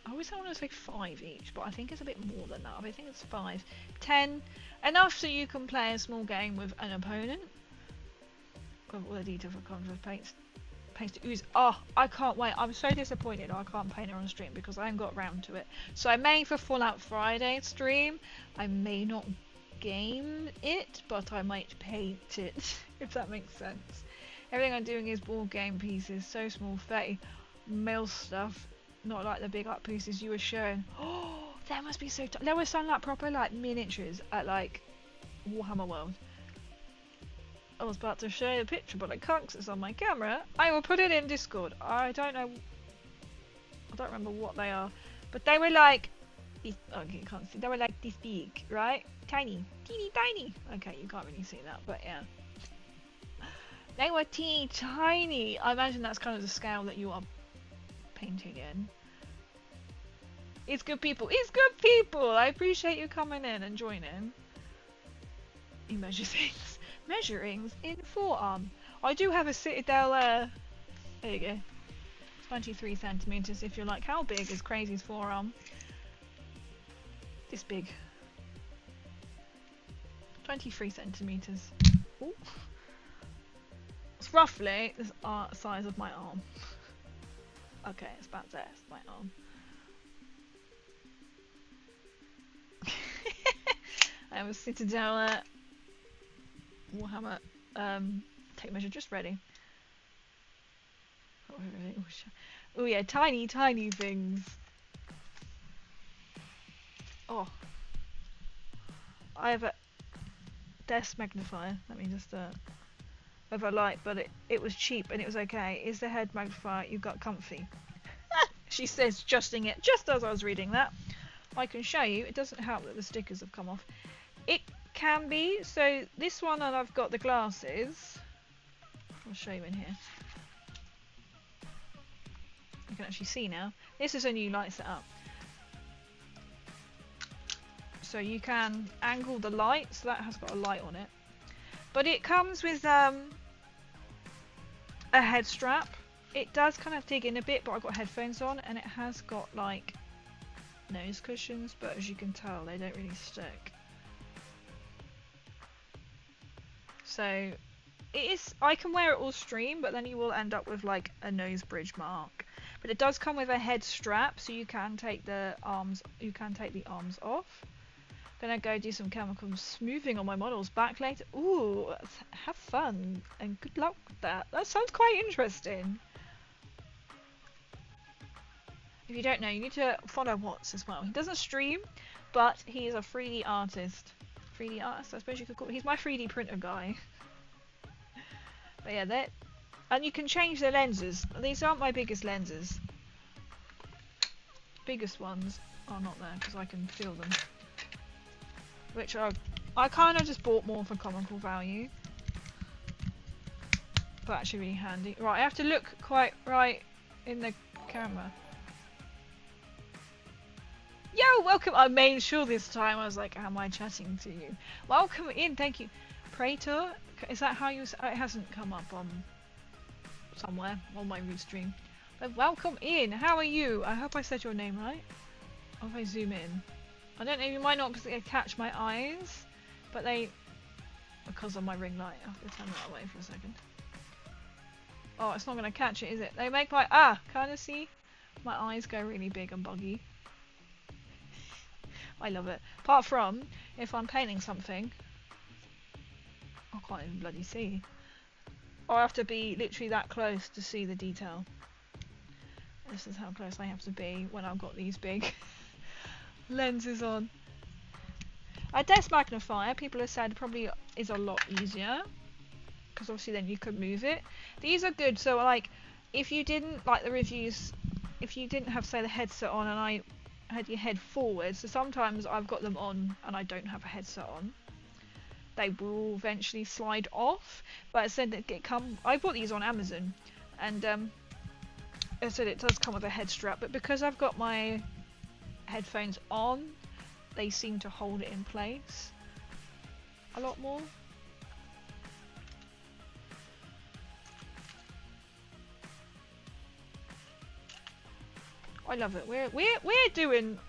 I always want to say 5 each, but I think it's a bit more than that. I think it's 5. 10. Enough so you can play a small game with an opponent. Got all the detail for contrast paints to ooze. Oh, I can't wait. I'm so disappointed I can't paint her on stream because I haven't got around to it. So I may for Fallout Friday stream. I may not game it, but I might paint it, if that makes sense. Everything I'm doing is board game pieces. So small, 30 mil stuff. Not like the big up pieces you were showing. Oh, that must be so there was some like proper like miniatures at like Warhammer World. I was about to show you a picture, but I can't because it's on my camera. I will put it in Discord. I don't know. I don't remember what they are, but they were like this. Okay, you can't see. They were like this big, right? Tiny, teeny tiny. Okay, you can't really see that, but yeah. They were teeny tiny. I imagine that's kind of the scale that you are painting in. It's good people. It's good people. I appreciate you coming in and joining. You measure things. Measurings in forearm. I do have a Citadel. There you go. 23 centimeters. If you're like, how big is Crazy's forearm? This big. 23 centimeters. Ooh. It's roughly the size of my arm. Okay, it's about there. It's my arm. I have a Citadel Warhammer tape measure just ready. Oh yeah, tiny things. Oh, I have a desk magnifier. Let me just with a light, but it was cheap and it was okay. Is the head magnifier you got comfy? She says, adjusting it just as I was reading that. I can show you. It doesn't help that the stickers have come off. It can be. So this one, and I've got the glasses. I'll show you in here. You can actually see now. This is a new light setup. So you can angle the light, so that has got a light on it. But it comes with a head strap. It does kind of dig in a bit, but I've got headphones on, and it has got like nose cushions, but as you can tell, they don't really stick. So it is. I can wear it all stream, but then you will end up with like a nose bridge mark. But it does come with a head strap, so you can take the arms. You can take the arms off. Gonna go do some chemical smoothing on my model's back later. Ooh, have fun and good luck with that. That sounds quite interesting. If you don't know, you need to follow Watts as well. He doesn't stream, but he is a 3D artist. 3D artist, I suppose you could call it. He's my 3D printer guy. But yeah, that. And you can change the lenses. These aren't my biggest lenses. Biggest ones are not there because I can feel them. Which I kind of just bought more for comical value. But actually really handy. Right, I have to look quite right in the camera. Yo, welcome. I made sure this time. I was like, am I chatting to you? Welcome in. Thank you. Praetor. Is that how you... It hasn't come up on somewhere on my root stream. But welcome in. How are you? I hope I said your name right. Or if I zoom in. I don't know, you might not catch my eyes, but they... Because of my ring light. I'll have to turn that away for a second. Oh, it's not going to catch it, is it? They make my... Ah! Kind of see? My eyes go really big and buggy. I love it. Apart from, if I'm painting something... I can't even bloody see. Or I have to be literally that close to see the detail. This is how close I have to be when I've got these big... lenses on. A desk magnifier, people have said, probably is a lot easier because obviously then you could move it. These are good, so like if you didn't like the reviews, if you didn't have say the headset on and I had your head forward, so sometimes I've got them on and I don't have a headset on, they will eventually slide off. But I said that I bought these on Amazon, and I said it does come with a head strap, but because I've got my headphones on, they seem to hold it in place a lot more. I love it. We're doing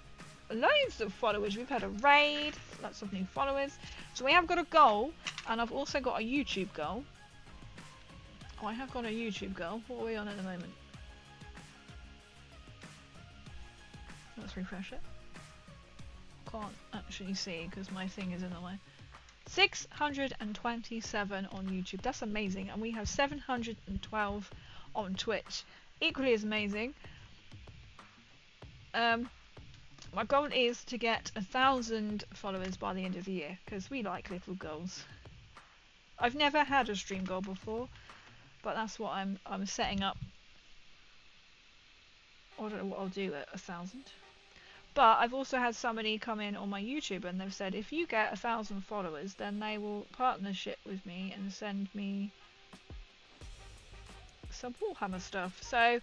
loads of followers. We've had a raid, lots of new followers. So we have got a goal, and I've also got a YouTube goal. Oh, I have got a YouTube goal. What are we on at the moment? Let's refresh it. Can't actually see because my thing is in the way. 627 on YouTube. That's amazing. And we have 712 on Twitch. Equally as amazing. My goal is to get 1,000 followers by the end of the year because we like little goals. I've never had a stream goal before, but that's what I'm setting up. I don't know what I'll do at 1,000. But I've also had somebody come in on my YouTube and they've said if you get 1,000 followers, then they will partnership with me and send me some Warhammer stuff. So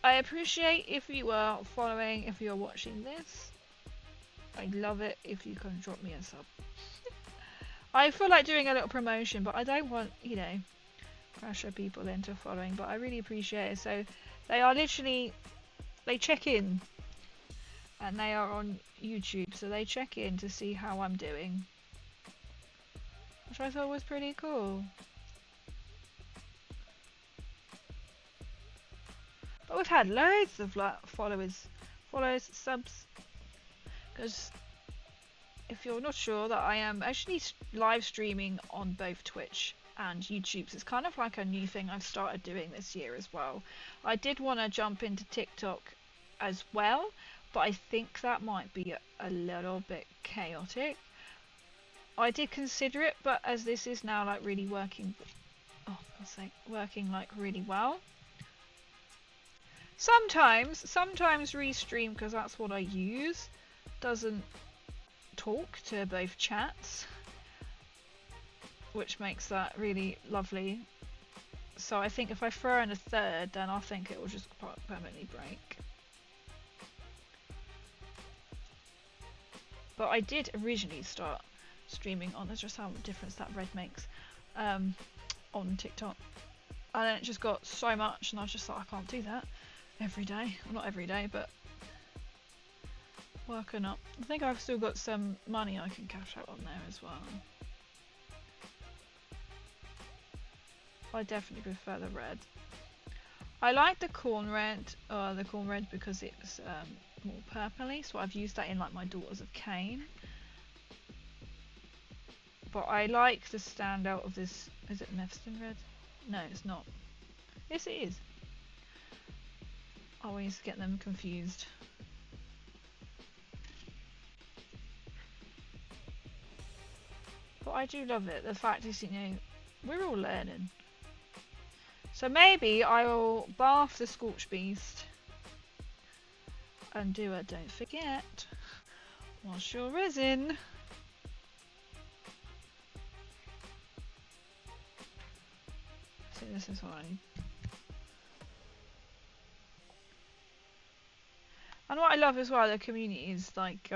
I appreciate if you are following, if you're watching this. I'd love it if you can drop me a sub. I feel like doing a little promotion, but I don't want, you know, pressure people into following, but I really appreciate it. So they are literally, they check in, and they are on YouTube, so they check in to see how I'm doing, which I thought was pretty cool. But we've had loads of like followers, subs, because if you're not sure that I am actually live streaming on both Twitch and YouTube, so it's kind of like a new thing I've started doing this year as well. I did want to jump into TikTok as well, but I think that might be a little bit chaotic. I did consider it, but as this is now like really working, working like really well. Sometimes Restream, because that's what I use, doesn't talk to both chats, which makes that really lovely. So I think if I throw in a third, then I think it will just permanently break. But I did originally start streaming on, there's just how much difference that red makes, on TikTok. And then it just got so much, and I was just like, I can't do that every day. Well, not every day, but working up. I think I've still got some money I can cash out on there as well. I definitely prefer the red. I like the corn red because it's more purpley, so I've used that in like my Daughters of Cain. But I like the standout of this. Is it Mephiston red? No, it's not. Yes, it is. I always get them confused. But I do love it. The fact is, you know, we're all learning. So maybe I will bath the Scorch Beast and do a don't forget whilst you're resin. So this is what I need. And what I love as well, the community is like,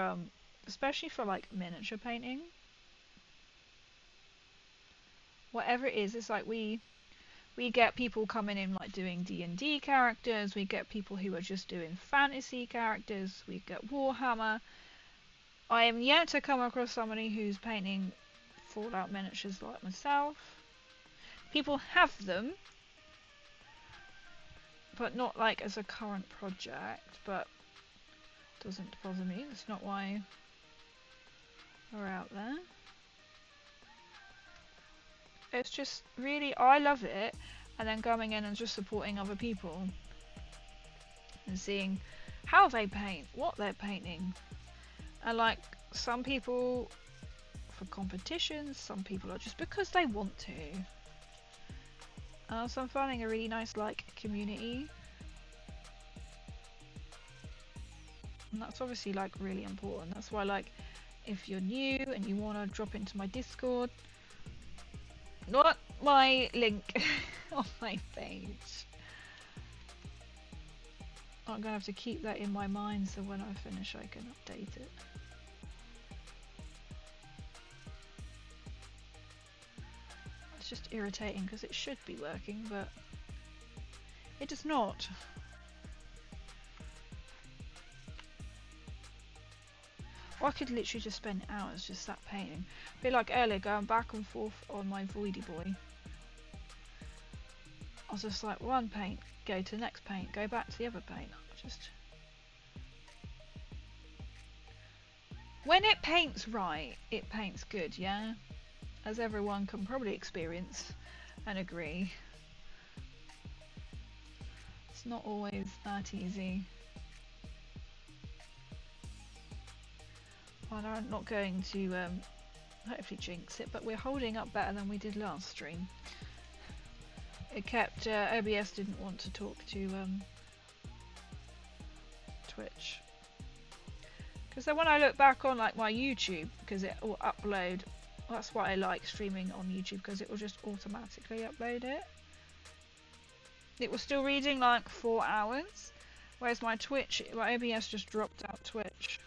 especially for like miniature painting. Whatever it is, it's like we get people coming in like doing D&D characters, we get people who are just doing fantasy characters, we get Warhammer. I am yet to come across somebody who's painting Fallout miniatures like myself. People have them, but not like as a current project, but doesn't bother me. That's not why we're out there. It's just really, I love it, and then going in and just supporting other people and seeing how they paint, what they're painting. And like some people for competitions, some people are just because they want to. So I'm finding a really nice like community, and that's obviously like really important. That's why, like, if you're new and you want to drop into my Discord, not my link on my page, I'm gonna have to keep that in my mind so when I finish I can update it. It's just irritating because it should be working, but it does not. Or I could literally just spend hours just sat painting. A bit like earlier, going back and forth on my Voidy Boy. I was just like, one paint, go to the next paint, go back to the other paint. Just when it paints right, it paints good, yeah? As everyone can probably experience and agree. It's not always that easy. But I'm not going to hopefully jinx it, but we're holding up better than we did last stream. It kept, OBS didn't want to talk to Twitch. Because then when I look back on like my YouTube, because it will upload, that's why I like streaming on YouTube, because it will just automatically upload it. It was still reading like 4 hours, whereas my OBS just dropped out Twitch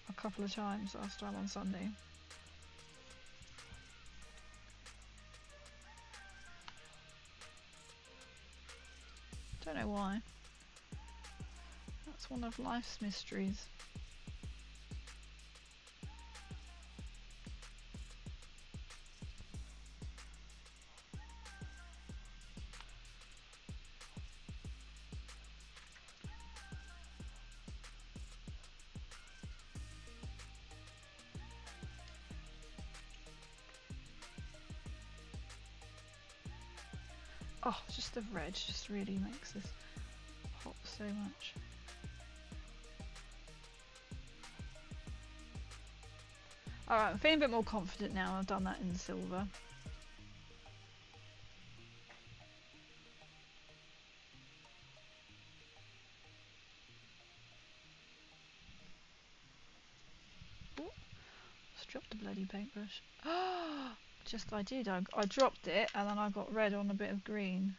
a couple of times last time on Sunday. Don't know why. That's one of life's mysteries. Oh, just the red just really makes this pop so much. Alright, I'm feeling a bit more confident now. I've done that in silver. Ooh, just dropped the bloody paintbrush. Just I did. I dropped it and then I got red on a bit of green.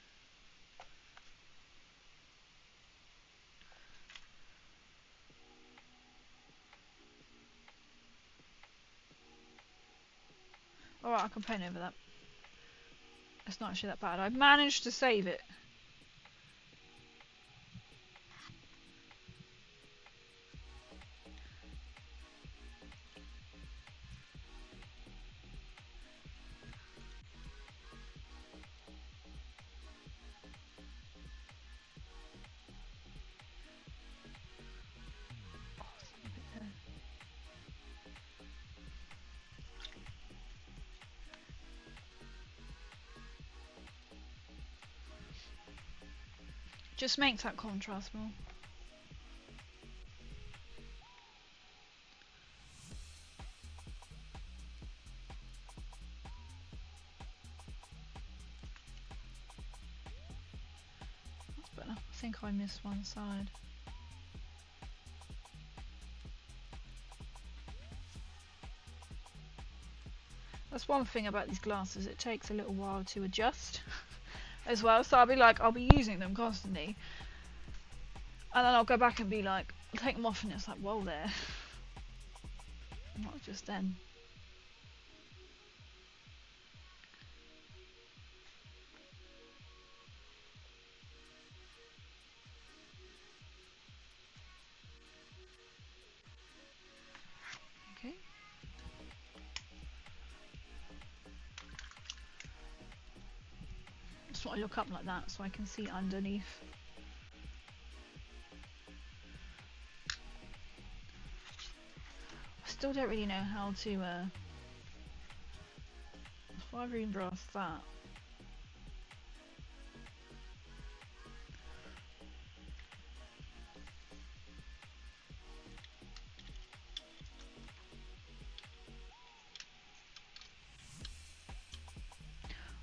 Alright, I can paint over that. It's not actually that bad. I managed to save it. Just makes that contrast more. That's better. I think I missed one side. That's one thing about these glasses, it takes a little while to adjust as well, so I'll be using them constantly and then I'll go back and be like, take them off and it's like, whoa there. Not just then. Okay. Just want to look up like that so I can see underneath. I still don't really know how to fibrine brass that.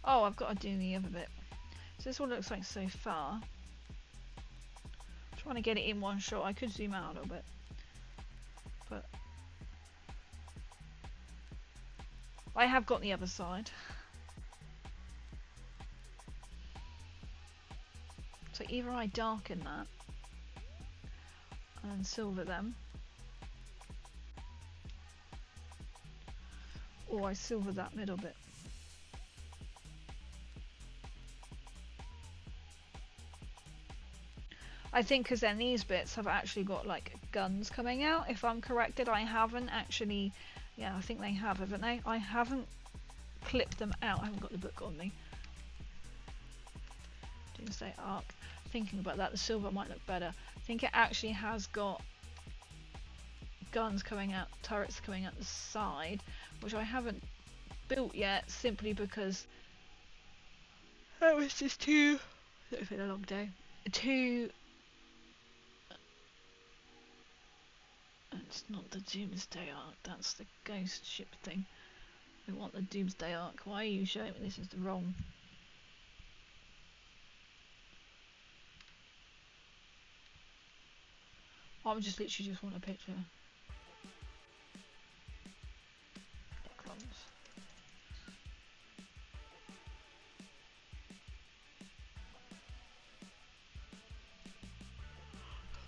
Oh, I've got to do the other bit. So this one looks like so far. I'm trying to get it in one shot. I could zoom out a little bit, but I have got the other side. So either I darken that and silver them, or I silver that middle bit. I think because then these bits have actually got like guns coming out. If I'm corrected, I haven't actually. Yeah, I think they have, haven't they? I haven't clipped them out. I haven't got the book on me. Doomsday Arc. Thinking about that, the silver might look better. I think it actually has got guns coming out, turrets coming out the side, which I haven't built yet, simply because that was just too. It's been a long That's not the Doomsday Ark, that's the ghost ship thing. We want the Doomsday Ark. Why are you showing me this is the wrong? I just literally just want a picture. Necrons.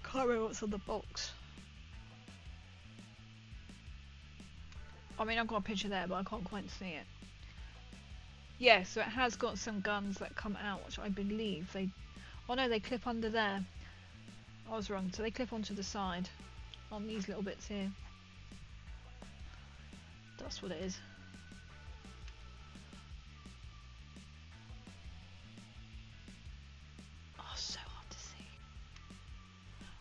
Can't remember what's on the box. I mean, I've got a picture there, but I can't quite see it. Yeah, so it has got some guns that come out, which I believe they... Oh no, they clip under there. I was wrong. So they clip onto the side on these little bits here. That's what it is. Oh, so hard to see.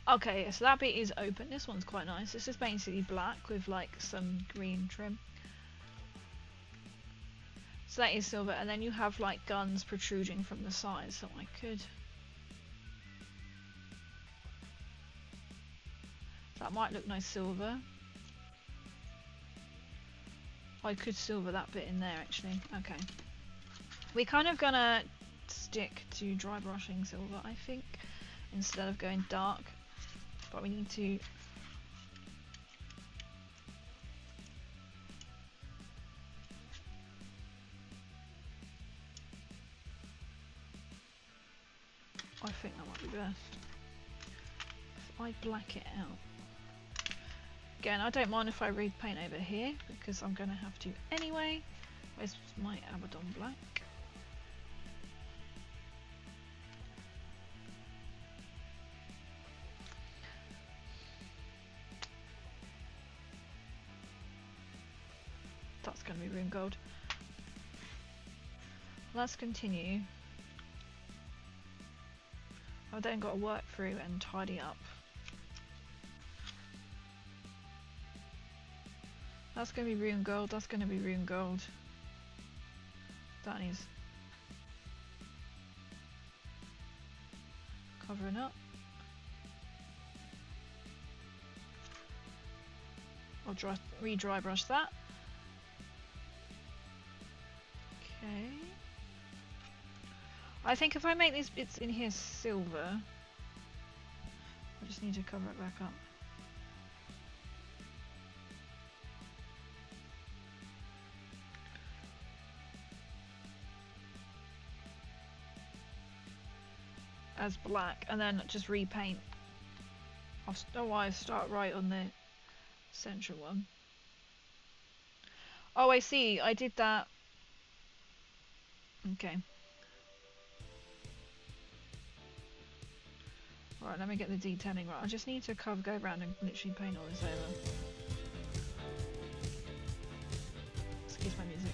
Okay, so that bit is open. This one's quite nice. This is basically black with like some green trim. So that is silver, and then you have like guns protruding from the side, so I could... That might look nice silver. I could silver that bit in there actually. Okay. We're kind of gonna stick to dry brushing silver, I think, instead of going dark. But we need to... I think that might be best. If I black it out. Again, I don't mind if I repaint over here, because I'm going to have to anyway. Where's my Abaddon black? That's going to be rune gold. Let's continue. I've then got to work through and tidy up. That's going to be rune gold, that's going to be rune gold. That needs covering up. I'll re-dry brush that. Okay. I think if I make these bits in here silver, I just need to cover it back up. As black, and then just repaint. I'll start right on the central one. Oh, I see. I did that. Okay. Right, let me get the detailing right. I just need to go around and literally paint all this over. Excuse my music.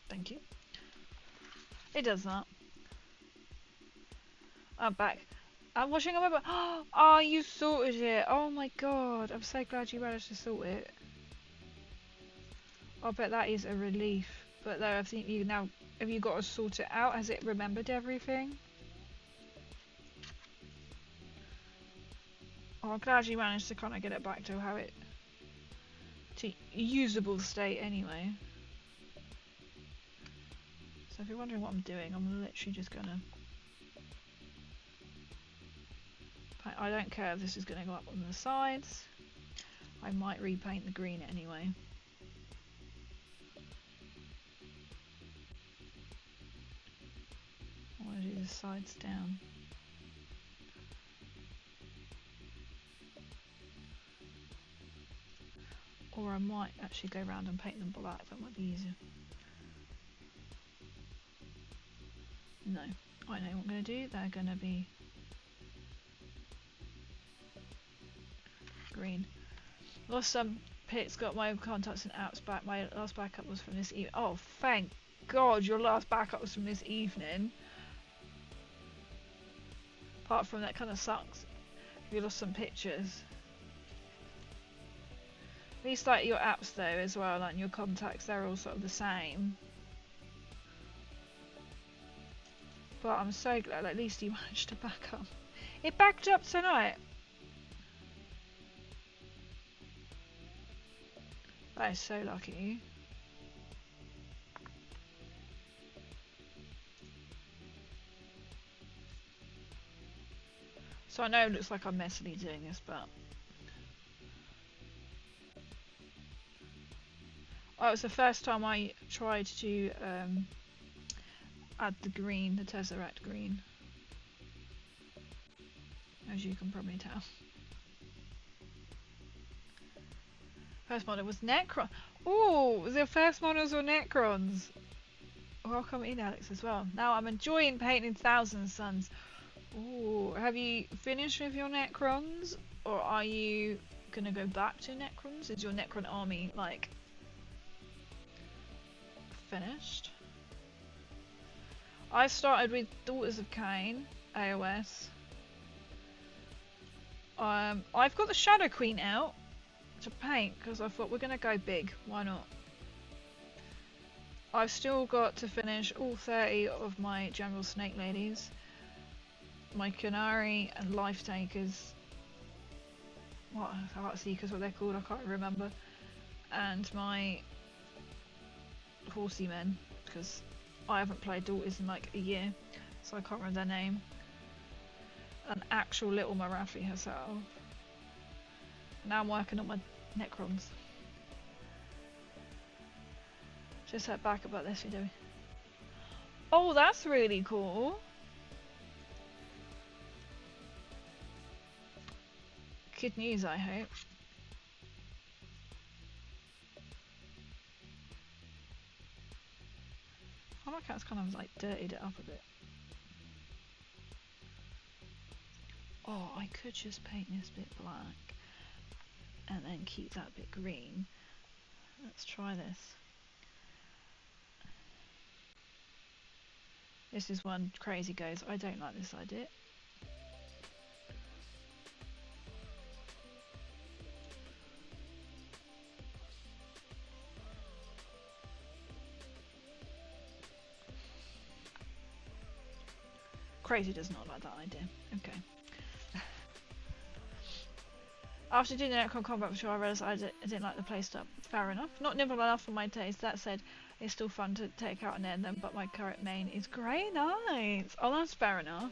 Thank you. It does that. I'm back. I'm watching on my... Oh, you sorted it. Oh my god. I'm so glad you managed to sort it. I bet that is a relief. But though, I think you now... Have you got to sort it out? Has it remembered everything? Oh, I'm glad you managed to kind of get it back to how it... to usable state anyway. So if you're wondering what I'm doing, I'm literally just gonna... I don't care if this is going to go up on the sides. I might repaint the green anyway. I want to do the sides down. Or I might actually go around and paint them black, that might be easier. No, I know what I'm going to do, they're going to be green. Lost some pits, got my contacts and apps back. My last backup was from this evening. Oh, thank God your last backup was from this evening. Apart from that kind of sucks. You lost some pictures. At least like your apps though as well, like your contacts, they're all sort of the same. But I'm so glad at least you managed to back up. It backed up tonight. That is so lucky. So I know it looks like I'm messily doing this, but... Oh, it was the first time I tried to add the green, the Tesseract green. As you can probably tell. First model was Necron. Oh, the first models were Necrons. Welcome in, Alex, as well. Now I'm enjoying painting Thousand Suns. Oh, have you finished with your Necrons? Or are you gonna go back to Necrons? Is your Necron army, like, finished? I started with Daughters of Cain, AOS. I've got the Shadow Queen out to paint because I thought we're gonna go big. Why not? I've still got to finish all 30 of my General Snake Ladies, my Canary and Life Takers. What Heart Seekers, what they're called, I can't remember, and my Horsey Men because I haven't played Daughters in like a year, so I can't remember their name. An actual little Marathi herself. Now I'm working on my Necrons. Just heard back about this video. Oh, that's really cool. Good news, I hope. Oh, my cat's kind of like dirtied it up a bit. Oh, I could just paint this bit black and then keep that bit green. Let's try this. This is one crazy goes, I don't like this idea. Crazy does not like that idea. Okay. After doing the Necron combat for sure, I realised I didn't like the playstyle. Fair enough. Not nimble enough for my taste. That said, it's still fun to take out and end them, but my current main is Grey Knights. Oh, that's fair enough.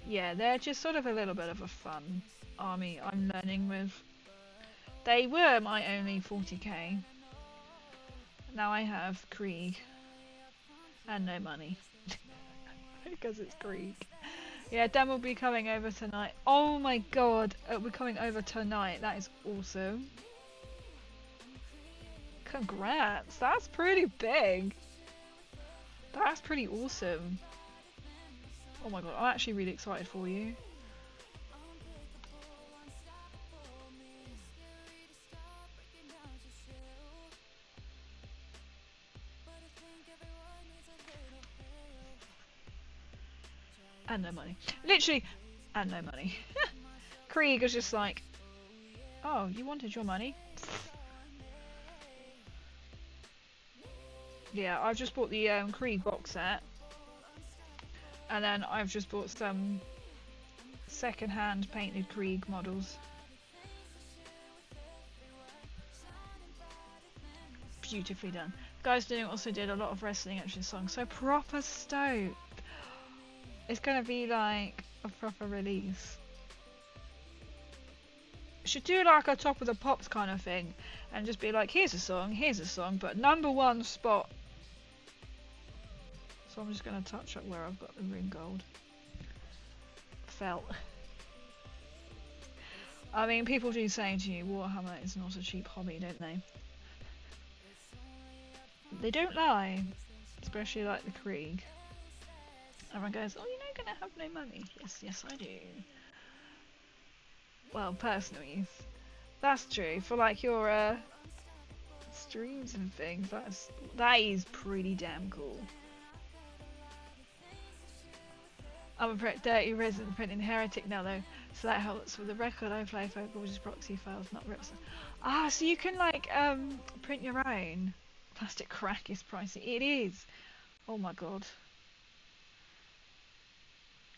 Yeah, they're just sort of a little bit of a fun army I'm learning with. They were my only 40k. Now I have Krieg. And no money. Because it's Krieg. Yeah, Dan will be coming over tonight. Oh my god, we're coming over tonight. That is awesome. Congrats, that's pretty big. That's pretty awesome. Oh my god, I'm actually really excited for you. And no money. Literally, and no money. Krieg is just like, oh, you wanted your money? Yeah, I've just bought the Krieg box set. And then I've just bought some second-hand painted Krieg models. Beautifully done. Guys doing also did a lot of wrestling action songs, so proper stoked. It's gonna be like a proper release. Should do like a top of the pops kind of thing and just be like, here's a song, but #1 spot. So I'm just gonna touch up where I've got the ring gold. Felt. I mean, people do say to you, Warhammer is not a cheap hobby, don't they? They don't lie. Especially like the Krieg. Everyone goes, oh, you're not gonna have no money. Yes I do. Well, personal use. That's true. For like your streams and things, that is pretty damn cool. I'm a dirty resin printing heretic now though, so that helps with the record I play for gorgeous proxy files, not rips. Ah, so you can like print your own. Plastic crack is pricey. It is. Oh my god.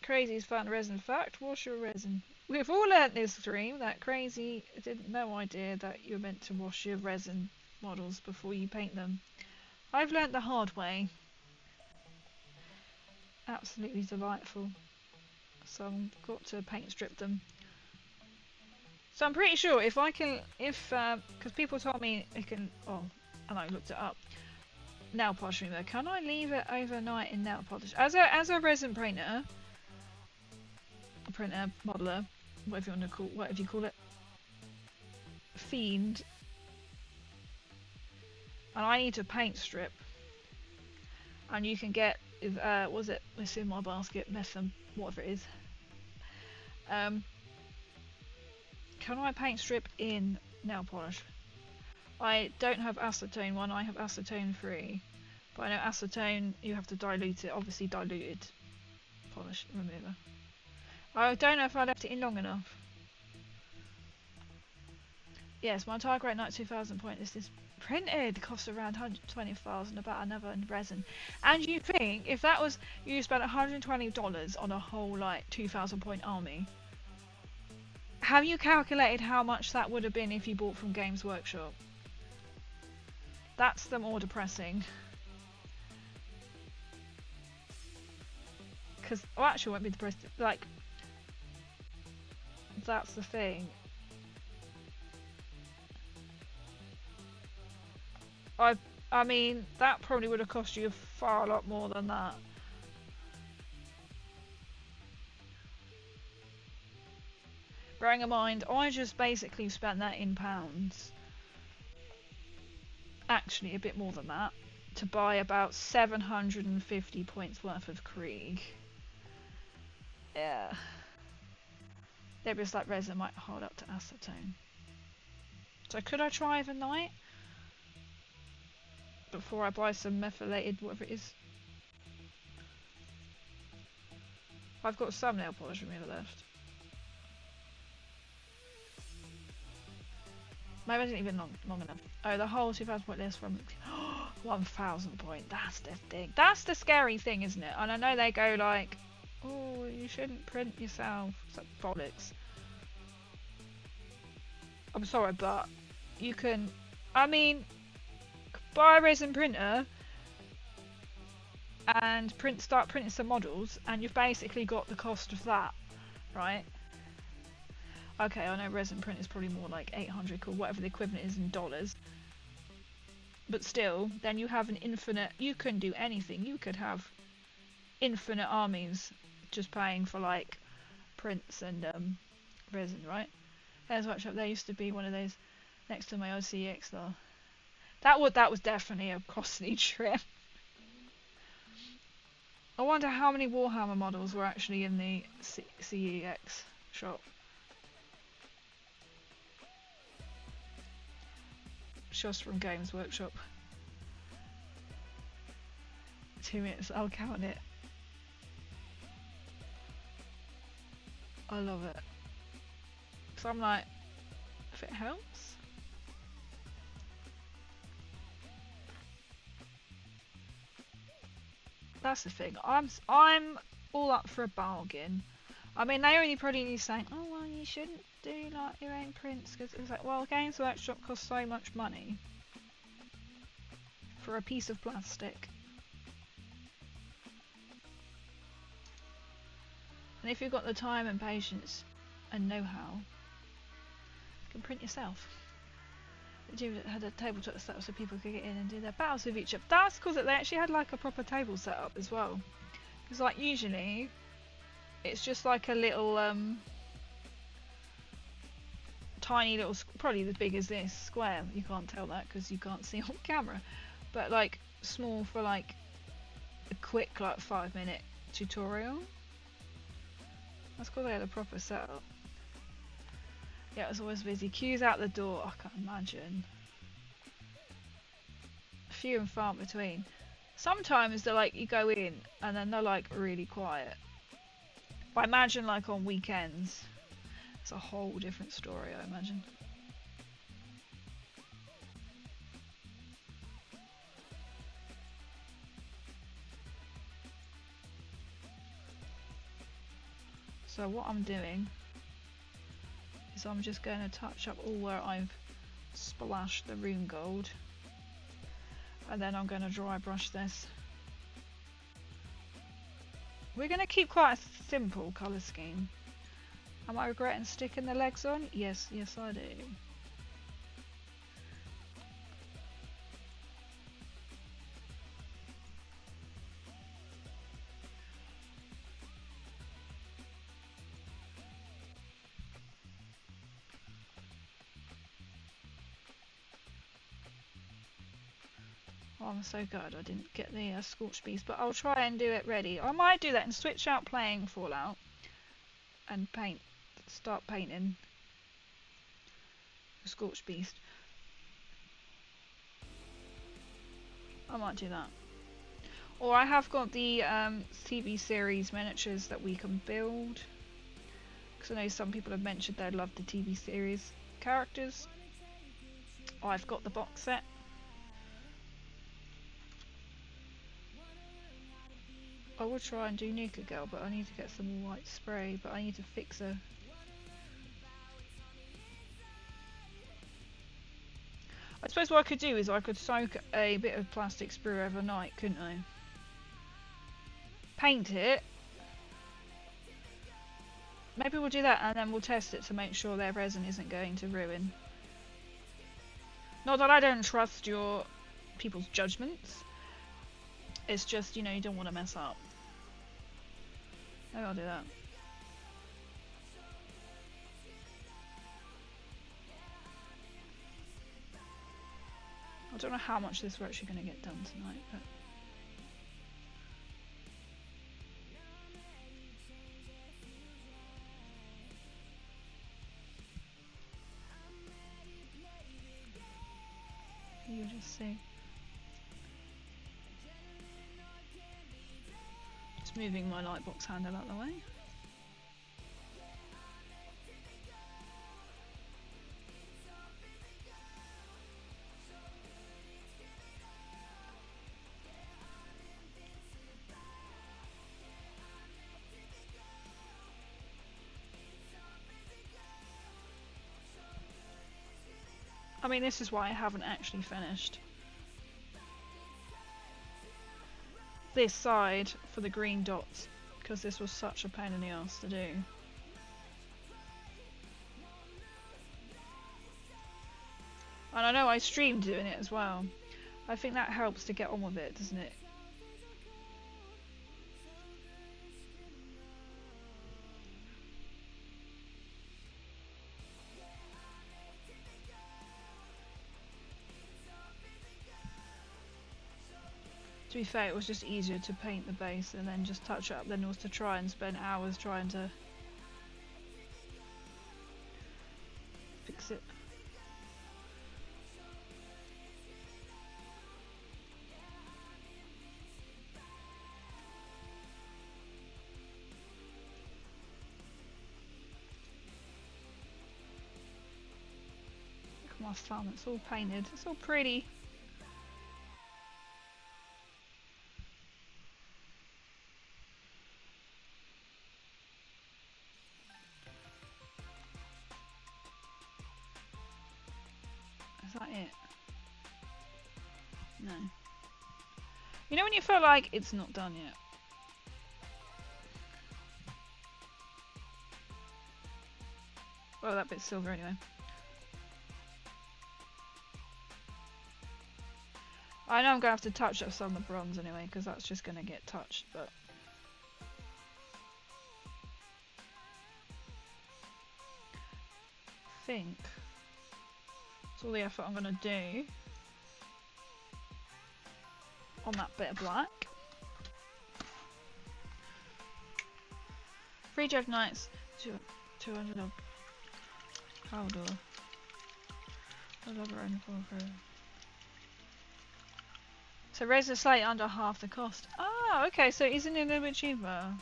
Crazy is fun resin fact. Wash your resin. We've all learnt this dream that crazy didn't no idea that you're meant to wash your resin models before you paint them. I've learnt the hard way. Absolutely delightful. So I've got to paint strip them. So I'm pretty sure if I can, because people told me it can, oh, and I looked it up. Nail polish remover. Can I leave it overnight in nail polish? As a resin printer, modeler, whatever you call it, fiend, and I need to paint strip. And you can get, was it? It's in my basket. Metham, whatever it is. Can I paint strip in nail polish? I don't have acetone one. I have acetone free, but I know acetone you have to dilute it. Obviously diluted polish remover. I don't know if I left it in long enough. Yes, my entire Great Night 2000 point list is printed. Costs around 120,000, about another in resin. And you think if that was you spent $120 on a whole like 2000 point army? Have you calculated how much that would have been if you bought from Games Workshop? That's the more depressing. Because well, actually, I won't be depressed. Like, that's the thing. I mean, that probably would have cost you far a lot more than that. Bearing in mind, I just basically spent that in pounds. Actually, a bit more than that. To buy about 750 points worth of Krieg. Yeah. There is that resin might hold up to acetone. So could I try overnight? Before I buy some methylated whatever it is. I've got some nail polish remover left. Maybe I didn't even long enough. Oh, the whole 2000 point list from 1000 point. That's the thing. That's the scary thing, isn't it? And I know they go like, oh, you shouldn't print yourself. It's like bollocks. I'm sorry, but you can. I mean, buy a resin printer and start printing some models, and you've basically got the cost of that, right? Okay, I know resin print is probably more like 800 or whatever the equivalent is in dollars. But still, then you have an infinite, you can do anything. You could have infinite armies just paying for like prints and resin, right? There's Workshop, there used to be one of those next to my OCX though. That was definitely a costly trip. I wonder how many Warhammer models were actually in the CEX shop. Just from Games Workshop. 2 minutes, I'll count it. I love it. So I'm like, if it helps. That's the thing. I'm all up for a bargain. I mean, they only probably need saying, oh well, you shouldn't do like your own prints, because it's like, well, Games Workshop costs so much money for a piece of plastic. And if you've got the time and patience and know-how, you can print yourself. Jim had a tabletop set up so people could get in and do their battles with each other. That's because they actually had like a proper table set up as well. Because like usually, it's just like a little tiny little, probably as big as this square. You can't tell that because you can't see on camera. But like small for like a quick like 5-minute tutorial. That's because they had a proper setup. Yeah, it was always busy. Queues out the door, I can't imagine. Few and far between. Sometimes they're like, you go in and then they're like really quiet. But I imagine like on weekends, it's a whole different story, I imagine. So what I'm doing is I'm just going to touch up all where I've splashed the rune gold, and then I'm going to dry brush this. We're going to keep quite a simple colour scheme. Am I regretting sticking the legs on? Yes, yes I do. Oh, I'm so good I didn't get the scorched beast, but I'll try and do it ready. I might do that and switch out playing Fallout and start painting the scorched beast. I might do that. Or I have got the TV series miniatures that we can build, because I know some people have mentioned they love the TV series characters. I've got the box set. I will try and do Nuka Girl, but I need to get some white spray, but I need to fix her. I suppose what I could do is I could soak a bit of plastic sprue overnight, couldn't I? Paint it. Maybe we'll do that and then we'll test it to make sure their resin isn't going to ruin. Not that I don't trust your people's judgments. It's just, you know, you don't want to mess up. Maybe I'll do that. I don't know how much this we're actually going to get done tonight, but... you'll just see. Just moving my lightbox handle out of the way. I mean, this is why I haven't actually finished this side for the green dots, because this was such a pain in the ass to do. And I know I streamed doing it as well. I think that helps to get on with it, doesn't it? To be fair, it was just easier to paint the base and then just touch it up than it was to try and spend hours trying to fix it. Look at my thumb, it's all painted, it's all pretty. Is that it? No. You know when you feel like it's not done yet? Well, that bit's silver anyway. I know I'm going to have to touch up some of the bronze anyway, because that's just going to get touched, but... I think... that's all the effort I'm going to do on that bit of black. 3 Jeff Knights, 200 of powder. So resin slightly under half the cost. Ah, okay, so isn't it a little bit cheaper?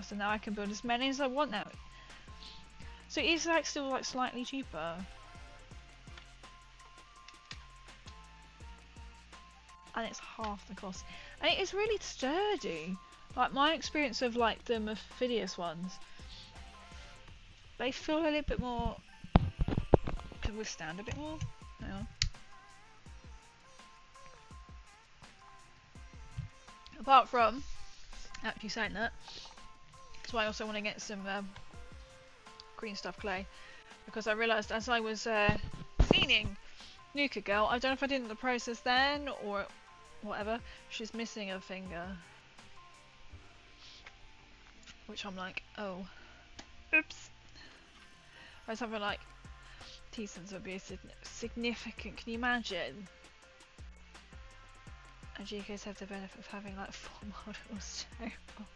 So now I can build as many as I want now. So it's like still like slightly cheaper. And it's half the cost. And it is really sturdy. Like my experience of like the Mephidius ones, they feel a little bit more, can withstand a bit more. Hang on. Apart from, actually saying that, that's why I also want to get some green stuff clay. Because I realised as I was cleaning Nuka Girl, I don't know if I did the process then or whatever, she's missing a finger. Which I'm like, oh, oops. Or something like, T-Sons would be significant, can you imagine? And GKs have the benefit of having like 4 models. Terrible.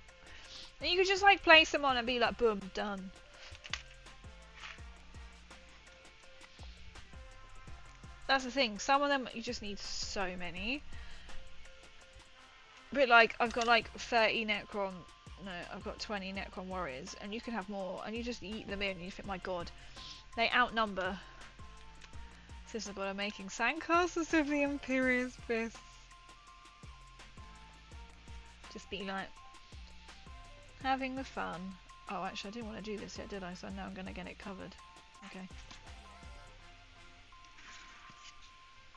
And you could just like place them on and be like, boom, done. That's the thing, some of them you just need so many. But like, I've got like 30 Necron, no, I've got 20 Necron warriors, and you can have more, and you just eat them in, and you think, my god, they outnumber. Since I've got making sandcastles of the Imperious Fists. Just be like, having the fun. Oh, actually, I didn't want to do this yet, did I? So now I'm going to get it covered. Okay.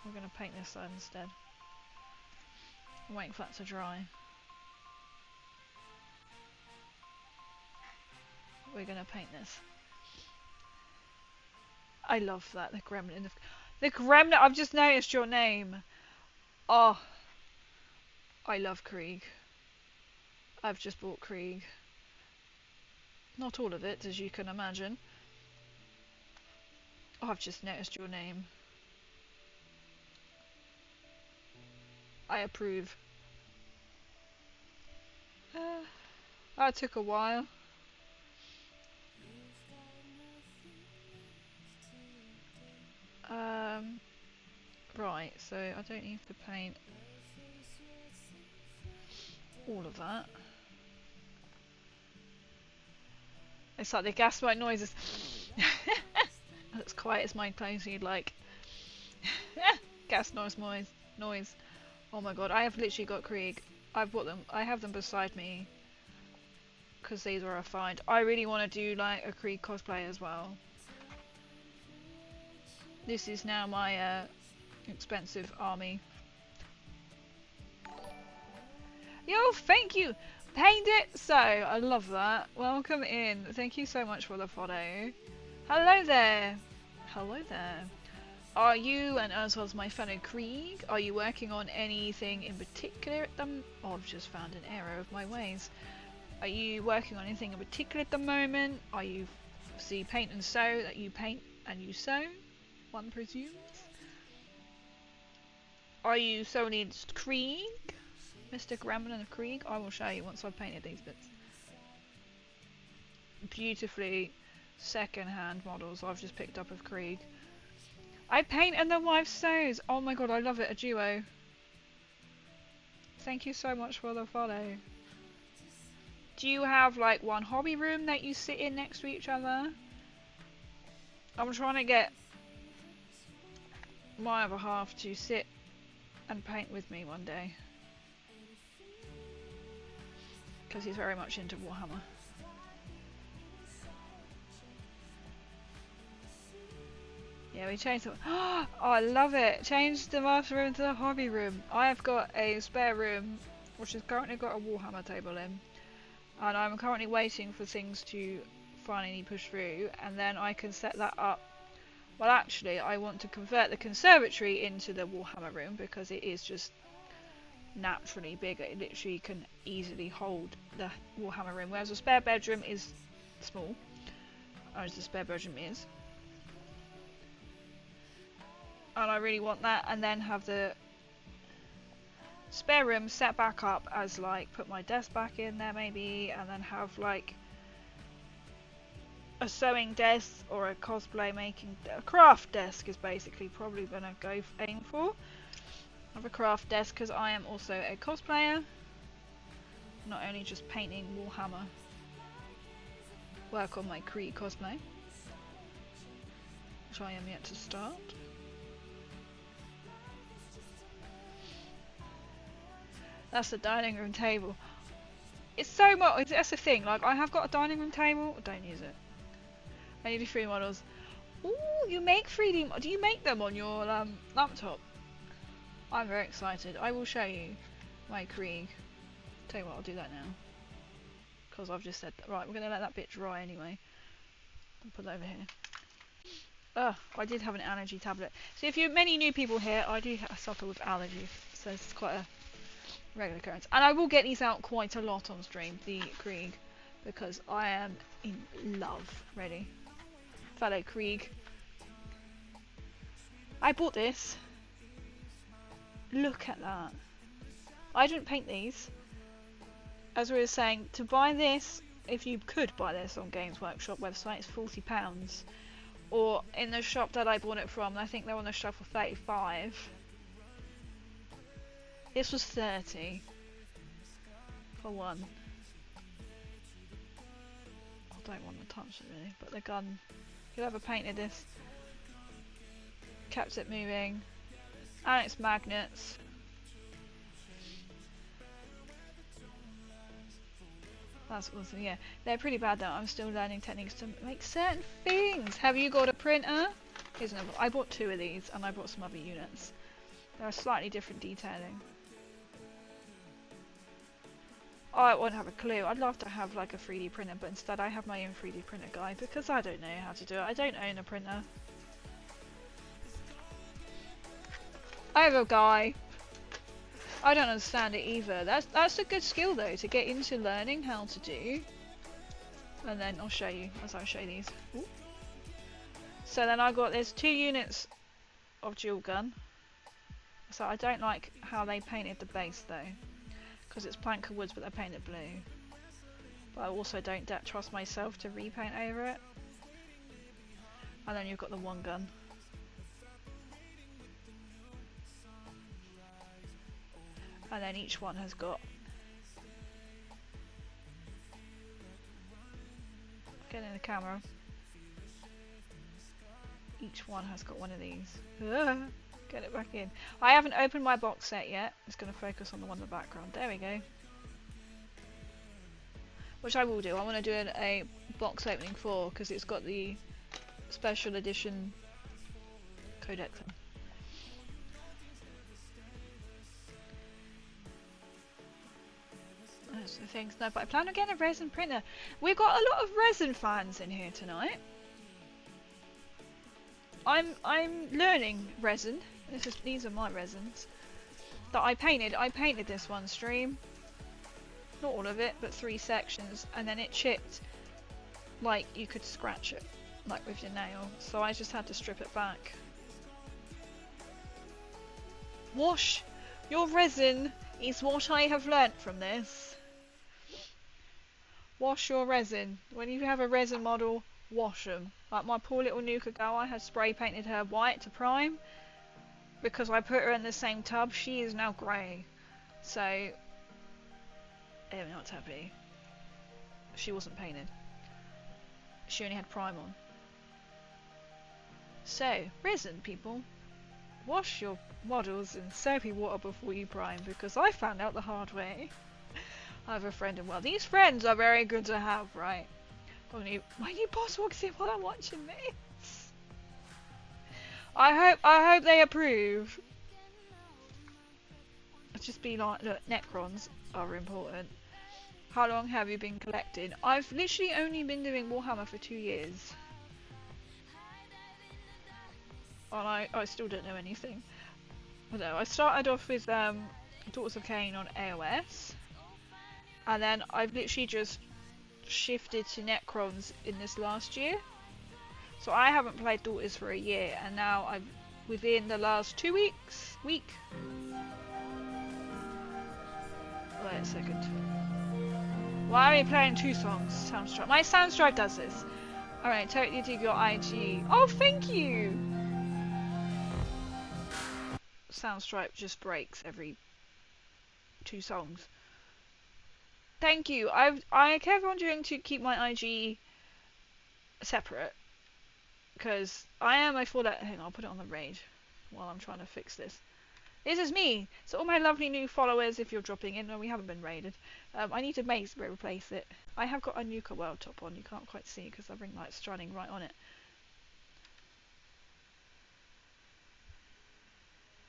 We're going to paint this side instead. I'm waiting for that to dry. We're going to paint this. I love that, the gremlin. The gremlin, I've just noticed your name. Oh, I love Krieg. I've just bought Krieg. Not all of it, as you can imagine. Oh, I've just noticed your name. I approve. That took a while. Right, so I don't need to paint all of that. It's like the gas smoke noises. That's quiet as mine close you'd like. Gas noise. Oh my god, I have literally got Krieg. I've bought them. I have them beside me. Because these are a find. I really want to do like a Krieg cosplay as well. This is now my expensive army. Yo, thank you! Paint it so! I love that. Welcome in. Thank you so much for the follow. Hello there! Hello there. Are you, and as well as my fellow Krieg, are you working on anything in particular at the oh, I've just found an error of my ways. Are you working on anything in particular at the moment? Are you see paint and sew, that you paint and you sew? One presumes. Are you solely Krieg? Mr. Gremlin of Krieg? I will show you once I've painted these bits. Beautifully second-hand models I've just picked up of Krieg. I paint and the wife sews! Oh my god, I love it, a duo. Thank you so much for the follow. Do you have like one hobby room that you sit in next to each other? I'm trying to get my other half to sit and paint with me one day. Because he's very much into Warhammer. Yeah, we changed the oh, I love it! Changed the master room to the hobby room. I have got a spare room which has currently got a Warhammer table in. And I'm currently waiting for things to finally push through, and then I can set that up. Well, actually, I want to convert the conservatory into the Warhammer room because it is just naturally bigger. It literally can easily hold the Warhammer room, whereas the spare bedroom is small, as the spare bedroom is. And I really want that, and then have the spare room set back up as like, put my desk back in there maybe, and then have like a sewing desk or a cosplay making, a craft desk is basically probably gonna go aim for. Have a craft desk because I am also a cosplayer. not only just painting Warhammer, work on my Krieg cosplay, which I am yet to start. That's the dining room table. It's so much. That's the thing. Like, I have got a dining room table. Don't use it. I need 3D models. Ooh, you make 3D. Do you make them on your laptop? I'm very excited. I will show you my Krieg. Tell you what, I'll do that now. Because I've just said that. Right, we're going to let that bit dry anyway. I'll put that over here. I did have an allergy tablet. So if you're many new people here, I do suffer with allergies. So it's quite a regular occurrence. And I will get these out quite a lot on stream, the Krieg. Because I am in love. Ready? Fellow Krieg. I bought this. Look at that. I didn't paint these. As we were saying, to buy this, if you could buy this on Games Workshop website, it's £40. Or in the shop that I bought it from, I think they're on the shop for 35. This was 30 for one. I don't want to touch it really, but the gun, whoever painted this kept it moving, and it's magnets. That's awesome. Yeah, they're pretty bad though. I'm still learning techniques to make certain things. Have you got a printer? Here's another. I bought 2 of these, and I bought some other units. They're slightly different detailing. I won't have a clue. I'd love to have like a 3D printer, but instead I have my own 3D printer guy because I don't know how to do it. I don't own a printer. I have a guy. I don't understand it either. That's a good skill though, to get into learning how to do. And then I'll show you as I show these. Ooh. So then there's 2 units of dual gun. So I don't like how they painted the base though, because it's plank of woods but they painted blue. But I also don't trust myself to repaint over it. And then you've got the 1 gun. And then each one has got, get in the camera, each one has got one of these. Get it back in. I haven't opened my box set yet. It's going to focus on the one in the background. There we go. Which I will do. I want to do a box opening for, because it's got the special edition codex. That's the things. No, but I plan on getting a resin printer. We've got a lot of resin fans in here tonight. I'm learning resin. These are my resins that I painted. I painted this one stream. Not all of it, but 3 sections, and then it chipped like you could scratch it, like with your nail. So I just had to strip it back. Wash your resin is what I have learnt from this. Wash your resin. When you have a resin model, wash them. Like my poor little Nuka girl, I had spray painted her white to prime because I put her in the same tub. She is now grey. So, I'm not happy. She wasn't painted. She only had prime on. So, resin people, wash your models in soapy water before you prime, because I found out the hard way. I have a friend, and well, these friends are very good to have, right? Only my new boss walks in while I'm watching this. I hope they approve. Let's just be like, look, Necrons are important. How long have you been collecting? I've literally only been doing Warhammer for 2 years. And I still don't know anything. No, I started off with Daughters of Cain on AOS. And then I've literally just shifted to Necrons in this last year. So I haven't played Daughters for a year, and now I'm within the last 2 weeks. Wait a second. Why are we playing 2 songs? Soundstripe. My Soundstripe does this. Alright, totally dig your IG. Oh, thank you! Soundstripe just breaks every 2 songs. Thank you. I kept on doing to keep my IG separate because I am a full. Hang on, I'll put it on the raid while I'm trying to fix this. This is me. So all my lovely new followers, if you're dropping in, no, we haven't been raided. I need to replace it. I have got a Nuka World top on. You can't quite see because the ring light's shining right on it.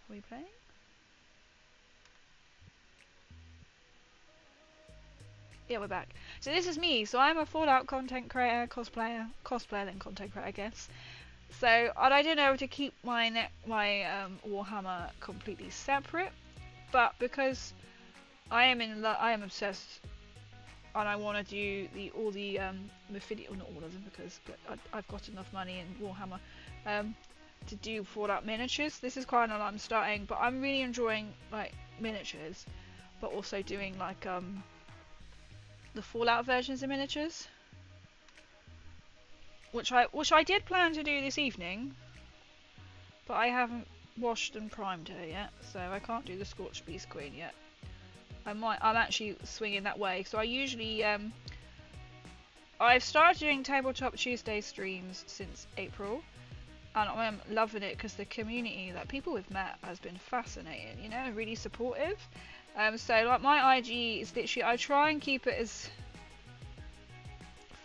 Are we playing? Yeah, we're back. So this is me. So I'm a Fallout content creator, cosplayer then content creator, I guess. So and I don't know to keep my Warhammer completely separate, but because I am obsessed, and I want to do all the Mephidius, well, not all of them because I've got enough money in Warhammer to do Fallout miniatures. This is kind of what I'm starting, but I'm really enjoying like miniatures, but also doing like the Fallout versions of miniatures, which I did plan to do this evening, but I haven't washed and primed her yet, so I can't do the Scorched Beast Queen yet. I'm actually swinging that way. So I usually I've started doing Tabletop Tuesday streams since April, and I'm loving it because the community that people we've met has been fascinating, you know, really supportive. So like my IG is literally, I try and keep it as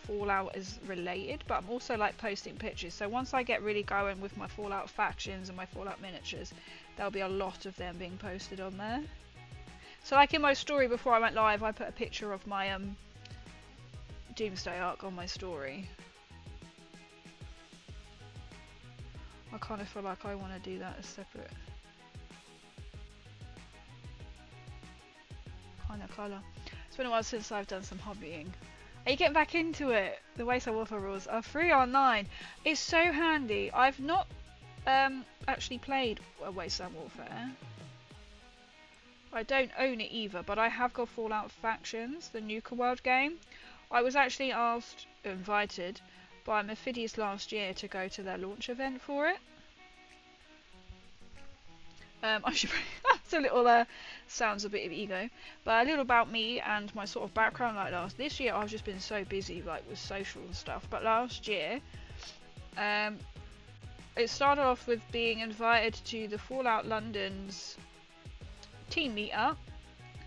Fallout as related, but I'm also like posting pictures. So once I get really going with my Fallout factions and my Fallout miniatures, there'll be a lot of them being posted on there. So like in my story before I went live, I put a picture of my Doomsday Arc on my story. I kind of feel like I want to do that as separate kind of colour. It's been a while since I've done some hobbying. Are you getting back into it? The Wasteland Warfare rules are free online. It's so handy. I've not actually played a Wasteland Warfare. I don't own it either, but I have got Fallout Factions, the Nuka World game. I was actually invited by Mephidius last year to go to their launch event for it. I should that's a little sounds a bit of ego, but a little about me and my sort of background. Like this year I've just been so busy like with social and stuff, but last year it started off with being invited to the Fallout London's team meetup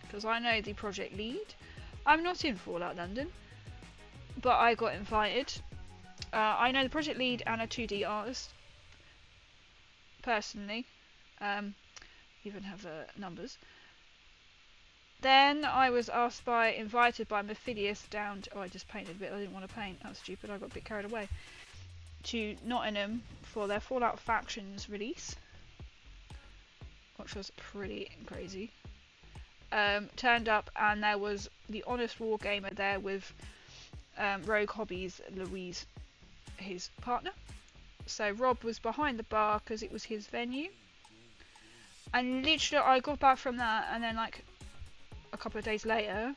because I know the project lead. I'm not in Fallout London, but I got invited. I know the project lead and a 2D artist personally, even have numbers. Then I was invited by Mephidius down to, I just painted a bit, I didn't want to paint, that was stupid, I got a bit carried away, to Nottingham for their Fallout Factions release, which was pretty crazy. Turned up and there was the Honest Wargamer there with Rogue Hobbies, Louise, his partner. So Rob was behind the bar because it was his venue. And literally I got back from that, and then like a couple of days later,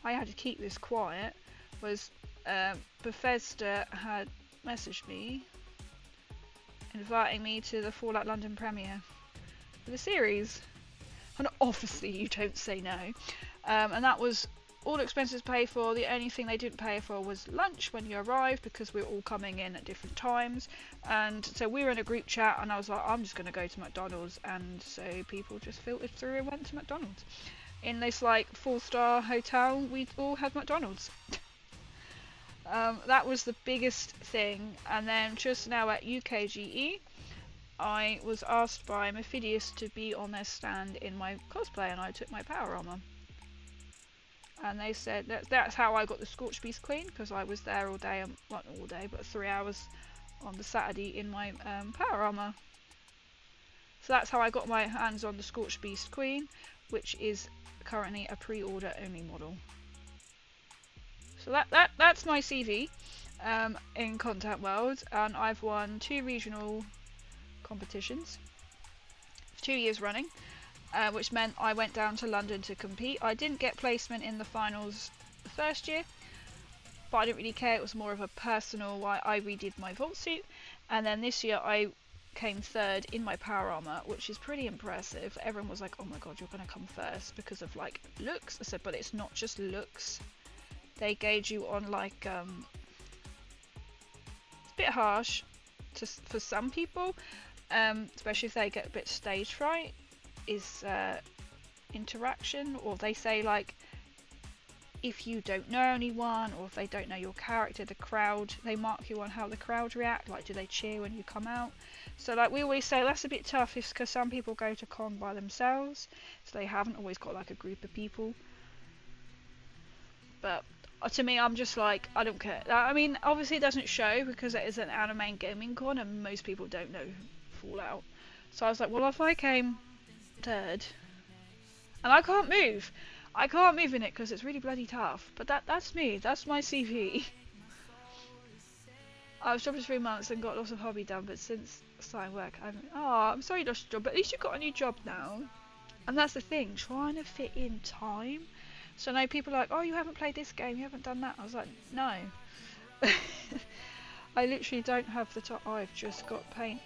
I had to keep this quiet, was Bethesda had messaged me inviting me to the Fallout London premiere for the series. And obviously you don't say no. And that was all expenses paid for. The only thing they didn't pay for was lunch when you arrived, because we were all coming in at different times. And so we were in a group chat, and I was like, I'm just going to go to McDonald's. And so people just filtered through and went to McDonald's. In this like 4-star hotel, we all had McDonald's. That was the biggest thing. And then just now at UKGE, I was asked by Mephidius to be on their stand in my cosplay, and I took my power armor. And they said that's how I got the Scorched Beast Queen, because I was there all day, well, not all day, but 3 hours on the Saturday in my power armor. So that's how I got my hands on the Scorched Beast Queen, which is currently a pre-order only model. So that's my CV in Content World, and I've won 2 regional competitions 2 years running. Which meant I went down to London to compete. I didn't get placement in the finals the first year, but I didn't really care. It was more of a personal, I redid my vault suit. And then this year I came third in my power armor, which is pretty impressive. Everyone was like, oh my god, you're gonna come first because of like looks. I said, but it's not just looks. They gauge you on like it's a bit harsh for some people, especially if they get a bit stage fright, is interaction, or they say like if you don't know anyone, or if they don't know your character, the crowd, they mark you on how the crowd react, like do they cheer when you come out. So like we always say that's a bit tough, because some people go to con by themselves, so they haven't always got like a group of people. But to me, I'm just like, I don't care. I mean, obviously it doesn't show because it is an anime gaming con and most people don't know Fallout. So I was like, well, if I came third, and I can't move in it because it's really bloody tough, but that's me, that's my CV. I was jobless for 3 months and got lots of hobby done, but since starting work, I'm sorry you lost your job, but at least you got a new job now. And that's the thing, trying to fit in time. So now people are like, oh, you haven't played this game, you haven't done that. I was like, no. I literally don't have the top. I've just got paint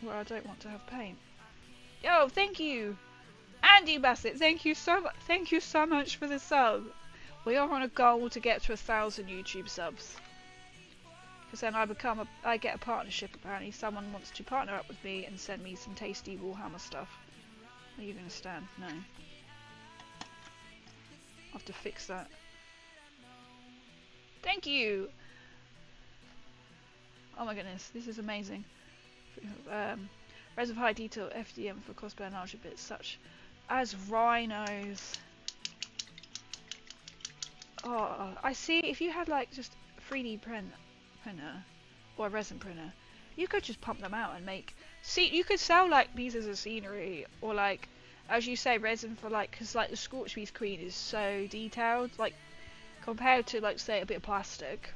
where I don't want to have paint. Yo, thank you, Andy Bassett. Thank you so much. Thank you so much for the sub. We are on a goal to get to 1,000 YouTube subs. Because then I get a partnership. Apparently, someone wants to partner up with me and send me some tasty Warhammer stuff. Are you gonna stand? No. I have to fix that. Thank you! Oh my goodness, this is amazing. Res of high detail FDM for cosplay and larger bits such as rhinos. Oh, I see, if you had like just a 3D printer or a resin printer, you could just pump them out and make... See, you could sell like pieces of scenery, or like, as you say, resin for like, because like the Scorch Beast Queen is so detailed, like compared to like say a bit of plastic.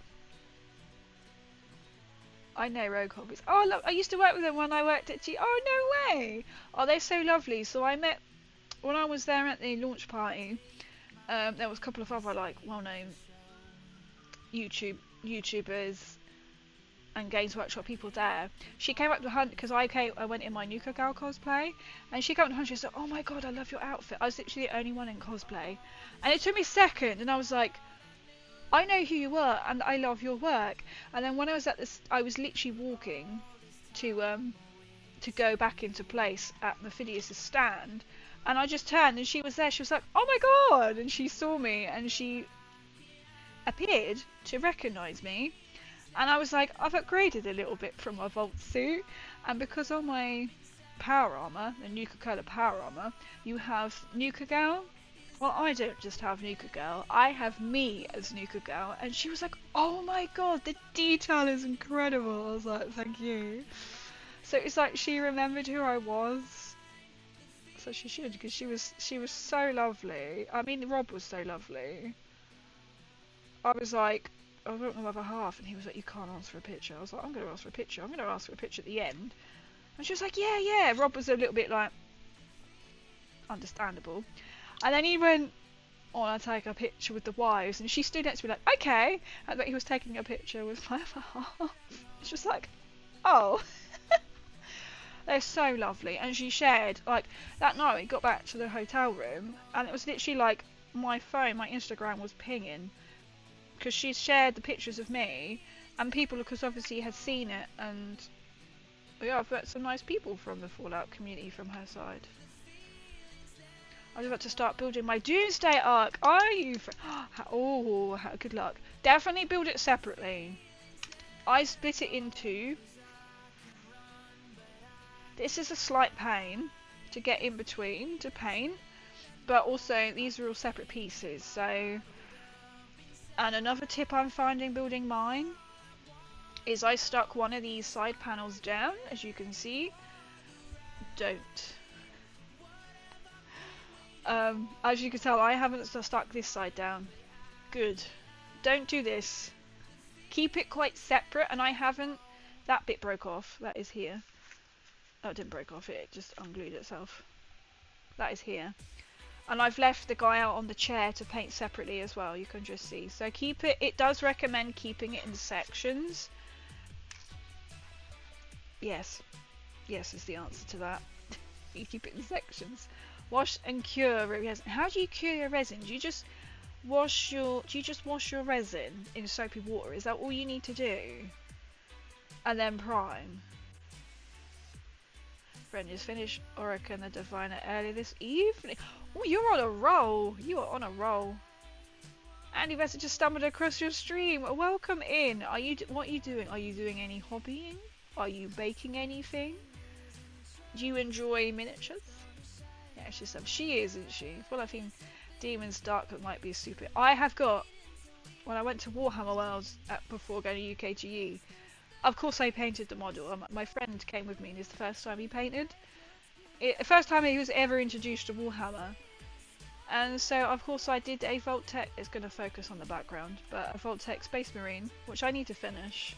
I know Rogue Hobbies. Oh look, I used to work with them when I worked at Oh no way! Oh, they're so lovely. So I met, when I was there at the launch party, there was a couple of other like well-known YouTubers and Games Workshop people there. She came up to hunt because I went in my Nuka Gal cosplay, and she came up to hunt. She said, "Oh my god, I love your outfit." I was literally the only one in cosplay, and it took me a second, and I was like, "I know who you were, and I love your work." And then when I was at this, I was literally walking to go back into place at Mephidius' stand, and I just turned, and she was there. She was like, "Oh my god!" and she saw me, and she appeared to recognise me. And I was like, I've upgraded a little bit from my Vault suit, and because on my power armor, the Nuka Cola power armor, you have Nuka Gal. Well, I don't just have Nuka Gal, I have me as Nuka Gal. And she was like, oh my god, the detail is incredible. I was like, thank you. So it's like she remembered who I was. So she should, because she was so lovely. I mean, Rob was so lovely. I was like, I don't know my other half, and he was like, you can't ask for a picture. I was like, I'm going to ask for a picture. I'm going to ask for a picture at the end. And she was like, yeah, yeah. Rob was a little bit like, understandable. And then he went, oh, I'll take a picture with the wives. And she stood next to me like, okay. And then he was taking a picture with my other half. It's just like, oh. They're so lovely. And she shared, like, that night we got back to the hotel room, and it was literally like, my phone, my Instagram was pinging, because she shared the pictures of me, and people, because obviously had seen it, and yeah, I've met some nice people from the Fallout community from her side. I was about to start building my Doomsday Arc. Are you? Oh, good luck. Definitely build it separately. I split it in two. This is a slight pain to get in between to paint, but also these are all separate pieces. So. And another tip I'm finding building mine is I stuck one of these side panels down, as you can see. Don't. As you can tell, I haven't stuck this side down. Good. Don't do this. Keep it quite separate, and I haven't. That bit broke off. That is here. Oh, it didn't break off, it just unglued itself. That is here. And I've left the guy out on the chair to paint separately as well, you can just see. So keep it, it does recommend keeping it in sections. Yes. Yes is the answer to that. You keep it in sections. Wash and cure resin. How do you cure your resin? Do you just wash your resin in soapy water? Is that all you need to do? And then prime. Friend is finished Orica the Diviner early this evening. Oh, you're on a roll. You are on a roll. Andy Vesta just stumbled across your stream. Welcome in. What are you doing? Are you doing any hobbying? Are you baking anything? Do you enjoy miniatures? Yeah, she is, isn't she? Well, I think Demon's Dark might be super. I have got, when I went to Warhammer Worlds before going to UKGE, of course I painted the model. My friend came with me and it's the first time he painted. The first time he was ever introduced to Warhammer. And so of course I did a Vault-Tec, it's going to focus on the background, but a Vault-Tec Space Marine, which I need to finish.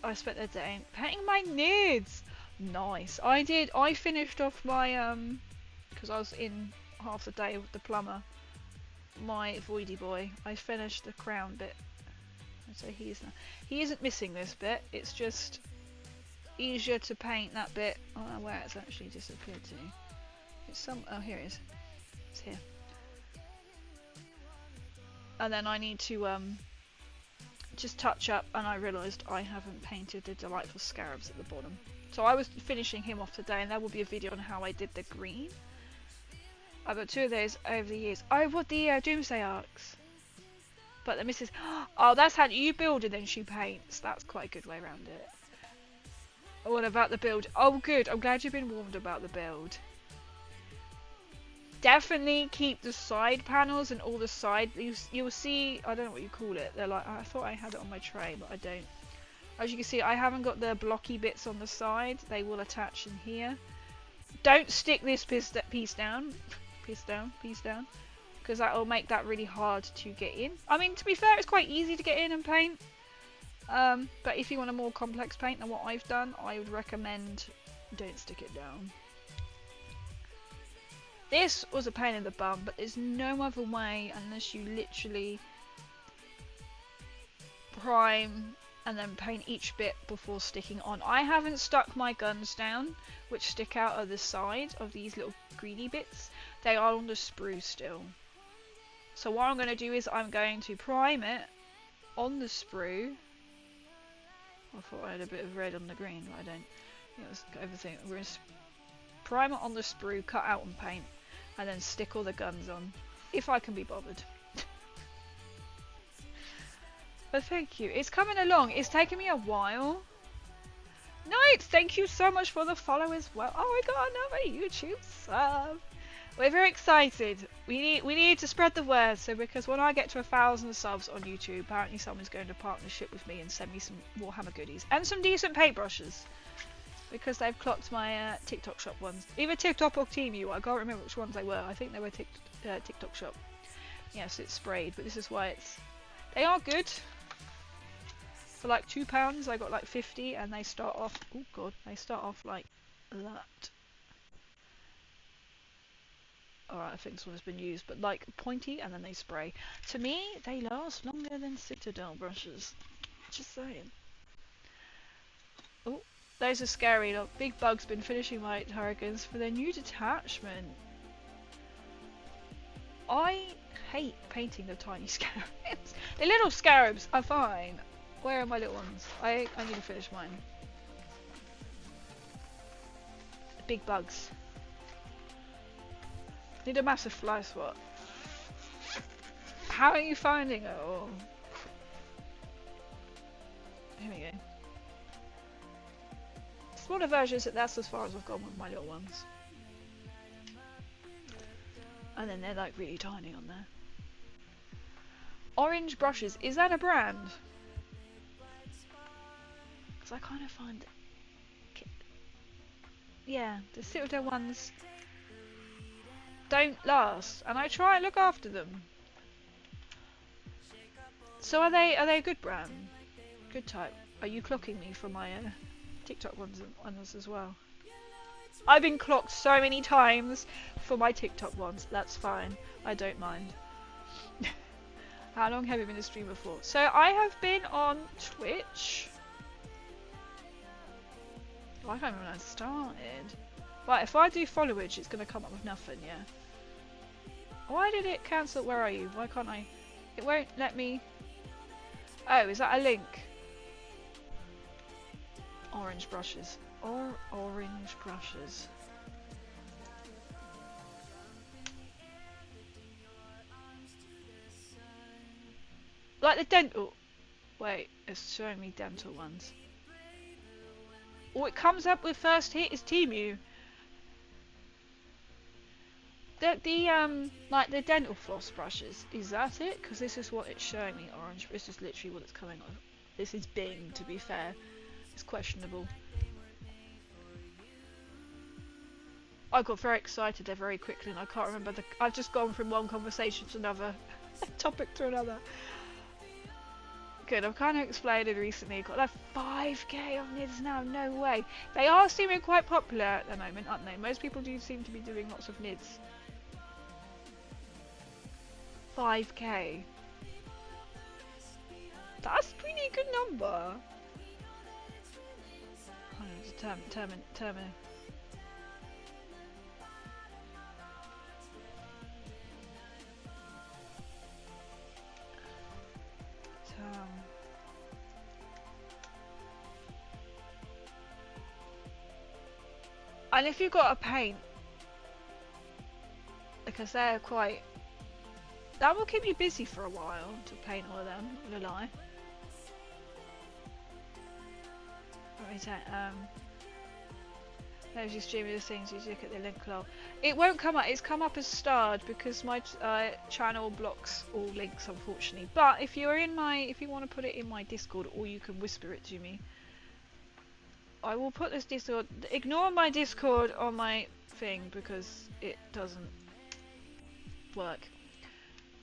I spent the day painting my nids! Nice. I finished off my, because I was in half the day with the plumber, my Voidy boy. I finished the crown bit. So he isn't missing this bit, it's just easier to paint that bit. I don't know where it's actually disappeared to. It's oh, here it is. It's here. And then I need to just touch up, and I realised I haven't painted the delightful scarabs at the bottom. So I was finishing him off today, and there will be a video on how I did the green. I've got 2 of those over the years. Oh, what, the Doomsday Arcs? But the missus... Oh, that's how you build and then she paints. That's quite a good way around it. What about the build? Oh, good. I'm glad you've been warned about the build. Definitely keep the side panels and all the side... You'll see... I don't know what you call it. They're like... I thought I had it on my tray, but I don't. As you can see, I haven't got the blocky bits on the side. They will attach in here. Don't stick this piece down. Piece down. Because that will make that really hard to get in. I mean, to be fair, it's quite easy to get in and paint. But if you want a more complex paint than what I've done, I would recommend don't stick it down. This was a pain in the bum, but there's no other way unless you literally prime and then paint each bit before sticking on. I haven't stuck my guns down, which stick out of the side of these little greeny bits. They are on the sprue still. So what I'm going to do is I'm going to prime it on the sprue. I thought I had a bit of red on the green, but I don't. It was everything. We're going to prime it on the sprue, cut out and paint, and then stick all the guns on, if I can be bothered. But thank you. It's coming along. It's taken me a while. Knight, thank you so much for the follow as well. Oh, I got another YouTube sub. We're very excited. We need to spread the word. So because when I get to 1,000 subs on YouTube, apparently someone's going to partnership with me and send me some Warhammer goodies and some decent paintbrushes. Because they've clocked my TikTok shop ones. Either TikTok or Temu. I can't remember which ones they were. I think they were TikTok shop. Yes, it's sprayed, but this is why it's... They are good. For like £2, I got like 50, and they start off... Oh god, they start off like that. Alright, I think this one has been used, but like pointy, and then they spray. To me, they last longer than Citadel brushes. Just saying. Oh, those are scary. Look, Big Bug's been finishing my Hurricanes for their new detachment. I hate painting the tiny scarabs. The little scarabs are fine. Where are my little ones? I need to finish mine. Big bugs. Need a massive fly swat. How are you finding it all? Here we go. Smaller versions, that's as far as I've gone with my little ones. And then they're like really tiny on there. Orange brushes, is that a brand? Because I kind of find... Yeah, the Citadel ones don't last, and I try and look after them. So are they a good brand? Good type? Are you clocking me for my TikTok ones as well? I've been clocked so many times for my TikTok ones. That's fine. I don't mind. How long have you been a streamer for? So I have been on Twitch I can't remember when I started. Right, if I do followage, it's going to come up with nothing, yeah. Why did it cancel? Where are you? Why can't I? It won't let me. Oh, is that a link? Orange brushes. Or orange brushes. Like the dental. Wait, it's showing me dental ones. Oh, it comes up with first hit is Temu. Like the dental floss brushes, is that it? Because this is what it's showing me, orange. This is literally what it's coming on. This is Bing, to be fair. It's questionable. I got very excited there very quickly and I can't remember I've just gone from one conversation to another. Topic to another. Good, I've kind of explained it recently. Got like 5k of NIDs now, no way. They are seeming quite popular at the moment, aren't they? Most people do seem to be doing lots of NIDs. 5k. That's a pretty good number. Determine. And if you've got a paint, because they're quite, that will keep you busy for a while to paint all of them, no lie. There's your stream of the things, you look at the link below. It won't come up, it's come up as starred because my channel blocks all links unfortunately. But if you're in if you want to put it in my Discord, or you can whisper it to me, I will put this Discord, ignore my Discord on my thing because it doesn't work.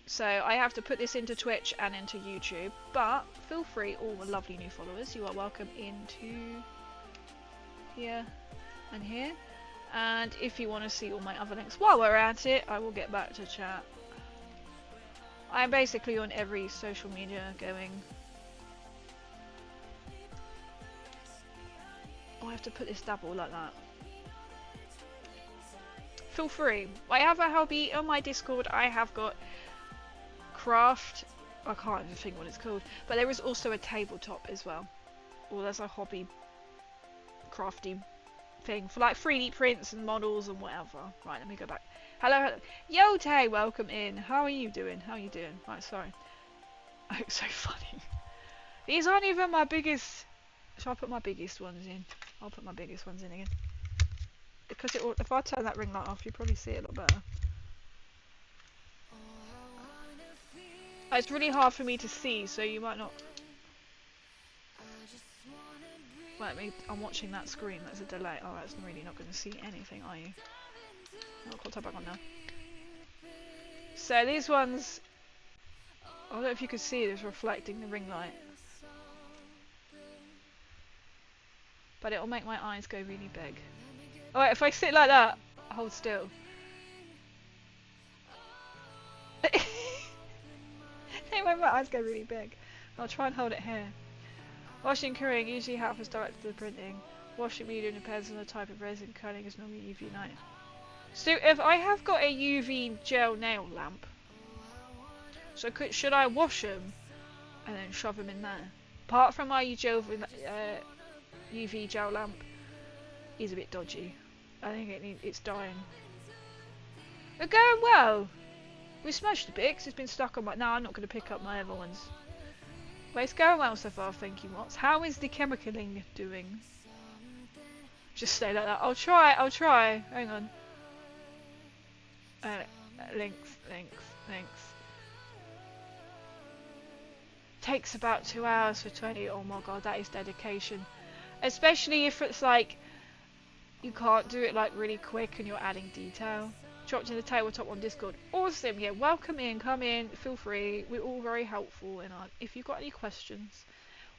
So I have to put this into Twitch and into YouTube, but feel free, all the lovely new followers, you are welcome into here and here. And if you want to see all my other links while we're at it, I will get back to chat. I'm basically on every social media going. Oh, I have to put this double like that. Feel free. I have a hobby on my Discord. I have got craft. I can't even think what it's called. But there is also a tabletop as well. Or there's a hobby crafty thing for like 3D prints and models and whatever. Right, let me go back. Hello. Yo, Tay, welcome in. How are you doing? How are you doing? Right, sorry. Oh, it's so funny. These aren't even my biggest. Shall I put my biggest ones in? I'll put my biggest ones in again. Because it will, if I turn that ring light off, you probably see it a lot better. It's really hard for me to see, so you might not. Wait, I'm watching that screen. There's a delay. Oh, that's really not going to see anything, are you? I'll put that back on now. So these ones, I don't know if you could see this reflecting the ring light. But it'll make my eyes go really big. Alright, if I sit like that, hold still. It made my eyes go really big. I'll try and hold it here. Washing curing usually happens direct to the printing. Washing medium depends on the type of resin. Curling is normally UV light. So if I have got a UV gel nail lamp, so should I wash them and then shove them in there? Apart from my UV gel lamp is a bit dodgy. I think it's dying. They're going well. We smashed a bit because it's been stuck on my. No, I'm not going to pick up my other ones. But it's going well so far, thank you, Mots. How is the chemicaling doing? Just stay like that. I'll try. Hang on. Links. Takes about 2 hours for 20. Oh my god, that is dedication. Especially if it's like you can't do it like really quick and you're adding detail. Dropped in the tabletop on Discord. Awesome, yeah, welcome in, come in, feel free. We're all very helpful and if you've got any questions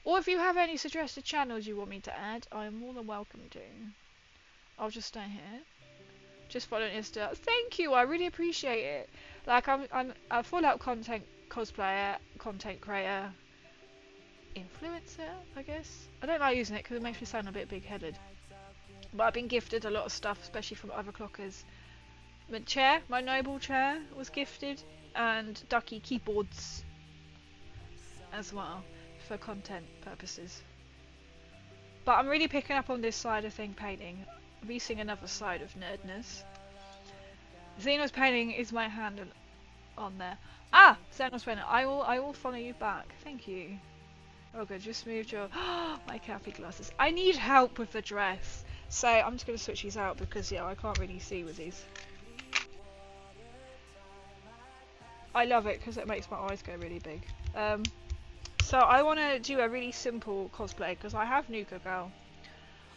or if you have any suggested channels you want me to add, I'm more than welcome to. I'll just stay here. Just following Insta. Thank you, I really appreciate it. Like I'm a full out content cosplayer, content creator, influencer, I guess. I don't like using it because it makes me sound a bit big headed. But I've been gifted a lot of stuff, especially from overclockers. My chair, my noble chair, was gifted, and Ducky keyboards as well for content purposes. But I'm really picking up on this side of thing, painting. I'm using another side of nerdness. Xenos painting is my hand on there. Ah, Xenos painting. I will follow you back. Thank you. Oh good, just moved your my cappy glasses. I need help with the dress, so I'm just gonna switch these out because yeah, I can't really see with these. I love it because it makes my eyes go really big. So I want to do a really simple cosplay because I have Nuka Girl.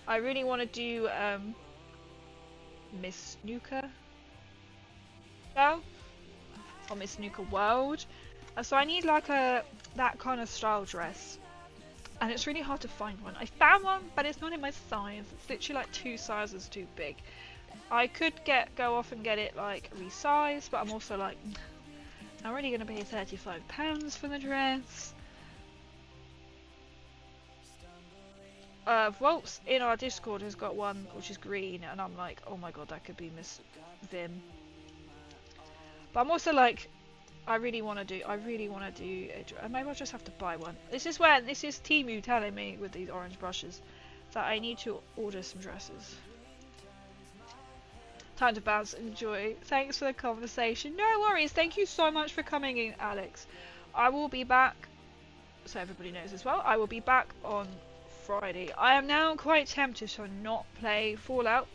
I really want to do Miss Nuka Girl or Miss Nuka World. So I need like that kind of style dress, and it's really hard to find one. I found one, but it's not in my size. It's literally like 2 sizes too big. I could go off and get it like resized, but I'm also like, I'm already going to pay £35 for the dress. Volts in our Discord has got one which is green, and I'm like, oh my god, that could be Miss Vim. But I'm also like, I really want to do maybe I'll just have to buy one. This is Temu telling me with these orange brushes that I need to order some dresses. Time to bounce and enjoy. Thanks for the conversation. No worries. Thank you so much for coming in, Alex. I will be back, so everybody knows as well, I will be back on Friday. I am now quite tempted to not play Fallout.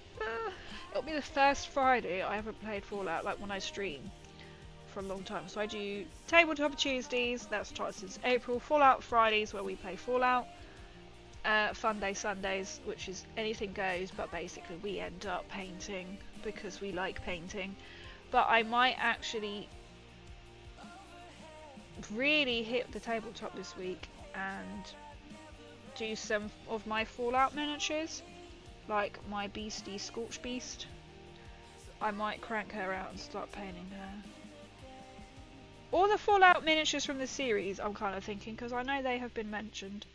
It'll be the first Friday I haven't played Fallout, like when I stream, for a long time. So I do Tabletop Tuesdays, that starts since April, Fallout Fridays where we play Fallout, Fun Day Sundays, which is anything goes, but basically we end up painting because we like painting. But I might actually really hit the tabletop this week and do some of my Fallout miniatures, like my beastie Scorch Beast. I might crank her out and start painting her. All the Fallout miniatures from the series, I'm kind of thinking, because I know they have been mentioned.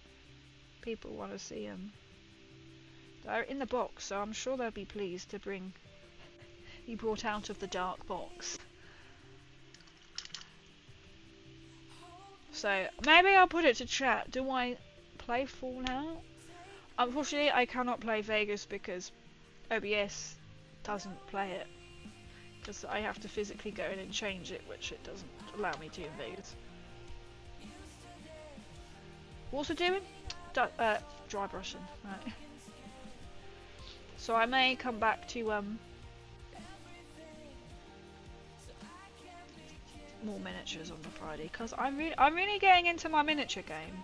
People want to see them. They're in the box, so I'm sure they'll be pleased to be brought out of the dark box. So maybe I'll put it to chat. Do I play Fallout? Unfortunately, I cannot play Vegas because OBS doesn't play it. Because I have to physically go in and change it, which it doesn't allow me to in Vegas. What's it doing? Dry brushing. Right. So I may come back to more miniatures on the Friday because I'm really getting into my miniature game.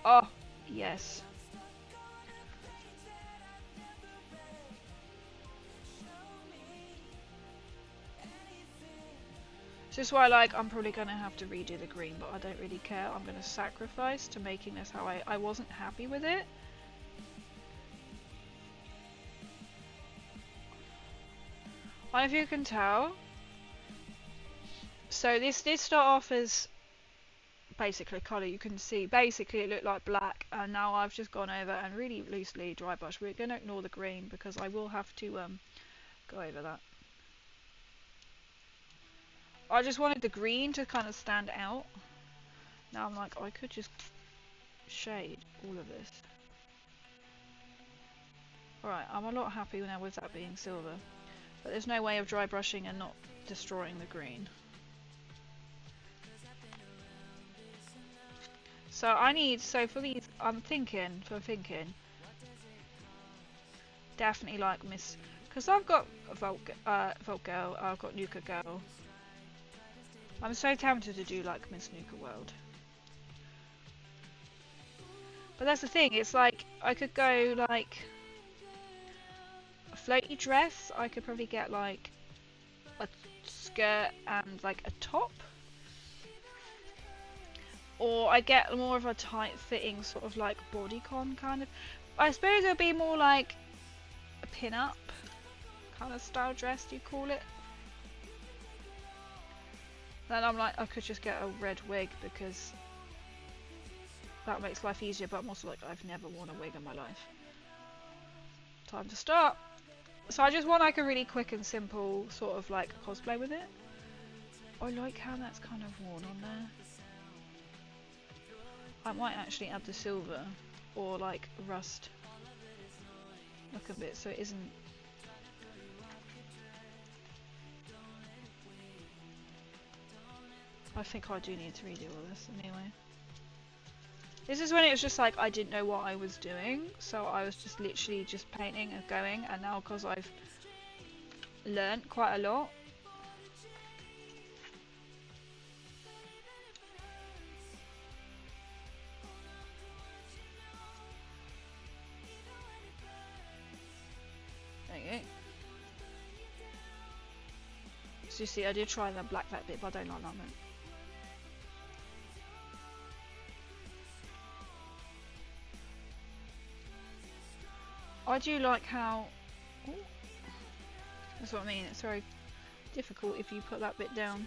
Oh yes. This is why, like, I'm probably gonna have to redo the green, but I don't really care. I'm gonna sacrifice to making this how I wasn't happy with it. I don't know if you can tell. So this did start off as basically colour. You can see basically it looked like black, and now I've just gone over and really loosely dry brush. We're gonna ignore the green because I will have to go over that. I just wanted the green to kind of stand out. Now I'm like, I could just shade all of this. Alright, I'm a lot happier now with that being silver. But there's no way of dry brushing and not destroying the green. So I need, so for these, I'm thinking, definitely like Miss, because I've got Volt Girl, I've got Nuka Girl. I'm so tempted to do like Miss Nuka World. But that's the thing, it's like, I could go like a floaty dress. I could probably get like a skirt and like a top. Or I get more of a tight fitting sort of like bodycon kind of. I suppose it would be more like a pin-up kind of style dress, do you call it? Then I'm like, I could just get a red wig because that makes life easier, but I'm also like, I've never worn a wig in my life. Time to start. So I just want like a really quick and simple sort of like cosplay with it. I like how that's kind of worn on there. I might actually add the silver or like rust look a bit so it isn't. I think I do need to redo all this anyway. This is when it was just like I didn't know what I was doing, so I was just literally just painting and going, and now because I've learnt quite a lot. There you go. So you see I did try the black that bit, but I don't like that bit. I do like how, ooh, that's what I mean, it's very difficult if you put that bit down.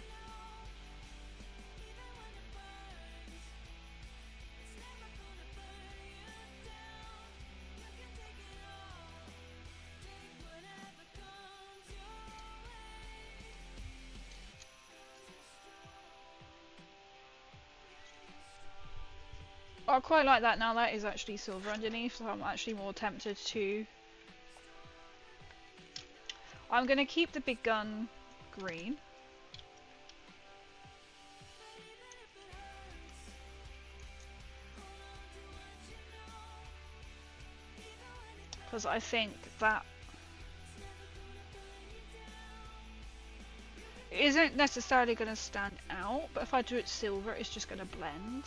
I quite like that now that is actually silver underneath, so I'm actually more tempted to. I'm going to keep the big gun green. Because I think that isn't necessarily going to stand out, but if I do it silver it's just going to blend.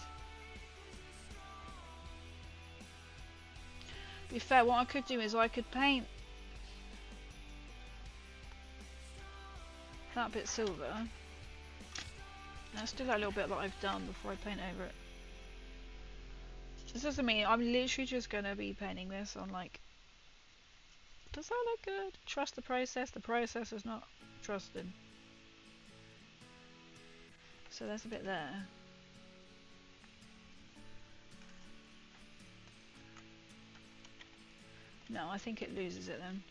To be fair, what I could do is I could paint that bit silver. Let's do that little bit that I've done before I paint over it. This doesn't mean I'm literally just gonna be painting this on like. Does that look good? Trust the process. The process is not trusted. So there's a bit there. No, I think it loses it then.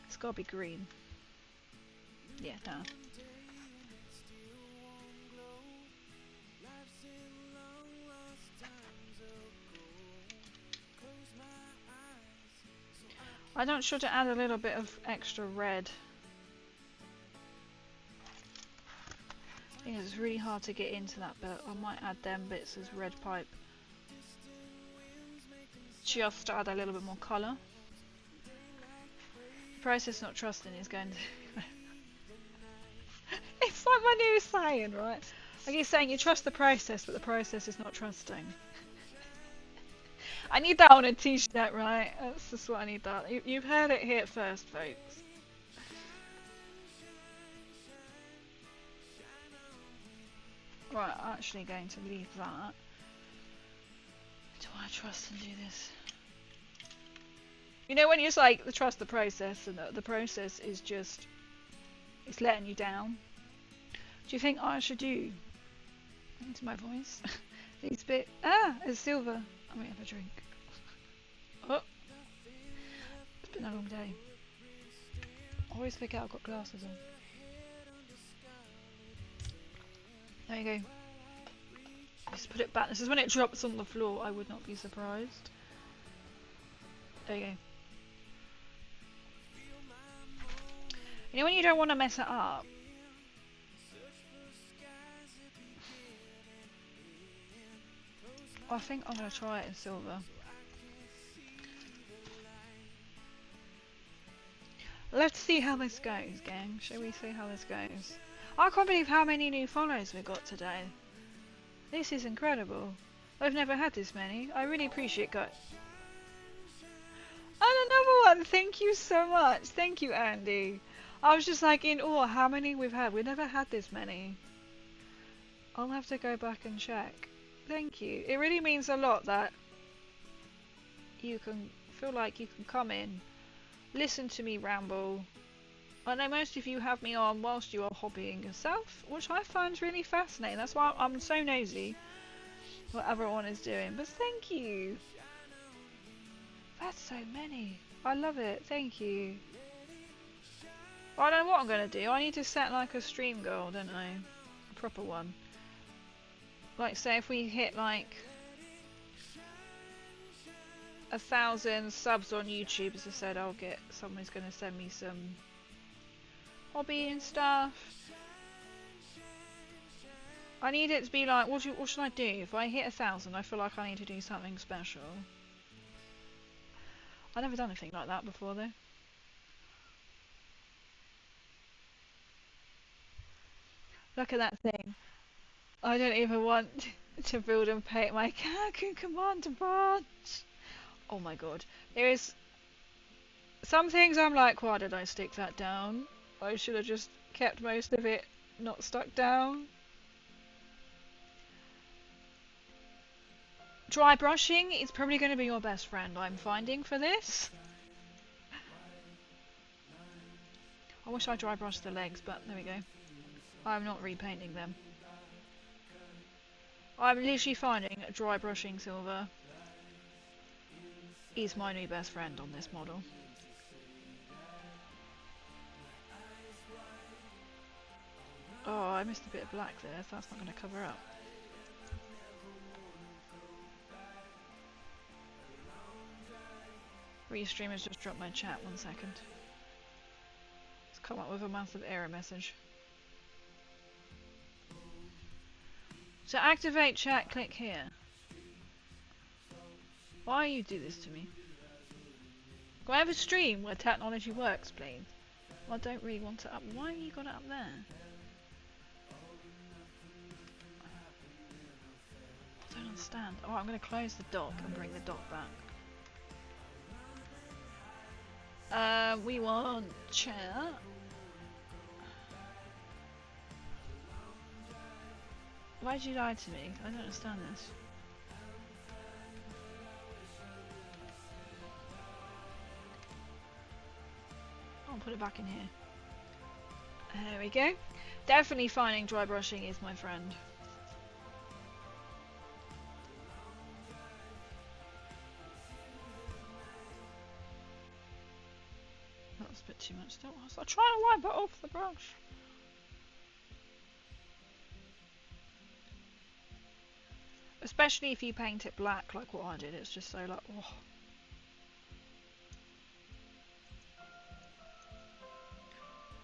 It's gotta be green. Yeah, no. I'm not sure to add a little bit of extra red. I think it's really hard to get into that bit. I might add them bits as red pipe. Just to add a little bit more colour. The process not trusting is going to... It's like my new saying, right? I keep saying you trust the process, but the process is not trusting. I need that on a t-shirt, right? That's just what I need that. You've heard it here first, folks. Right, I'm actually going to leave that. Do I trust and do this? You know when you like trust the process and the process is just, it's letting you down? Do you think I should do, into my voice, these bit, it's silver. I'm gonna have a drink. Oh, it's been a long day. I always forget I've got glasses on. There you go. Just put it back. This is when it drops on the floor. I would not be surprised. There you go. You know when you don't want to mess it up? I think I'm going to try it in silver. Let's see how this goes, gang. Shall we see how this goes? I can't believe how many new follows we got today. This is incredible. I've never had this many. I really appreciate it. And another one! Thank you so much. Thank you, Andy. I was just like in awe how many we've had. We've never had this many. I'll have to go back and check. Thank you. It really means a lot that you can feel like you can come in, listen to me ramble. I know most of you have me on whilst you are hobbying yourself, which I find really fascinating. That's why I'm so nosy what everyone is doing. But thank you. That's so many. I love it. Thank you. Well, I don't know what I'm going to do. I need to set like a stream goal, don't I? A proper one. Like say if we hit like 1,000 subs on YouTube, as I said, I'll get someone's going to send me some hobby and stuff. I need it to be like, what should I do? If I hit 1,000, I feel like I need to do something special. I've never done anything like that before though. Look at that thing. I don't even want to build and paint my Kaku Commander branch. Oh my god. There is some things I'm like, why did I stick that down? I should have just kept most of it not stuck down. Dry brushing is probably going to be your best friend, I'm finding, for this. I wish I dry brushed the legs, but there we go. I'm not repainting them. I'm literally finding dry brushing silver is my new best friend on this model. Oh, I missed a bit of black there, so that's not going to cover up. Restreamers just dropped my chat, 1 second. It's come up with a massive error message. To activate chat, click here. Why you do this to me? Can I have a stream where technology works, please? I don't really want it up. Why have you got it up there? I don't understand. Oh, I'm going to close the dock and bring the dock back. We want chat. Why'd you lie to me? I don't understand this. I'll put it back in here. There we go. Definitely finding dry brushing is my friend. That was a bit too much still. I was trying to wipe it off the brush. Especially if you paint it black like what I did, it's just so like, oh.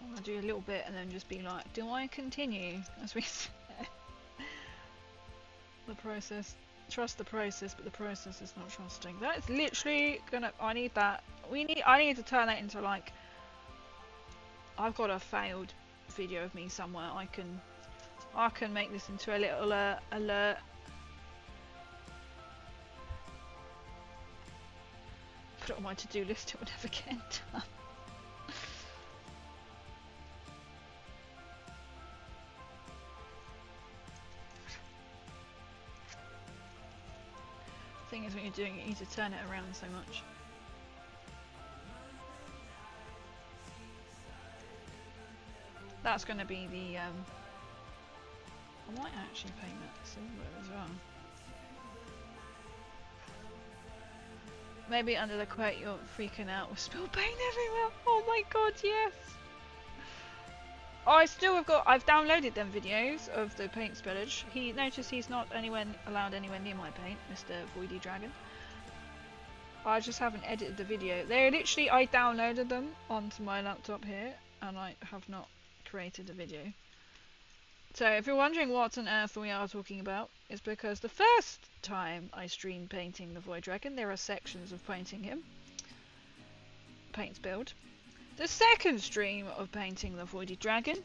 I'm going to do a little bit and then just be like, do I continue? As we say. The process. Trust the process, but the process is not trusting. That's literally gonna, I need that. I need to turn that into like, I've got a failed video of me somewhere. I can make this into a little alert. Put it on my to-do list, it will never get done. The thing is, when you're doing it, you need to turn it around so much. That's going to be the, I might actually paint that silver as well. Maybe under the quote, you're freaking out with spill paint everywhere. Oh my god, yes! Oh, I've downloaded them videos of the paint spillage. Notice he's not allowed anywhere near my paint, Mr. Voidy Dragon. I just haven't edited the video. They're literally, I downloaded them onto my laptop here, and I have not created a video. So if you're wondering what on earth we are talking about, it's because the first time I streamed painting the Void Dragon, there are sections of painting him. Paint spilled. The second stream of painting the Voidy Dragon,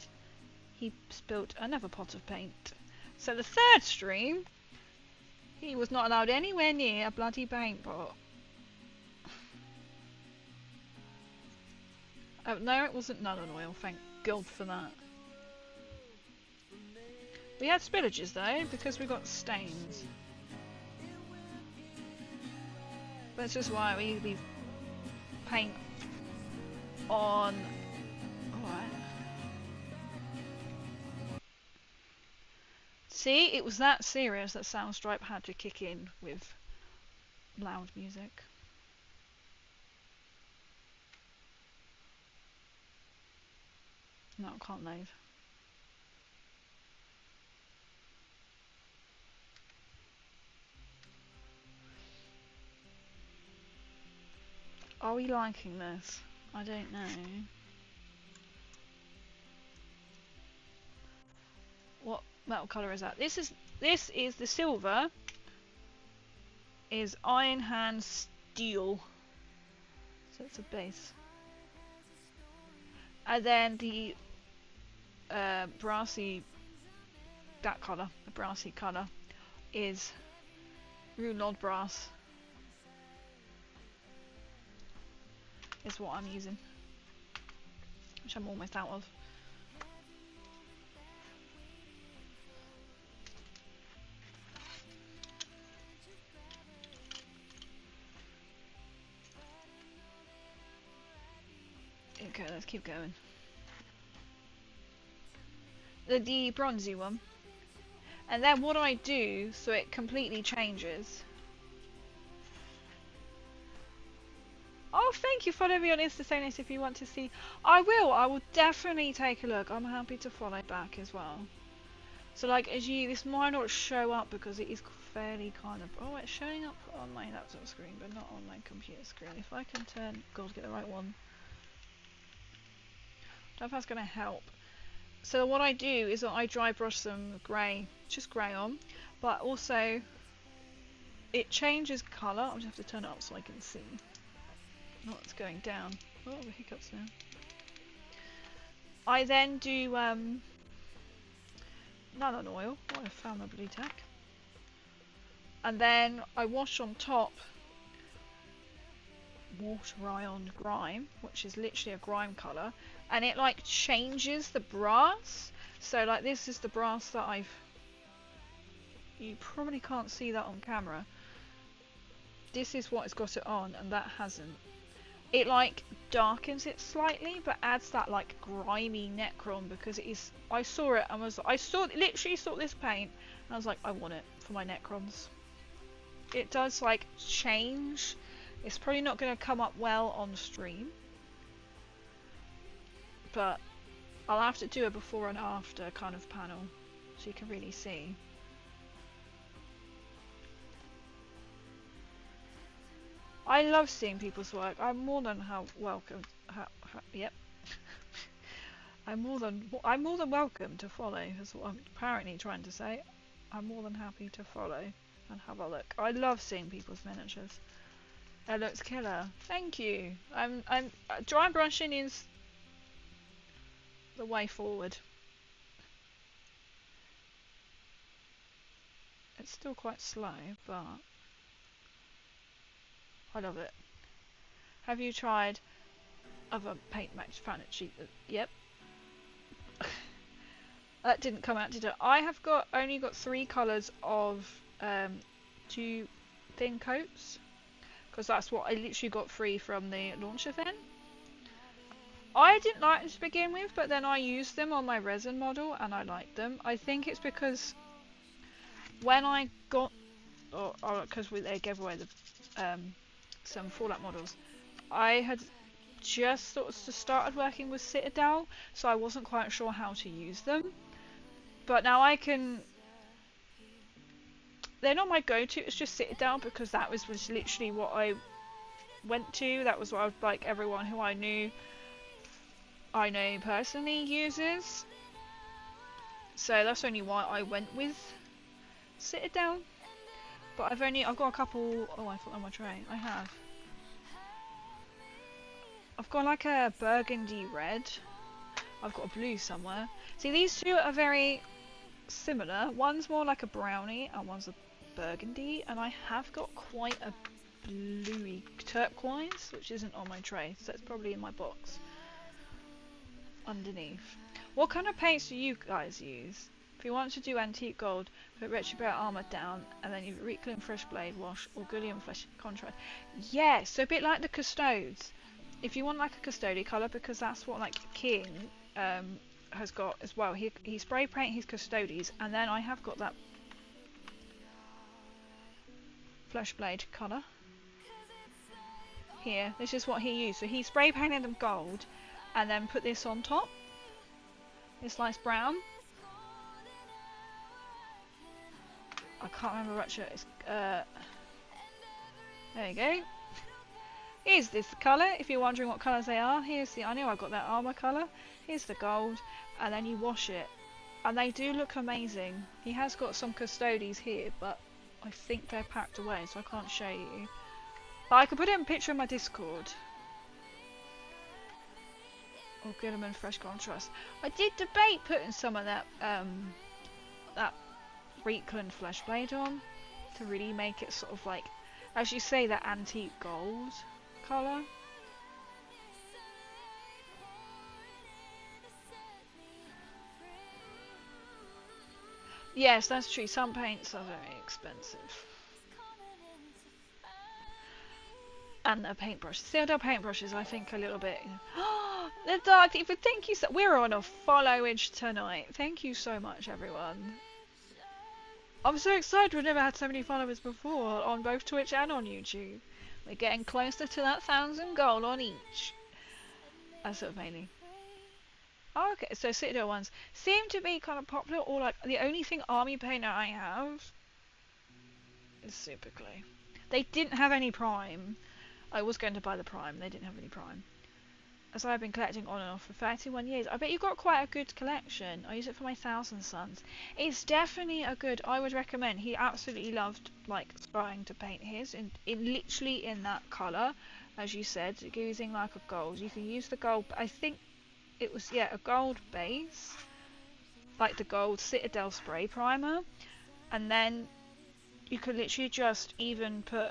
he spilt another pot of paint. So the third stream, he was not allowed anywhere near a bloody paint pot. Oh no, it wasn't Nullen Oil, thank God for that. We had spillages though, because we got stains. That's just why we leave paint on. Alright. See, it was that serious that Soundstripe had to kick in with loud music. No, I can't load. Are we liking this? I don't know. What metal colour is that? This is the silver. Is Iron Hand Steel. So it's a base. And then the brassy, that colour, the brassy colour, is Runelord Brass. Is what I'm using. Which I'm almost out of. Okay, let's keep going. The bronzy one. And then what I do so it completely changes. Oh, thank you. Follow me on Insta if you want to see. I will definitely take a look. I'm happy to follow back as well. So like this might not show up because it is fairly kind of, oh, it's showing up on my laptop screen but not on my computer screen. If I can turn, God, get the right one. I don't know if that's going to help. So what I do is that I dry brush some grey, just grey on, but also it changes colour. I'll just have to turn it up so I can see. Oh, it's going down. Oh, the hiccups now. I then do nylon oil. Oh, I found my blue tack. And then I wash on top water ion grime, which is literally a grime colour, and it like changes the brass. So like this is the brass that you probably can't see that on camera. This is what it's got it on, and that hasn't. It like darkens it slightly, but adds that like grimy Necron because it is. I saw it and literally saw this paint, and I was like, I want it for my Necrons. It does like change. It's probably not going to come up well on stream, but I'll have to do a before and after kind of panel so you can really see. I love seeing people's work. I'm more than welcome. Yep. I'm more than welcome to follow. Is what I'm apparently trying to say. I'm more than happy to follow and have a look. I love seeing people's miniatures. It looks killer. Thank you. Dry brushing is the way forward. It's still quite slow, but I love it. Have you tried other paint match fan sheet? Yep. That didn't come out, did it? I have only got 3 colours of 2 thin coats, because that's what I literally got free from the launch event. I didn't like them to begin with, but then I used them on my resin model and I liked them. I think it's because when I got, because they gave away some Fallout models, I had just sort of started working with Citadel, so I wasn't quite sure how to use them. But now I can. They're not my go-to. It's just Citadel because that was literally what I went to. That was what I would, like everyone who I know personally uses. So that's only why I went with Citadel. But I've got a couple. Oh, I thought on my tray. I've got like a burgundy red. I've got a blue somewhere. See, these two are very similar. One's more like a brownie and one's a burgundy, and I have got quite a bluey turquoise, which isn't on my tray, so it's probably in my box underneath. What kind of paints do you guys use? If you want to do antique gold, put Retrobate armor down, and then you reclaim fresh blade wash or Gullion flesh contrast. Yeah, so a bit like the Custodes. If you want like a Custody colour, because that's what like King has got as well. He spray paint his Custodes, and then I have got that flesh blade colour here. This is what he used. So he spray painted them gold, and then put this on top. This nice brown. I can't remember what shirt it's. There you go. Here's this colour. If you're wondering what colours they are, here's the. I know I got that armour colour. Here's the gold, and then you wash it, and they do look amazing. He has got some custodies here, but I think they're packed away, so I can't show you. But I could put it in a picture in my Discord. Or get them in fresh contrast. I did debate putting some of that that Reclin flesh blade on to really make it sort of like, as you say, that antique gold colour. Yes, that's true. Some paints are very expensive. And the paintbrushes. Still paintbrushes, I think, a little bit. The Dark Thief, thank you so. We're on a followage tonight. Thank you so much, everyone. I'm so excited. We've never had so many followers before on both Twitch and on YouTube. We're getting closer to that 1,000 gold on each. That's sort of mainly. Oh, okay, so Citadel ones seem to be kind of popular, or like the only thing army painter I have is Super Glue. They didn't have any Prime. I was going to buy the Prime, they didn't have any Prime. As I've been collecting on and off for 31 years. I bet you've got quite a good collection. I use it for my Thousand Sons. It's definitely a good, I would recommend. He absolutely loved like trying to paint his in literally in that colour, as you said, using like a gold. You can use the gold, I think it was, yeah, a gold base, like the gold Citadel spray primer, and then you could literally just even put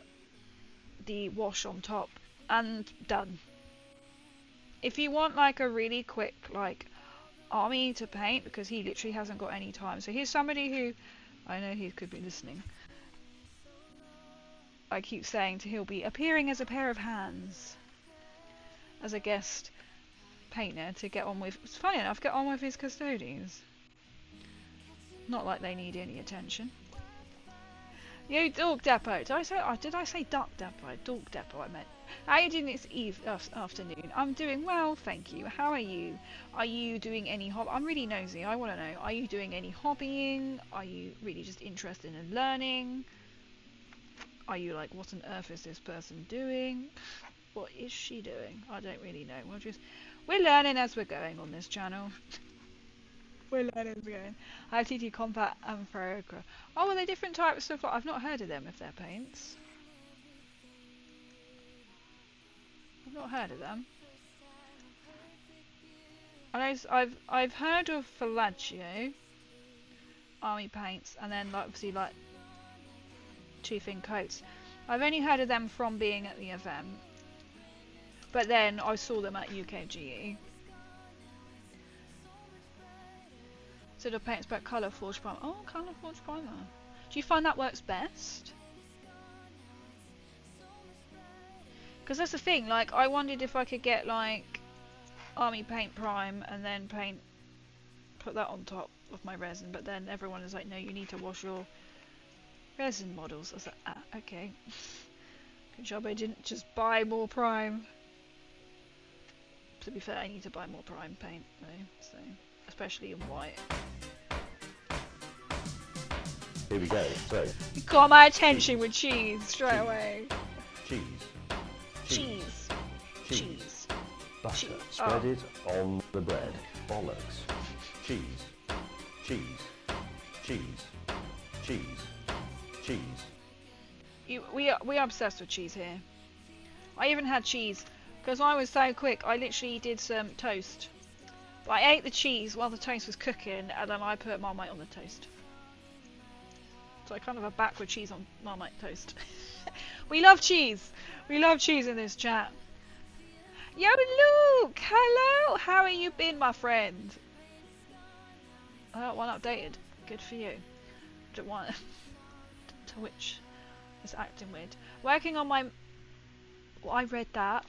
the wash on top and done. If you want like a really quick like army to paint, because he literally hasn't got any time. So here's somebody who, I know he could be listening. I keep saying he'll be appearing as a pair of hands as a guest painter to get on with. It's funny enough, get on with his custodians. Not like they need any attention. Yo, Dog Depot. Did I say Duck Depot? Dog Depot, I meant. How are you doing this afternoon? I'm doing well, thank you. How are you? Are you doing any I'm really nosy. I want to know. Are you doing any hobbying? Are you really just interested in learning? Are you like, what on earth is this person doing? What is she doing? I don't really know. We're learning as we're going on this channel. We're learning as we're going. I have TT Combat and Ferroca. Oh, are they different types of? I've not heard of them if they're paints. I've not heard of them. I've heard of Fallacio army paints, and then like, obviously like two thin coats. I've only heard of them from being at the event, but then I saw them at UKGE. So the paints about colour forged primer. Oh, colour forged primer. Do you find that works best? Because that's the thing. Like, I wondered if I could get like army paint prime and then put that on top of my resin. But then everyone is like, no, you need to wash your resin models. I was like, ah, okay. Good job I didn't just buy more prime. To be fair, I need to buy more prime paint though, so especially in white. Here we go. So you got my attention with cheese straight away. Cheese. Cheese. Cheese. Butter. Cheese. Spread it on the bread. Bollocks. Cheese. Cheese. Cheese. Cheese. Cheese. We are obsessed with cheese here. I even had cheese because I was so quick. I literally did some toast. But I ate the cheese while the toast was cooking, and then I put Marmite on the toast. So I kind of a backward cheese on Marmite toast. We love cheese. We love cheese in this chat. Yo, Luke! Hello! How have you been, my friend? One updated. Good for you. Don't want Twitch is acting weird. Working on my... Well, I read that.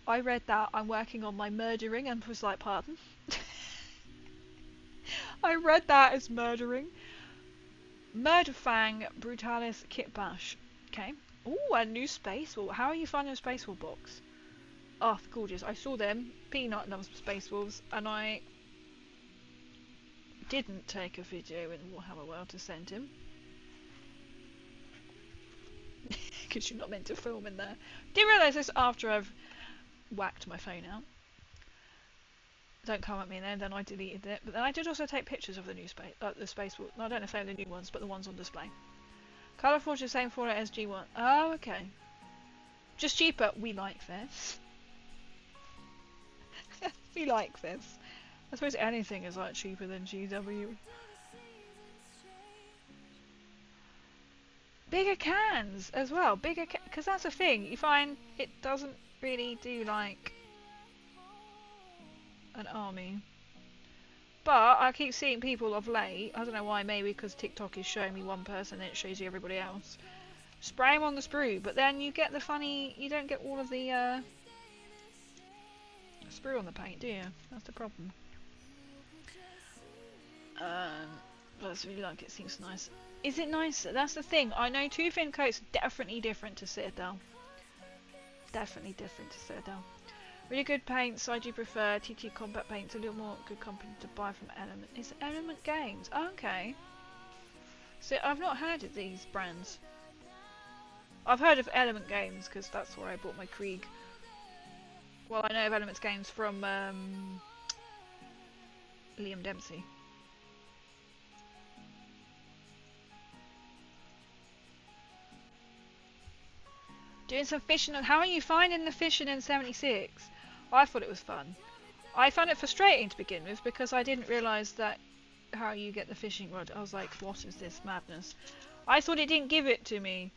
I'm working on my murdering and was like, pardon? I read that as murdering. Murderfang Brutalis Kit Bash. Okay. Ooh, a new Space Wolf. How are you finding a Space Wolf box? Oh, gorgeous. I saw them. Peanut loves Space Wolves, and I didn't take a video in Warhammer World to send him. Because you're not meant to film in there. Didn't realise this after I've whacked my phone out. Don't come at me then I deleted it. But then I did also take pictures of the new space walk. I don't know if they're the new ones, but the ones on display. Colourforge is the same for it as G1. Oh, okay. Just cheaper. We like this. We like this. I suppose anything is like cheaper than GW. Bigger cans as well. Bigger because that's the thing. You find it doesn't really do like an army. But I keep seeing people of late, I don't know why, maybe because TikTok is showing me one person and it shows you everybody else, spray them on the sprue, but then you get the funny, you don't get all of the sprue on the paint, do you? That's the problem. But I really like it, seems nice. Is it nicer? That's the thing. I know two thin coats are definitely different to Citadel. Definitely different to Citadel. Really good paints. I do prefer TT Combat Paints. A little more good company to buy from Element. Is it Element Games? Oh, okay. So I've not heard of these brands. I've heard of Element Games because that's where I bought my Krieg. Well, I know of Elements Games from Liam Dempsey. Doing some fishing. How are you finding the fishing in 76? I thought it was fun. I found it frustrating to begin with because I didn't realise that how you get the fishing rod. I was like, what is this madness? I thought it didn't give it to me.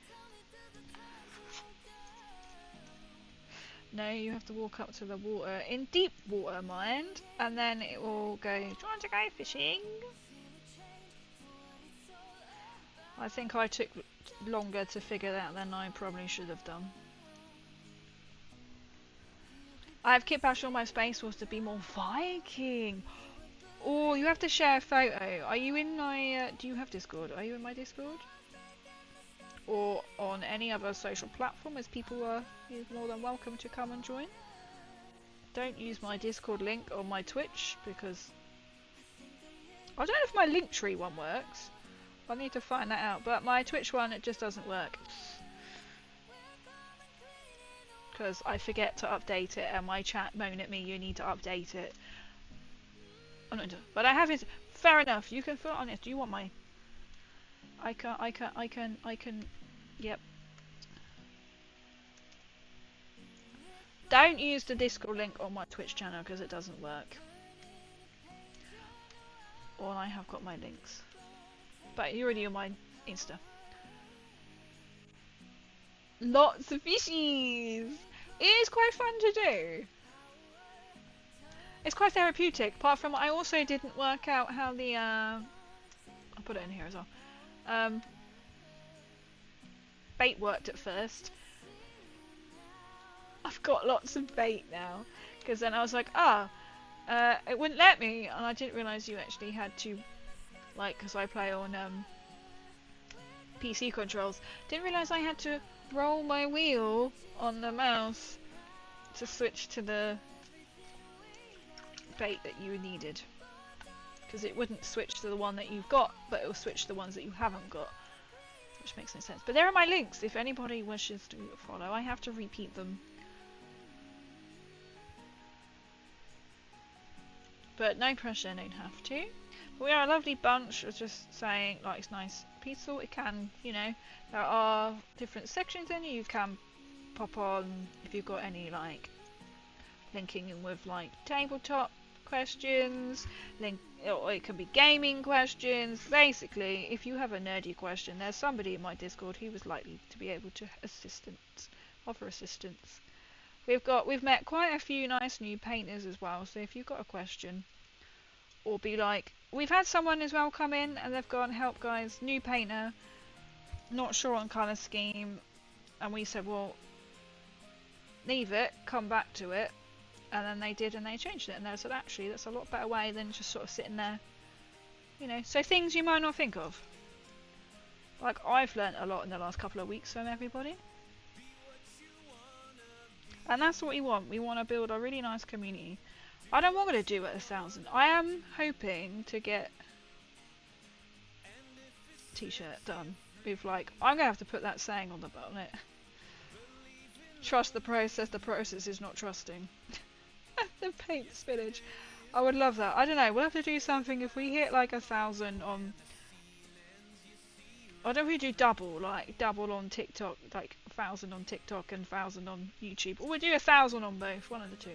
No, you have to walk up to the water in deep water, mind, and then it will go, do you want to go fishing? I think I took longer to figure that out than I probably should have done. I have kit bashed on my Space Force to be more Viking. Oh, you have to share a photo. Are you in my, do you have Discord? Are you in my Discord? Or on any other social platform, as people are more than welcome to come and join. Don't use my Discord link or my Twitch, because I don't know if my Linktree one works. I need to find that out, but my Twitch one, it just doesn't work. Because I forget to update it and my chat moan at me, you need to update it. I'm not, but I have it. Fair enough, you can feel honest. Do you want my... I can, yep. Don't use the Discord link on my Twitch channel because it doesn't work. Or I have got my links. But you're already on my Insta. Lots of fishies! It is quite fun to do. It's quite therapeutic, apart from I also didn't work out how the I'll put it in here as well. Bait worked at first. I've got lots of bait now. Because then I was like, it wouldn't let me, and I didn't realise you actually had to, like, because I play on PC controls, didn't realise I had to roll my wheel on the mouse to switch to the bait that you needed. Because it wouldn't switch to the one that you've got, but it will switch to the ones that you haven't got. Which makes no sense. But there are my links if anybody wishes to follow. I have to repeat them. But no pressure, don't have to. But we are a lovely bunch. I was just saying, like, it's nice, peaceful. It can, you know, there are different sections in it. You can pop on if you've got any, like, linking in with, like, tabletop questions, or it can be gaming questions. Basically, if you have a nerdy question, there's somebody in my Discord who was likely to be able to offer assistance. We've met quite a few nice new painters as well, so if you've got a question, or be like, we've had someone as well come in and they've gone, help guys, new painter, not sure on colour scheme, and we said, well, leave it, come back to it. And then they did, and they changed it, and they said, actually, that's a lot better way than just sort of sitting there, you know. So things you might not think of. Like, I've learnt a lot in the last couple of weeks from everybody. And that's what we want. We want to build a really nice community. I don't want to do it 1,000. I am hoping to get t-shirt done with like, I'm gonna have to put that saying on the bonnet. Trust the process is not trusting. The paint spillage. I would love that. I don't know, we'll have to do something if we hit like 1,000 on... I don't know if we do double on TikTok, like 1,000 on TikTok and 1,000 on YouTube. Or we'll do 1,000 on both, one of the two.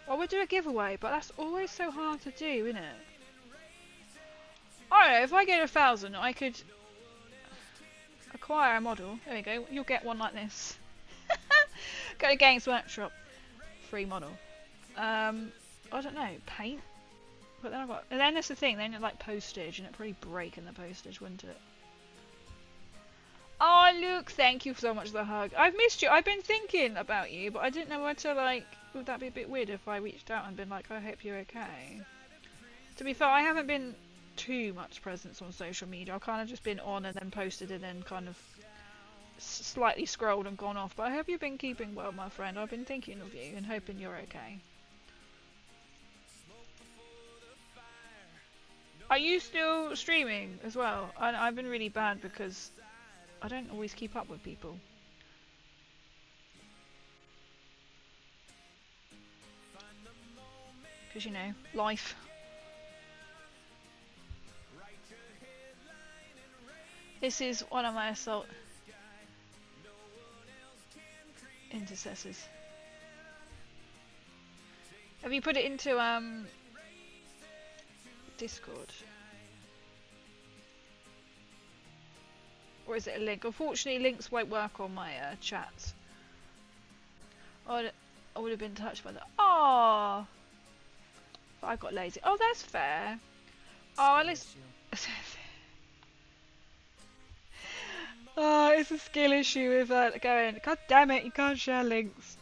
Or we'll do a giveaway, but that's always so hard to do, isn't it? I don't know, if I get 1,000, I could acquire a model. There we go, you'll get one like this. Go to Games Workshop. Free model. I don't know, paint? But then and then that's the thing, then it's like postage, and it'd probably break in the postage, wouldn't it? Oh, Luke, thank you so much for the hug. I've missed you. I've been thinking about you, but I didn't know where to, like... Would that be a bit weird if I reached out and been like, I hope you're okay? To be fair, I haven't been too much presence on social media. I've kind of just been on and then posted and then kind of slightly scrolled and gone off. But I hope you've been keeping well, my friend. I've been thinking of you and hoping you're okay. Are you still streaming as well? I've been really bad because I don't always keep up with people. Because, you know, life. This is one of my assault intercessors. Have you put it into Discord? Or is it a link? Unfortunately, links won't work on my chat. I would have been touched by that. Oh, but I got lazy. Oh, that's fair. Oh, at least. Oh, it's a skill issue with going. God damn it, you can't share links.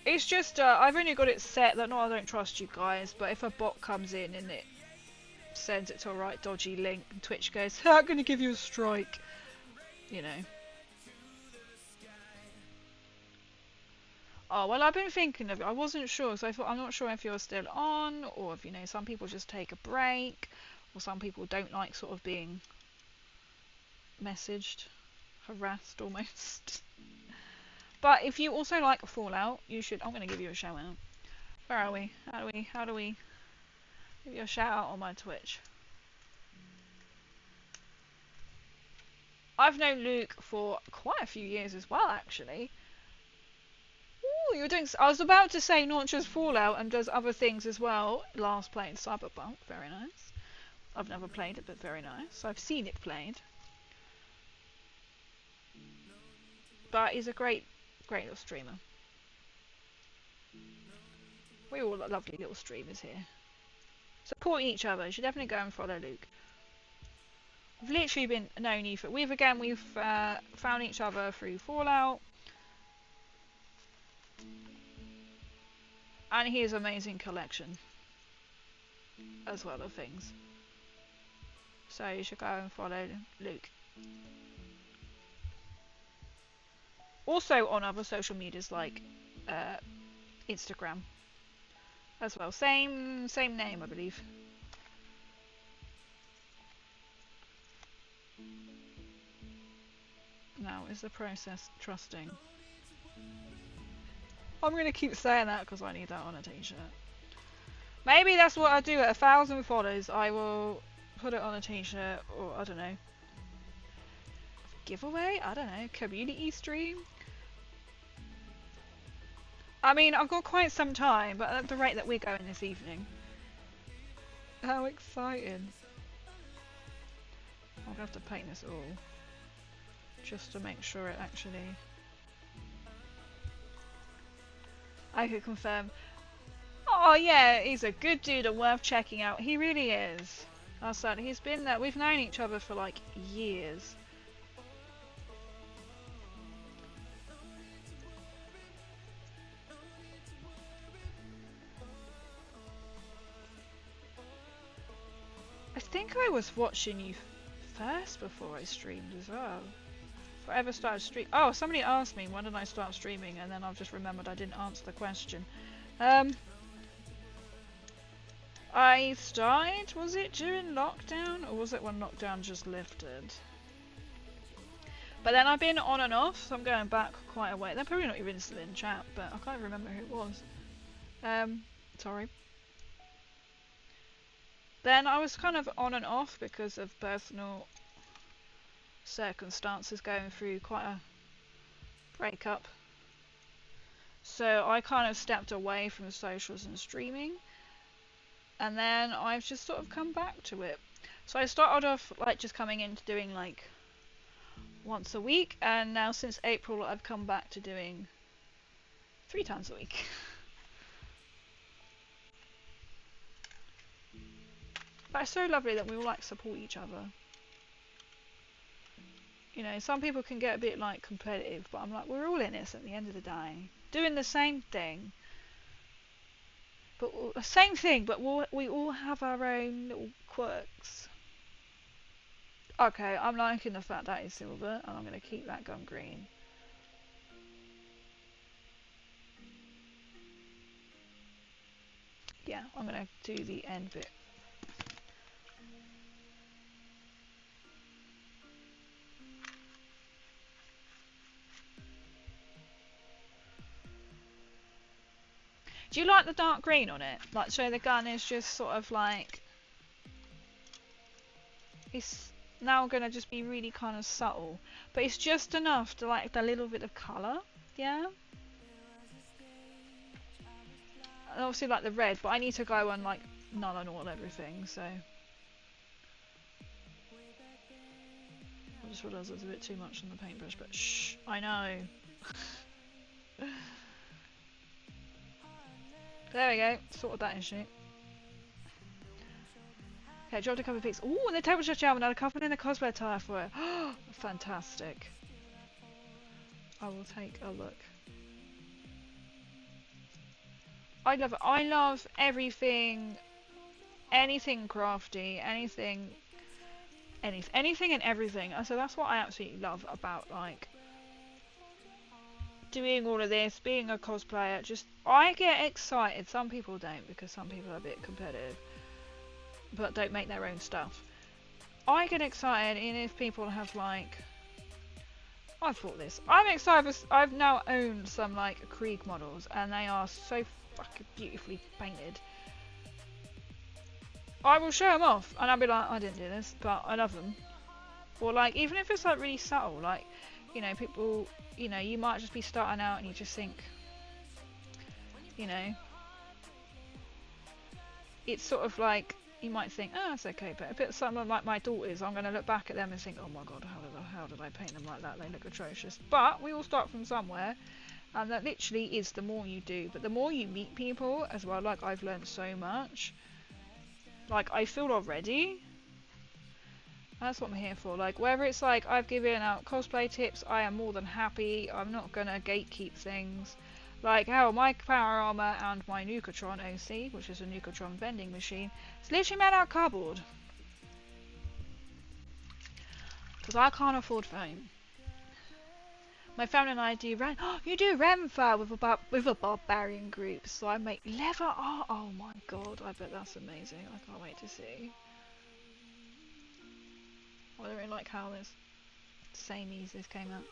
It's just I've only got it set that I don't trust you guys, but if a bot comes in and it sends it to a right dodgy link, and Twitch goes, I'm going to give you a strike, you know. Oh, well, I've been thinking of it. I wasn't sure, so I thought, I'm not sure if you're still on, or if, you know, some people just take a break, or some people don't like sort of being messaged, harassed almost. But if you also like Fallout, you should... I'm going to give you a shout out. Where are we? How do we give you a shout out on my Twitch? I've known Luke for quite a few years as well, actually. Ooh, you're doing... I was about to say not just Fallout and does other things as well. Last played Cyberpunk, very nice. I've never played it, but very nice. I've seen it played. But he's a great little streamer. We're all lovely little streamers here. Supporting each other. You should definitely go and follow Luke. We've literally been known you for... We've found each other through Fallout. And he has an amazing collection as well of things. So you should go and follow Luke. Also on other social medias like Instagram as well. Same name, I believe. Now, is the process trusting? I'm going to keep saying that because I need that on a t-shirt. Maybe that's what I do at 1,000 followers. I will put it on a t-shirt, or I don't know. Giveaway? I don't know. Community stream? I mean, I've got quite some time, but at the rate that we're going this evening. How exciting. I'll have to paint this all. Just to make sure it actually... I could confirm. Oh yeah, he's a good dude and worth checking out. He really is. I said, he's been there. We've known each other for like years. I think I was watching you first before I streamed as well. If I ever started streaming. Oh, somebody asked me when did I start streaming, and then I've just remembered I didn't answer the question. I started, was it during lockdown, or was it when lockdown just lifted? But then I've been on and off, so I'm going back quite a way. They're probably not even still in chat, but I can't remember who it was. Sorry. Then I was kind of on and off because of personal circumstances, going through quite a breakup. So I kind of stepped away from socials and streaming, and then I've just sort of come back to it. So I started off like just coming into doing like once a week, and now since April I've come back to doing 3 times a week. But it's so lovely that we all like support each other. You know, some people can get a bit like competitive, but I'm like, we're all in this at the end of the day, doing the same thing. But same thing, but we all have our own little quirks. Okay, I'm liking the fact that is silver, and I'm going to keep that gun green. Yeah, I'm going to do the end bit. Do you like the dark green on it? Like, so the gun is just sort of like... It's now going to just be really kind of subtle. But it's just enough to like the little bit of colour. Yeah? And obviously like the red, but I need to go and like null and all everything, so... I just realised there's a bit too much on the paintbrush, but shh, I know. There we go, sorted that issue. Okay, dropped a couple of pics. Ooh, and the temperature jam, and I couple in the cosplay attire for it. Fantastic. I will take a look. I love it. I love everything, anything crafty, anything and everything. So that's what I absolutely love about like doing all of this, being a cosplayer. Just I get excited. Some people don't, because some people are a bit competitive, but don't make their own stuff. I get excited if people have like, I've bought this. I'm excited. I've now owned some like Krieg models, and they are so fucking beautifully painted. I will show them off, and I'll be like, I didn't do this, but I love them. Or like, even if it's like really subtle, like, you know, people, you know, you might just be starting out and you just think, you know, it's sort of like, you might think, oh, it's okay, but if it's someone like my daughters, I'm going to look back at them and think, oh my god, how did I paint them like that? They look atrocious. But we all start from somewhere, and that literally is the more you do. But the more you meet people as well, like I've learned so much. Like, I feel already, that's what I'm here for. Like, whether it's like I've given out cosplay tips, I am more than happy. I'm not gonna gatekeep things. Like how my power armor and my Necron OC, which is a Necron vending machine, it's literally made out of cardboard. Because I can't afford foam. My family and I do you do Renfire with a barbarian group, so I make leather art. Oh my god, I bet that's amazing. I can't wait to see. I don't really like how this same ease this came out.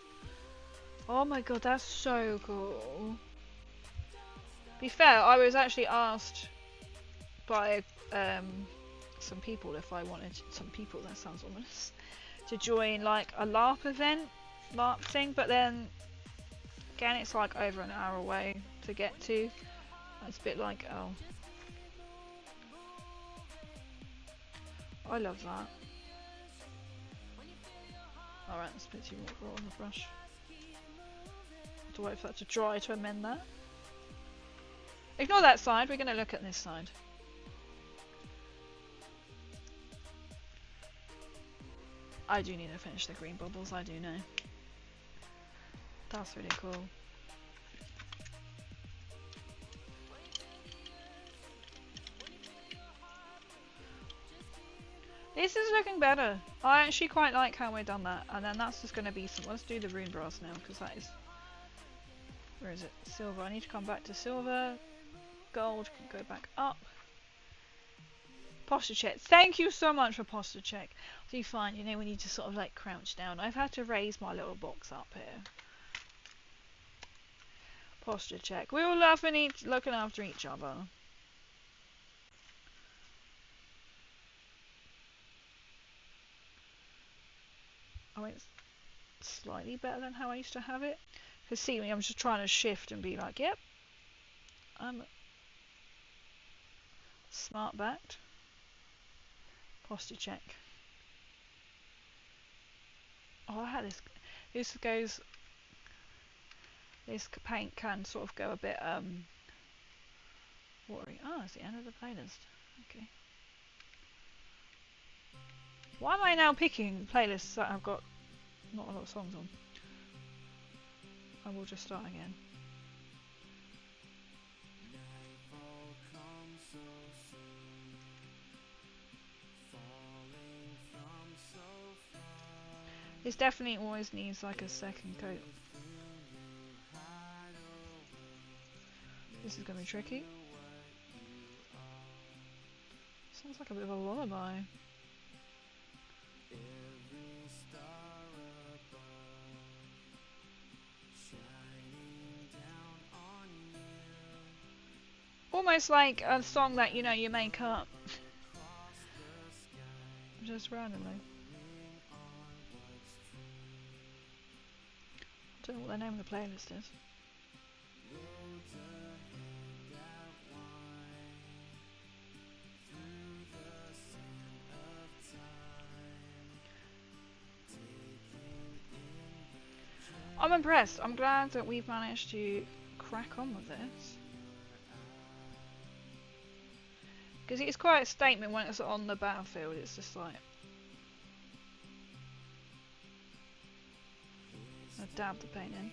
Oh my god, that's so cool. Be fair, I was actually asked by some people if I wanted that sounds ominous, to join like a LARP event. LARP thing, but then again it's like over an hour away to get to. It's a bit like, oh, I love that. Alright, let's put some water on the brush. Have to wait for that to dry to amend that. Ignore that side, we're going to look at this side. I do need to finish the green bubbles, I do know. That's really cool. This is looking better. I actually quite like how we've done that. And then that's just going to be some... Let's do the rune brass now, because that is... Where is it? Silver. I need to come back to silver. Gold can go back up. Posture check. Thank you so much for posture check. Do you find, you know, when you just sort of like crouch down? I've had to raise my little box up here. Posture check. We're all looking after each other. Oh, it's slightly better than how I used to have it. Because see me, I'm just trying to shift and be like, yep, I'm smart backed. Posture check. Oh, I had this. This paint can sort of go a bit watery. Oh, it's the end of the playlist. Okay. Why am I now picking playlists that I've got not a lot of songs on? I will just start again. This definitely always needs like a second coat. This is going to be tricky. Sounds like a bit of a lullaby. Almost like a song that, you know, you make up. Just randomly. I don't know what the name of the playlist is. I'm impressed. I'm glad that we've managed to crack on with this. Because it's quite a statement when it's on the battlefield. It's just like... I dab the paint in.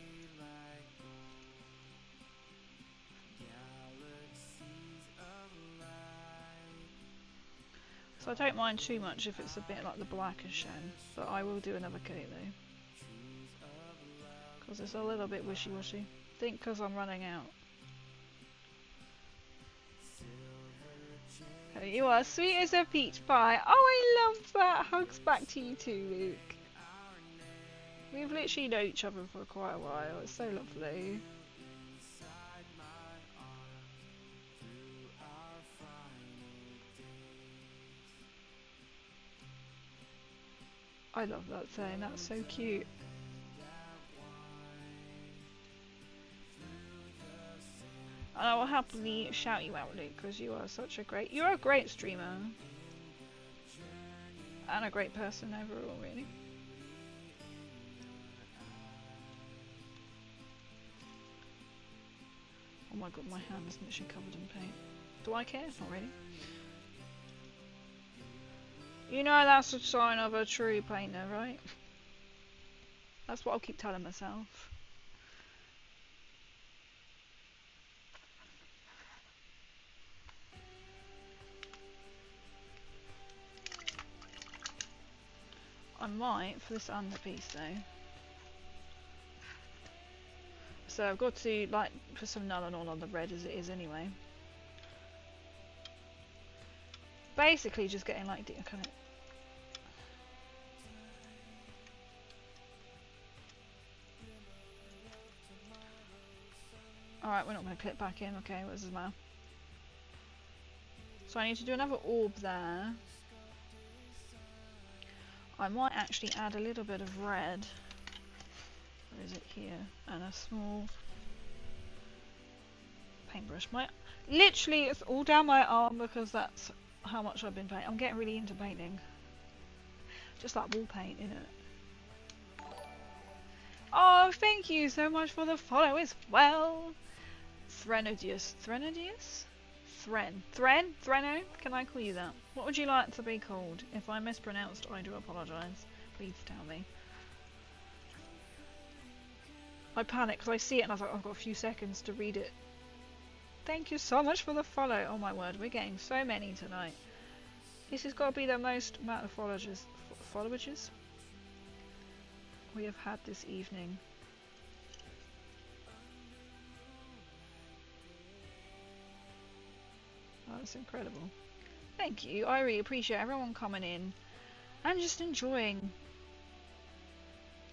So I don't mind too much if it's a bit like the blackish end, but I will do another coat though. Because it's a little bit wishy-washy. I think because I'm running out. Oh, you are sweet as a peach pie. Oh, I love that. Hugs back to you too, Luke. We've literally known each other for quite a while. It's so lovely. I love that thing. That's so cute. And I will happily shout you out, Luke, because you are you're a great streamer. And a great person overall, really. Oh my god, my hand is literally covered in paint. Do I care? Not really. You know that's a sign of a true painter, right? That's what I'll keep telling myself. I might for this underpiece though. So I've got to like put some Null on the red as it is anyway. Basically just getting like kind of. Alright, we're not going to clip back in. Okay, what does this matter? So I need to do another orb there. I might actually add a little bit of red. Where is it here? And a small paintbrush. Literally, it's all down my arm because that's how much I've been painting. I'm getting really into painting. Just like wall paint, innit? Oh, thank you so much for the follow as well. Threnodius. Threnodius? Threno? Can I call you that? What would you like to be called? If I mispronounced, I do apologise. Please tell me. I panic because I see it and I was like, I've got a few seconds to read it. Thank you so much for the follow. Oh my word, we're getting so many tonight. This has got to be the most amount of followers we have had this evening. Oh, that's incredible. Thank you. I really appreciate everyone coming in and just enjoying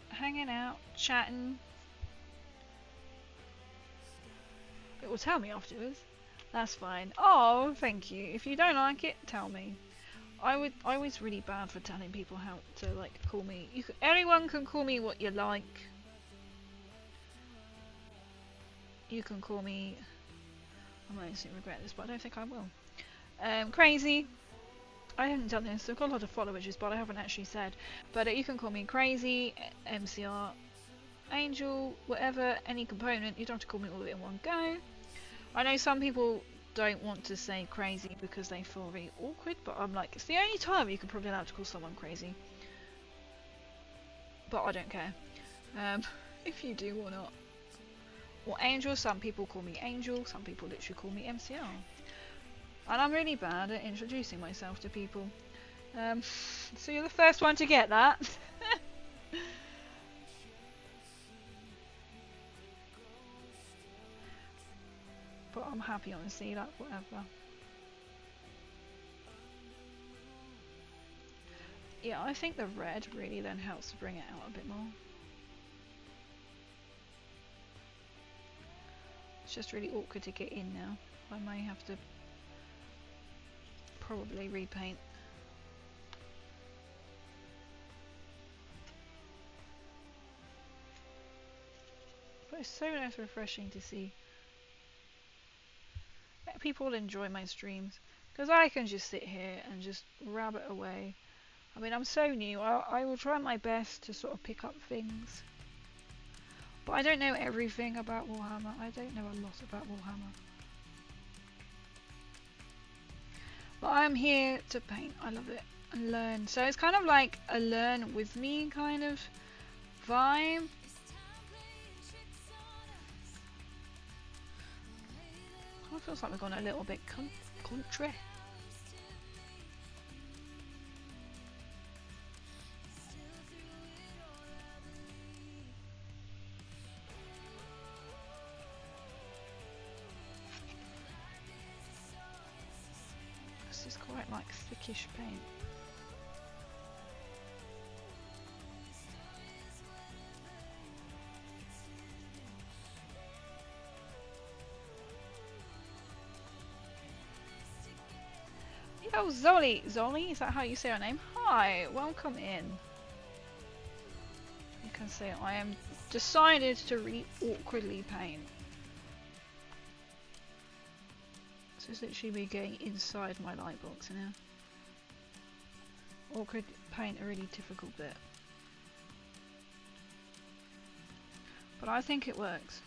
hanging out, chatting. It will tell me afterwards. That's fine. Oh, thank you. If you don't like it, tell me. I was really bad for telling people how to like call me. Anyone can call me what you like. You can call me. I might actually regret this, but I don't think I will. Crazy. I haven't done this. I've got a lot of followers, but I haven't actually said. But you can call me crazy, MCR, angel, whatever, any component. You don't have to call me all of it in one go. I know some people don't want to say crazy because they feel really awkward, but I'm like, it's the only time you can probably allow to call someone crazy. But I don't care. If you do or not. Or angel, some people call me angel, some people literally call me MCR. And I'm really bad at introducing myself to people. So you're the first one to get that. But I'm happy honestly, like whatever. Yeah, I think the red really then helps to bring it out a bit more. It's just really awkward to get in now. I may have to probably repaint. But it's so nice, refreshing to see people enjoy my streams, because I can just sit here and just rabbit away. I mean, I'm so new. I will try my best to sort of pick up things, but I don't know everything about Warhammer. I don't know a lot about Warhammer. But I'm here to paint. I love it. And learn. So it's kind of like a learn with me kind of vibe. It feels like we've gone a little bit country. This is quite like thickish paint. Oh, Zoli! Zoli? Is that how you say your name? Hi, welcome in. You can say I am decided to really awkwardly paint. So it's literally me getting inside my light box now. Awkward paint a really difficult bit. But I think it works.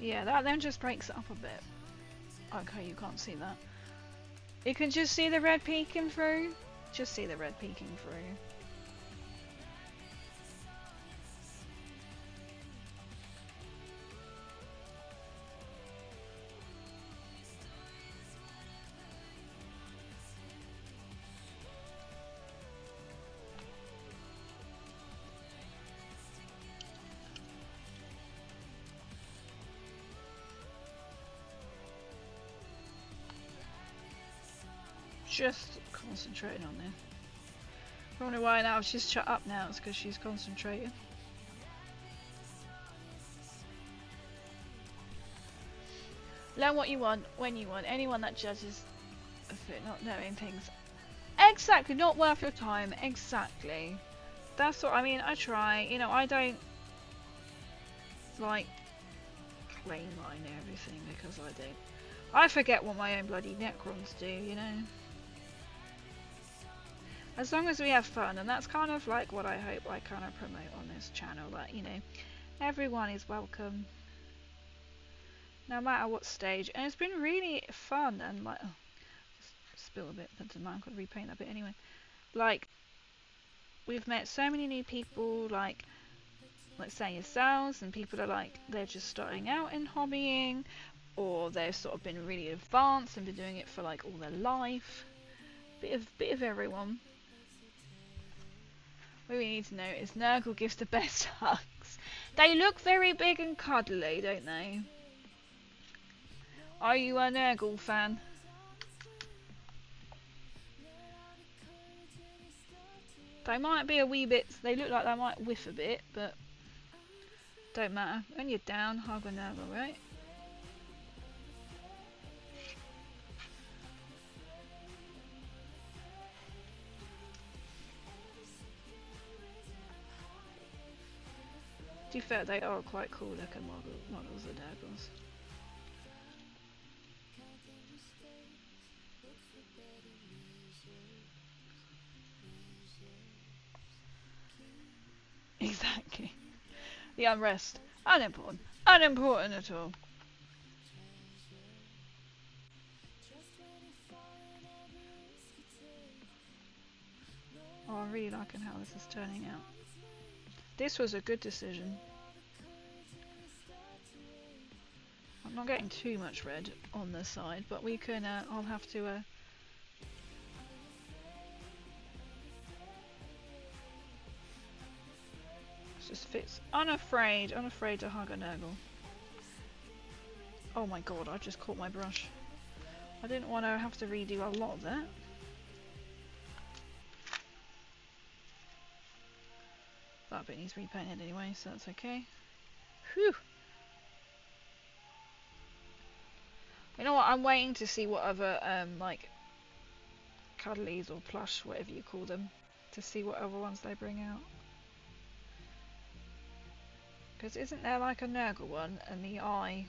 Yeah, that then just breaks it up a bit. Okay, you can't see that. You can just see the red peeking through. Just see the red peeking through. Just concentrating on this. I wonder why now she's shut up now. It's because she's concentrating. Learn what you want, when you want. Anyone that judges for not knowing things. Exactly, not worth your time. Exactly. That's what I mean. I try. You know, I don't like claim I know everything, because I don't. I forget what my own bloody Necrons do, you know. As long as we have fun, and that's kind of like what I hope I kind of promote on this channel, that, you know, everyone is welcome, no matter what stage. And it's been really fun, and like, oh, just spill a bit, but I'm gonna repaint that bit anyway. Like, we've met so many new people, like say yourselves, and people are like, they're just starting out in hobbying, or they've sort of been really advanced and been doing it for like all their life. Bit of everyone. What we need to know is Nurgle gives the best hugs. They look very big and cuddly, don't they? Are you a Nurgle fan? They might be a wee bit, they look like they might whiff a bit, but don't matter. When you're down, hug a Nurgle, right? To be fair, they are quite cool looking models, the Nurgles. Exactly. The unrest. Unimportant. Unimportant at all. Oh, I'm really liking how this is turning out. This was a good decision. I'm not getting too much red on this side, but we can, I'll have to, this just fits. Unafraid to hug a Nurgle. Oh my god, I just caught my brush. I didn't want to have to redo a lot of that. That bit needs repainted anyway, so that's okay. Whew! You know what, I'm waiting to see what other, like, cuddlies or plush, whatever you call them, to see what other ones they bring out. Because isn't there like a Nurgle one, and the eye...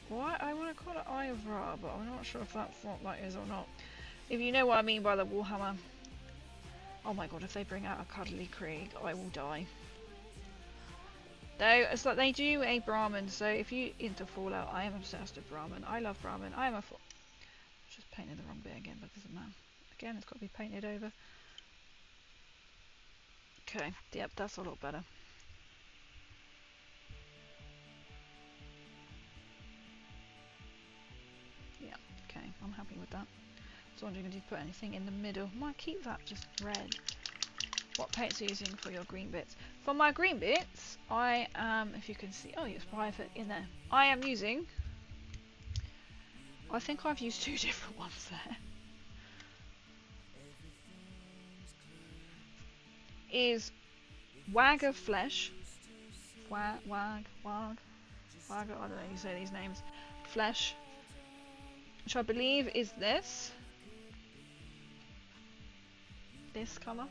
Well, I want to call it Eye of Ra, but I'm not sure if that's what that is or not. If you know what I mean by the Warhammer... Oh my god, if they bring out a cuddly Krieg, I will die. Though, it's like they do a Brahmin, so if you into Fallout, I am obsessed with Brahmin. I love Brahmin. I am a... Just painted the wrong bit again, but it doesn't matter. Again, it's got to be painted over. Okay, yep, that's a lot better. Yeah, okay, I'm happy with that. So I'm wondering if you put anything in the middle. Might keep that just red. What paints are you using for your green bits? For my green bits, I am, if you can see, oh it's private in there. I am using, I think I've used two different ones there. Is Wag of Flesh. Wag, I don't know how you say these names. Flesh. Which I believe is this colour.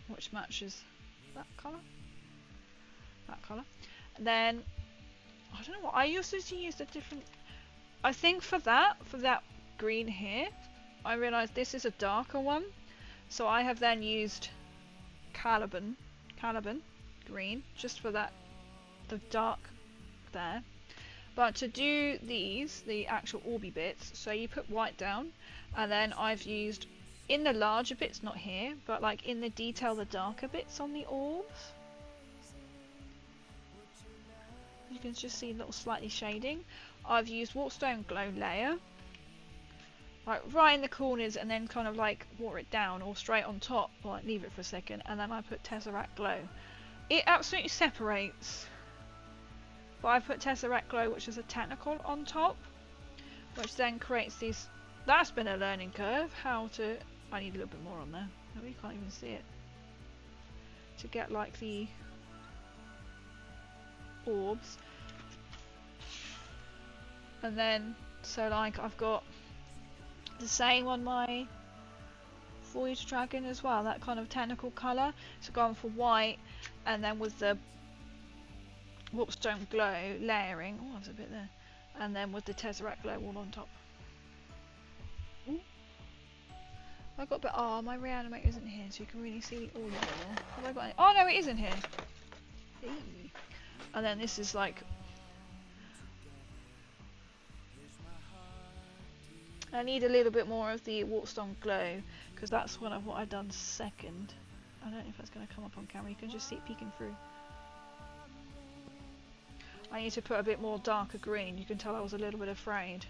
Which matches that colour. That colour. And then, I don't know what, I used to use a different, I think for that green here, I realised this is a darker one. So I have then used Caliban green, just for that, the dark there. But to do these, the actual orby bits, so you put white down, and then I've used, in the larger bits, not here, but like in the detail, the darker bits on the orbs. You can just see a little slightly shading. I've used Warpstone Glow layer, like right in the corners, and then kind of like water it down, or straight on top, like leave it for a second, and then I put Tesseract Glow. It absolutely separates. But I put Tesseract Glow, which is a technical, on top, which then creates these. That's been a learning curve. How to? I need a little bit more on there. No, you can't even see it. To get like the orbs, and then so like I've got the same on my Voyage Dragon as well. That kind of technical colour. So going for white, and then with the Warpstone Glow layering. Oh, there's a bit there. And then with the Tesseract Glow all on top. Ooh. I got a bit. Oh, my reanimator isn't here, so you can really see all of it. Have I got any? Oh no, it isn't here. Eee. And then this is like. I need a little bit more of the Warpstone Glow, because that's one of what I've done second. I don't know if that's going to come up on camera. You can just see it peeking through. I need to put a bit more darker green. You can tell I was a little bit afraid.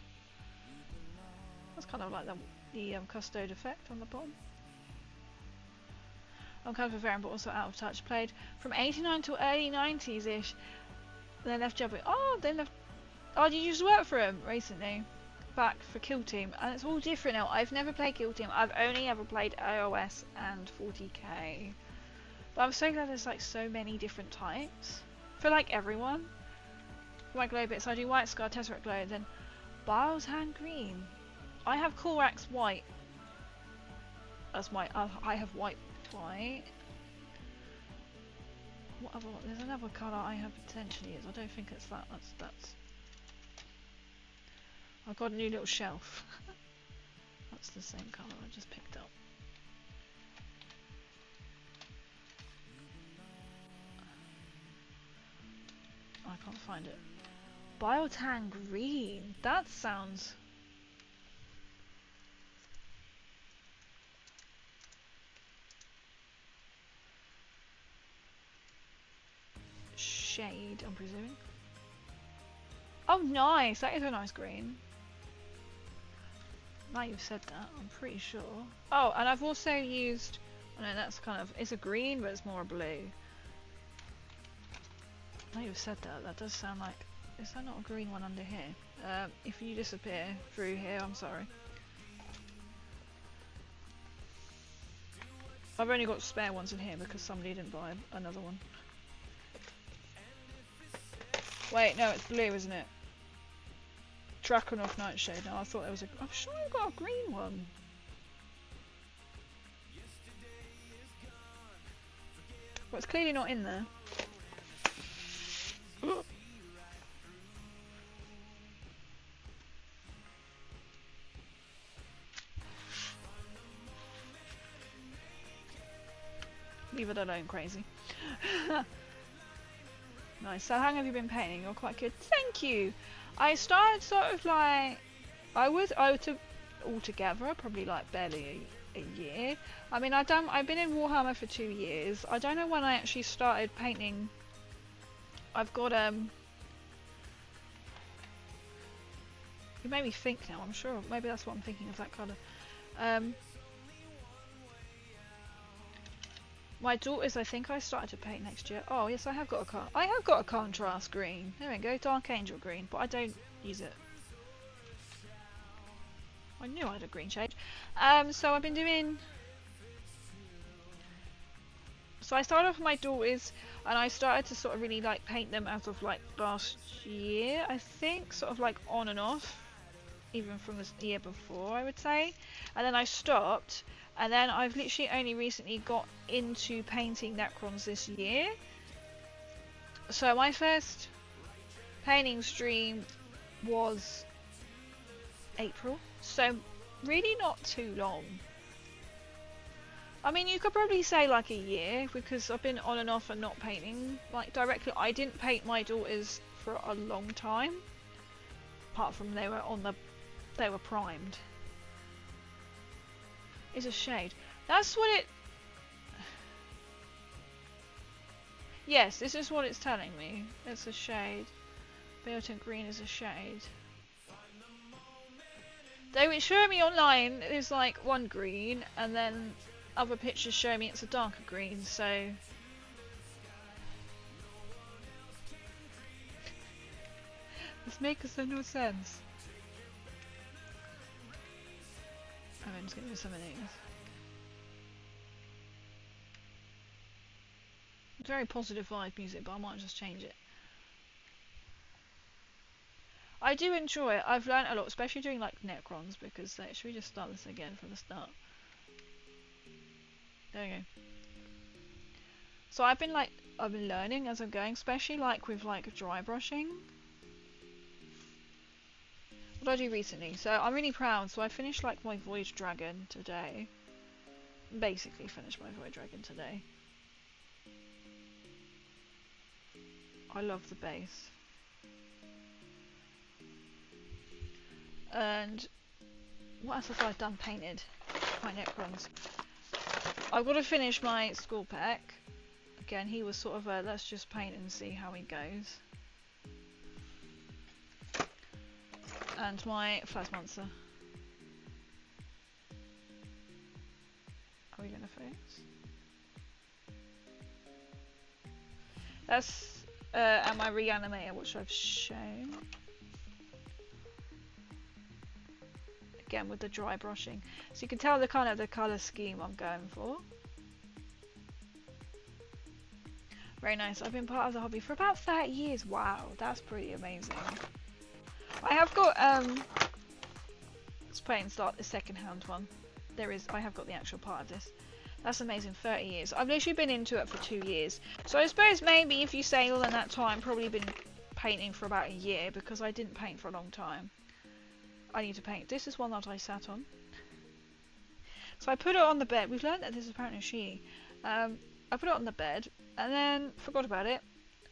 That's kind of like the custode effect on the bottom. on cover of Variant, but also Out of Touch. Played from 89 to early 90s-ish. Then left job. Oh, then left. Oh, did you just work for him recently? Back for Kill Team, and it's all different now. I've never played Kill Team. I've only ever played AOS and 40k. But I'm so glad there's like so many different types for like everyone. White glow bits. I do white scar, tesseract glow, then Bile's hand green. I have Korax white. That's my. I have white. What other? There's another colour I have potentially. I don't think it's that. That's. I've got a new little shelf. That's the same colour I just picked up. I can't find it. Biotan green. That sounds. Shade, I'm presuming. Oh, nice. That is a nice green. Now you've said that, I'm pretty sure. Oh, and I've also used. I know that's kind of. It's a green, but it's more a blue. Now you've said that, that does sound like. Is that not a green one under here? If you disappear through here, I'm sorry. I've only got spare ones in here because somebody didn't buy another one. Wait, no, it's blue, isn't it? Draconov Nightshade. No, I thought there was a. I'm sure I've got a green one. But it's clearly not in there. Leave it alone, crazy. Nice. So how long have you been painting? You're quite good. Thank you. I started sort of like I was altogether probably like barely a year. I mean, I've been in Warhammer for 2 years. I don't know when I actually started painting. I've got you made me think now. I'm sure maybe that's what I'm thinking of, that colour. My daughters, I think I started to paint next year. Oh yes, I have got a contrast green. There we go, Dark Angel green, but I don't use it. I knew I had a green shade. So I've been doing. So I started off with my daughters, and I started to sort of really like paint them as of like last year, I think, sort of like on and off, even from the year before, I would say. And then I stopped. And then I've literally only recently got into painting Necrons this year. So my first painting stream was April. So really not too long. I mean, you could probably say like a year, because I've been on and off and not painting like directly. I didn't paint my daughters for a long time. Apart from they were primed. Is a shade. That's what it. Yes, this is what it's telling me. It's a shade. Beaten green is a shade. Though it's showing me online, there's like one green, and then other pictures show me it's a darker green. So this makes no sense. I'm just going to do some of these. It's very positive vibe music, but I might just change it. I do enjoy it. I've learned a lot, especially doing like Necrons, because should we just start this again from the start? There we go. So I've been learning as I'm going, especially like with like dry brushing. What did I do recently? So I'm really proud. So I finished like my Void Dragon today. Basically finished my Void Dragon today. I love the base. And what else have I done painted? My Necrons. I've got to finish my school pack. Again, he was sort of a let's just paint and see how he goes. And my Flash Monster. Are we gonna focus? That's and my reanimator, which I've shown. Again with the dry brushing. So you can tell the kind of the colour scheme I'm going for. Very nice. I've been part of the hobby for about 30 years. Wow, that's pretty amazing. I have got let's play and start the second hand one. I have got the actual part of this. That's amazing, 30 years. I've literally been into it for 2 years. So I suppose maybe if you say all in that time, probably been painting for about a year, because I didn't paint for a long time. I need to paint. This is one that I sat on. So I put it on the bed. We've learned that this is apparently a she. I put it on the bed and then forgot about it.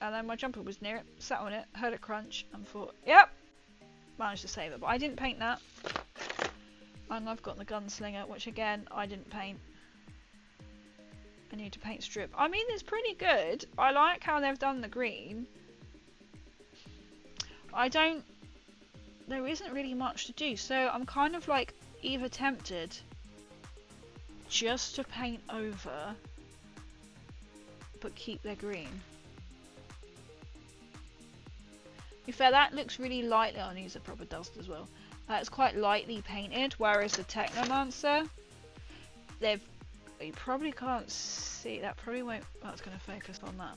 And then my jumper was near it, sat on it, heard it crunch and thought, yep, managed to save it. But I didn't paint that. And I've got the gunslinger, which again, I didn't paint. I need to paint strip. I mean, it's pretty good. I like how they've done the green. There isn't really much to do, so I'm kind of like either tempted just to paint over but keep their green. To be fair, that looks really lightly. I'll use a proper dust as well. It's quite lightly painted, whereas the Technomancer, you probably can't see, that probably won't, that's going to focus on that.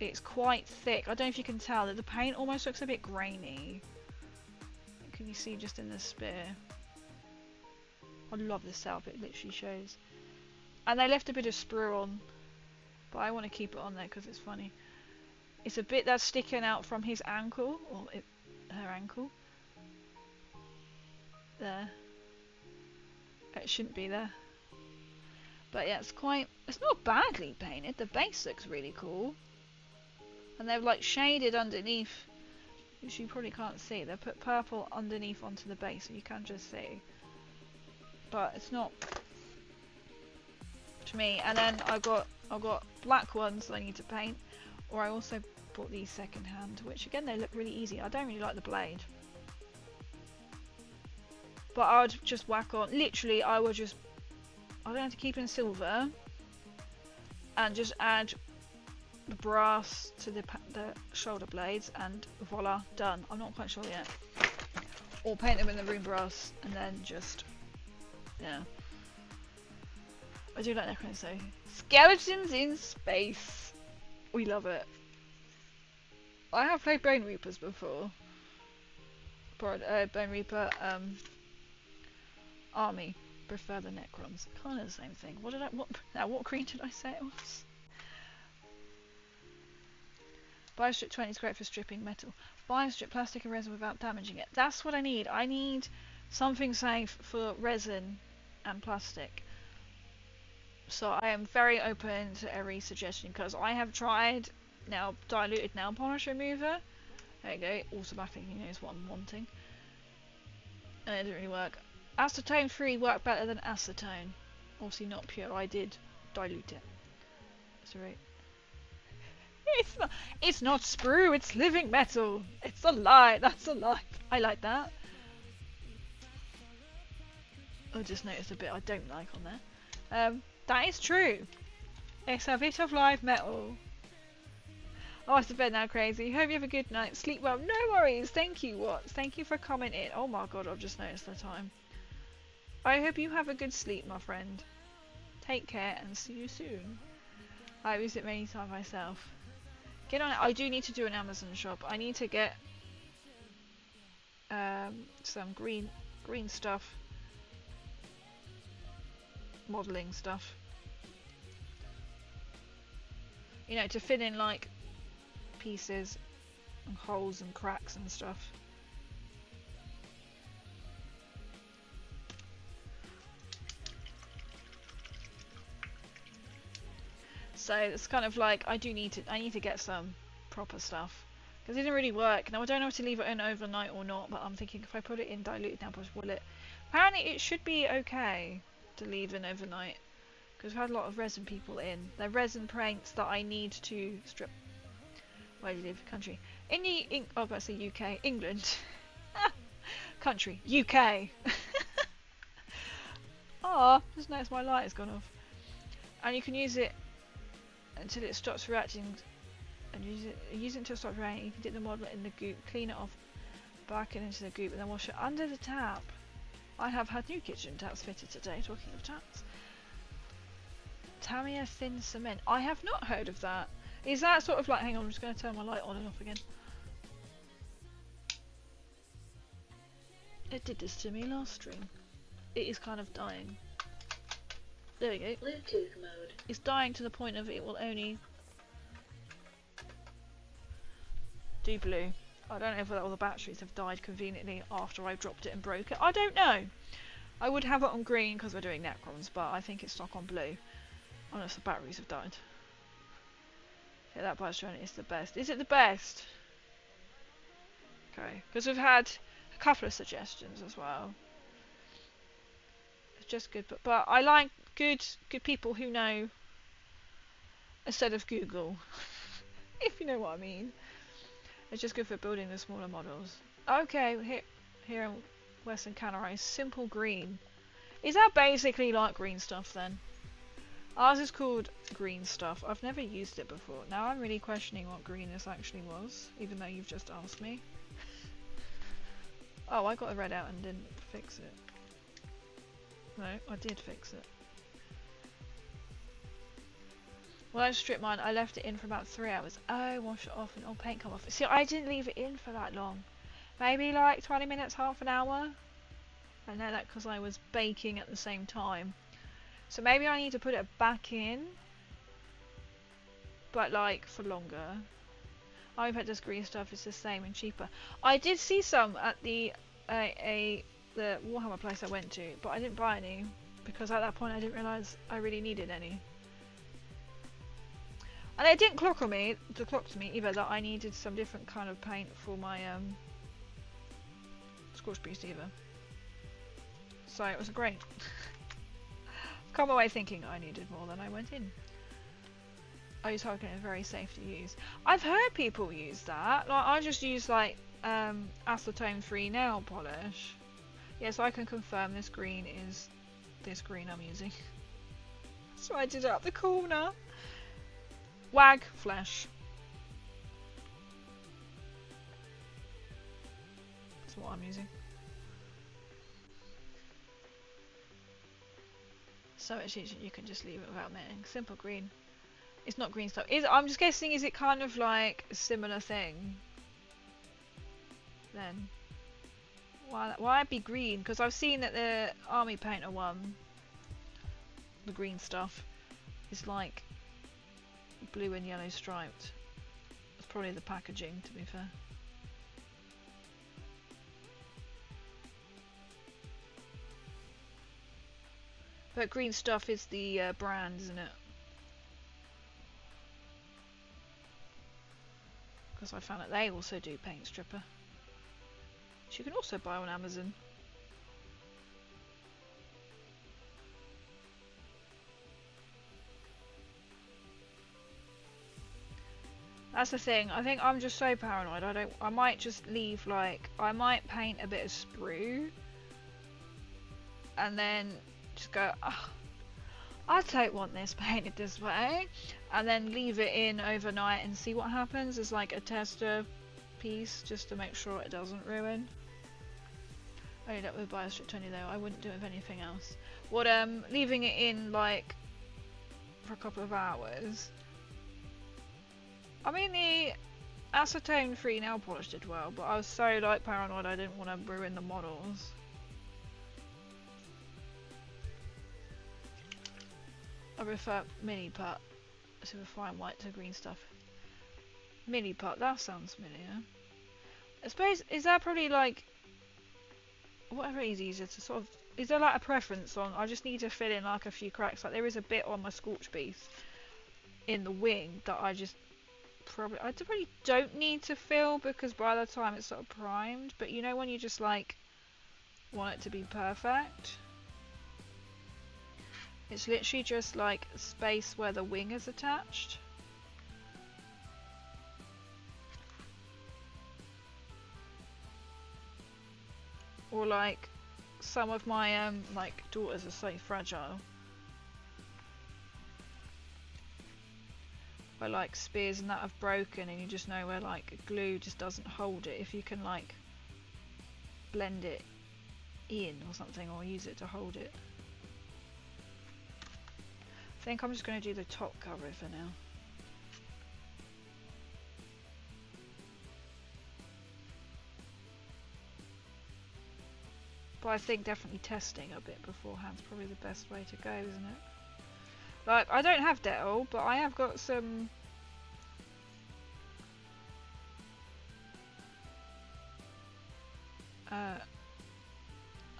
It's quite thick. I don't know if you can tell that the paint almost looks a bit grainy. Can you see just in the spear? I love this setup, it literally shows. And they left a bit of sprue on, but I want to keep it on there because it's funny. It's a bit that's sticking out from his ankle, or her ankle. There. It shouldn't be there. But yeah, it's not badly painted. The base looks really cool. And they've like shaded underneath, which you probably can't see. They've put purple underneath onto the base, so you can just see. But it's not to me. And then I've got black ones that I need to paint. Or I also bought these second hand, which again they look really easy. I don't really like the blade. But I would just whack on, literally I don't have to keep in silver. And just add the brass to the shoulder blades and voila, done. I'm not quite sure yet. Or paint them in the rune brass and then just, yeah. I do like Necrons though. Skeletons in space. We love it. I have played Bone Reapers before. Bone Reaper army. Prefer the Necrons. Kind of the same thing. What green did I say it was? Biostrip 20 is great for stripping metal. Biostrip plastic and resin without damaging it. That's what I need. I need something safe for resin and plastic. So I am very open to every suggestion because I have tried diluted nail polish remover. There you go, automatic, is what I'm wanting. And it didn't really work. Acetone free worked better than acetone. Obviously not pure, I did dilute it. Sorry. It's not sprue, it's living metal. It's a lie, that's a lie. I like that. I just noticed a bit I don't like on there. That is true. It's a bit of live metal. Oh, it's to bed now, crazy. Hope you have a good night. Sleep well. No worries. Thank you, Watts. Thank you for commenting. Oh my god, I've just noticed the time. I hope you have a good sleep, my friend. Take care and see you soon. I use it many times myself. Get on it. I do need to do an Amazon shop. I need to get some green stuff. Modelling stuff. To fill in like pieces and holes and cracks and stuff. So it's kind of like I need to get some proper stuff because it didn't really work. Now I don't know if to leave it in overnight or not, but I'm thinking if I put it in diluted nail polish, will it? Apparently it should be okay to leave in overnight because we've had a lot of resin people in. They're resin paints that I need to strip. Where do you live? Country. I was about to say UK. England. Country. UK. Oh, just noticed my light has gone off. And you can use it until it stops reacting, and use it until it stops reacting. You can dip the model in the goop, clean it off, back it into the goop, and then wash it under the tap. I have had new kitchen taps fitted today. Talking of taps, Tamiya thin cement. I have not heard of that. Is that sort of like? Hang on, I'm just going to turn my light on and off again. It did this to me last stream. It is kind of dying. There we go. Bluetooth mode. It's dying to the point of it will only do blue. I don't know if all the batteries have died conveniently after I dropped it and broke it. I don't know. I would have it on green because we're doing Necrons, but I think it's stuck on blue. Unless the batteries have died. Yeah, that battery is the best. Is it the best? Okay, because we've had a couple of suggestions as well. It's just good, but I like good people who know instead of Google. If you know what I mean. It's just good for building the smaller models. Okay, here in Western Canada, simple green. Is that basically like green stuff then? Ours is called green stuff. I've never used it before. Now I'm really questioning what greenness actually was, even though you've just asked me. Oh, I got the red out and didn't fix it. No, I did fix it. When I stripped mine, I left it in for about 3 hours. Oh, wash it off and all paint come off. See, I didn't leave it in for that long. Maybe like 20 minutes, half an hour. I know that because I was baking at the same time. So maybe I need to put it back in. But like for longer. I bet this green stuff is the same and cheaper. I did see some at the Warhammer place I went to, but I didn't buy any because at that point I didn't realise I really needed any. And it didn't clock to me either that I needed some different kind of paint for my scorch beast either. So it was great. Come away thinking I needed more than I went in. I use Harlequin, it's very safe to use. I've heard people use that. Like I just use like acetone free nail polish. Yes, I can confirm this green is this green I'm using. So I did it up the corner. Wag flesh. That's what I'm using. So it's easy, you can just leave it without netting. Simple green. It's not green stuff. I'm just guessing, is it kind of like a similar thing? Then why be green? Because I've seen that the army painter one, the green stuff, is like blue and yellow striped. It's probably the packaging, to be fair. But green stuff is the brand, isn't it? Because I found that they also do paint stripper, which you can also buy on Amazon. That's the thing. I think I'm just so paranoid. I might just leave I might paint a bit of sprue, and then just go, oh, I don't want this painted this way, and then leave it in overnight and see what happens as like a tester piece, just to make sure it doesn't ruin. Only that with Biostrip 20 though, I wouldn't do it with anything else. What leaving it in like for a couple of hours. I mean the acetone free nail polish did well, but I was so like paranoid I didn't want to ruin the models. I prefer mini putt to refine white to green stuff. Mini putt, that sounds familiar. I suppose, is that probably like whatever is easier to sort of, is there like a preference on, I just need to fill in like a few cracks, like there is a bit on my scorch beast in the wing that I probably don't need to fill because by the time it's sort of primed, but you know when you just like want it to be perfect? It's literally just like space where the wing is attached. Or like some of my like daughters are so fragile. where like spears and that have broken, and you just know where like glue just doesn't hold it. If you can like blend it in or something, or use it to hold it. I think I'm just going to do the top cover for now. But I think definitely testing a bit beforehand is probably the best way to go, isn't it? Like, I don't have Dettol, but I have got some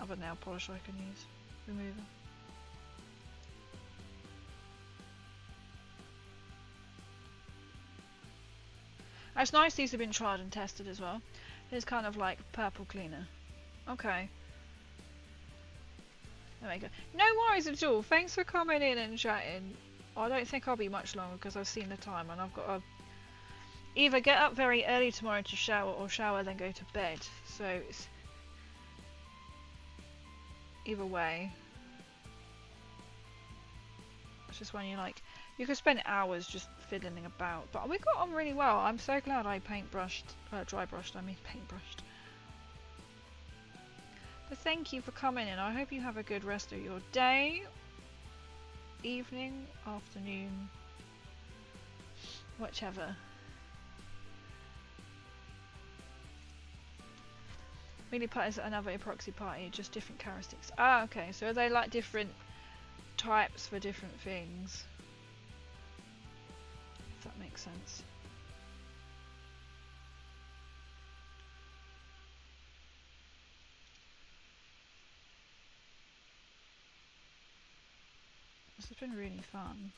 other nail polish I can use. Remover. It's nice these have been tried and tested as well. It's kind of like purple cleaner. Okay. There we go. No worries at all. Thanks for coming in and chatting. I don't think I'll be much longer because I've seen the time and I've got to either get up very early tomorrow to shower, or shower then go to bed. So it's either way. It's just when you like, you could spend hours just fiddling about. But we got on really well. I'm so glad I dry brushed, I mean paintbrushed. But thank you for coming in. I hope you have a good rest of your day, evening, afternoon, whichever. Melee party is another epoxy party, just different characteristics. Ah, okay. So are they like different types for different things? If that makes sense. This has been really fun.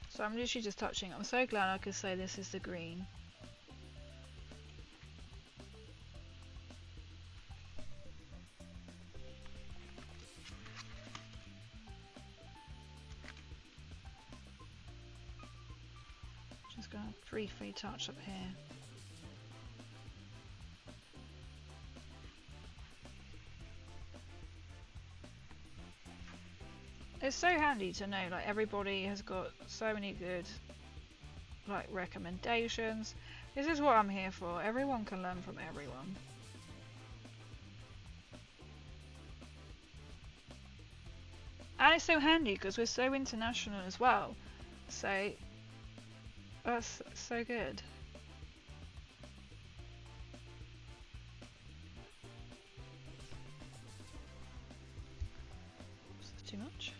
So I'm literally just touching. I'm so glad I could say this is the green. Just gonna briefly touch up here. It's so handy to know, like, everybody has got so many good, like, recommendations. This is what I'm here for. Everyone can learn from everyone. And it's so handy because we're so international as well. So, that's so good. Is this too much?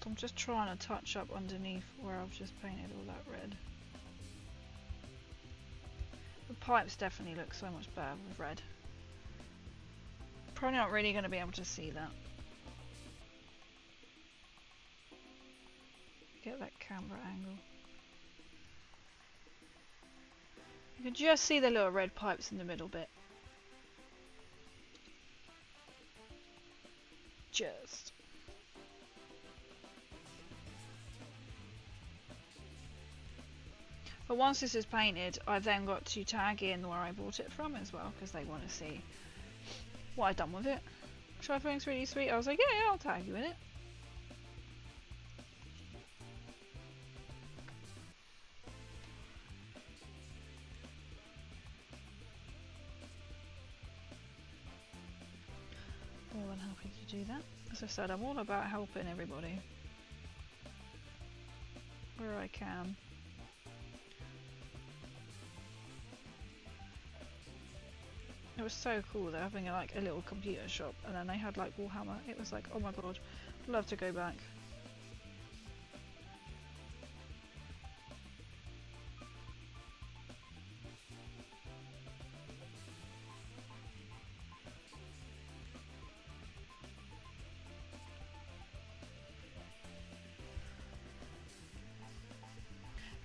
I'm just trying to touch up underneath where I've just painted all that red. The pipes definitely look so much better with red. Probably not really going to be able to see that. Get that camera angle. You can just see the little red pipes in the middle bit. Just. But once this is painted, I've then got to tag in where I bought it from as well, because they want to see what I've done with it. Which I think's really sweet. I was like, yeah, I'll tag you in it. More than happy to do that. As I said, I'm all about helping everybody where I can. It was so cool. They're having like a little computer shop, and then they had like Warhammer. It was like, oh my god, I'd love to go back.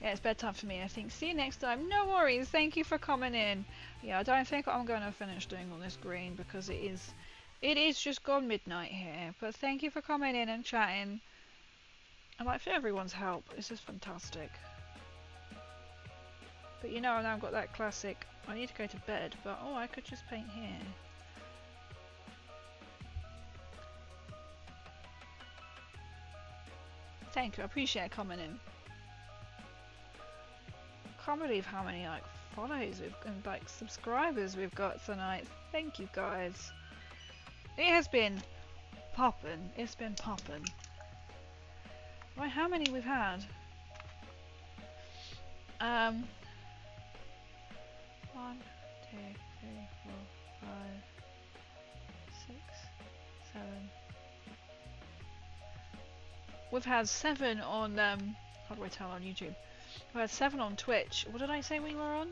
Yeah, it's bedtime for me, I think. See you next time. No worries. Thank you for coming in. Yeah, I don't think I'm going to finish doing all this green because it is just gone midnight here. But thank you for coming in and chatting. And like for everyone's help, this is fantastic. But you know, I've now got that classic, I need to go to bed, but oh, I could just paint here. Thank you, I appreciate coming in. Can't believe how many like follows and like subscribers we've got tonight. Thank you guys. It has been poppin'. It's been poppin'. Right, how many we've had? 1, 2, 3, 4, 5, 6, 7. We've had 7 on how do I tell on YouTube? We had 7 on Twitch. What did I say we were on?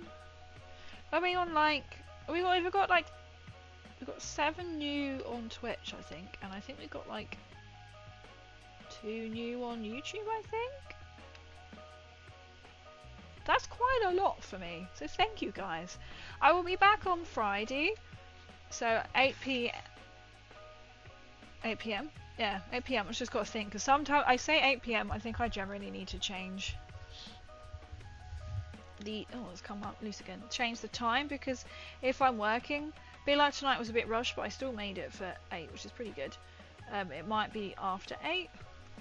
Are we on like we've got 7 new on Twitch, I think, and I think we got like 2 new on YouTube, I think. That's quite a lot for me, so thank you guys. I will be back on Friday, so 8 p.m. Yeah, 8 p.m. I've just got to think, because sometimes I say 8 p.m. I think I generally need to change the it's come up loose again. Change the time, because if I'm working, be like tonight was a bit rushed, but I still made it for 8, which is pretty good. It might be after 8,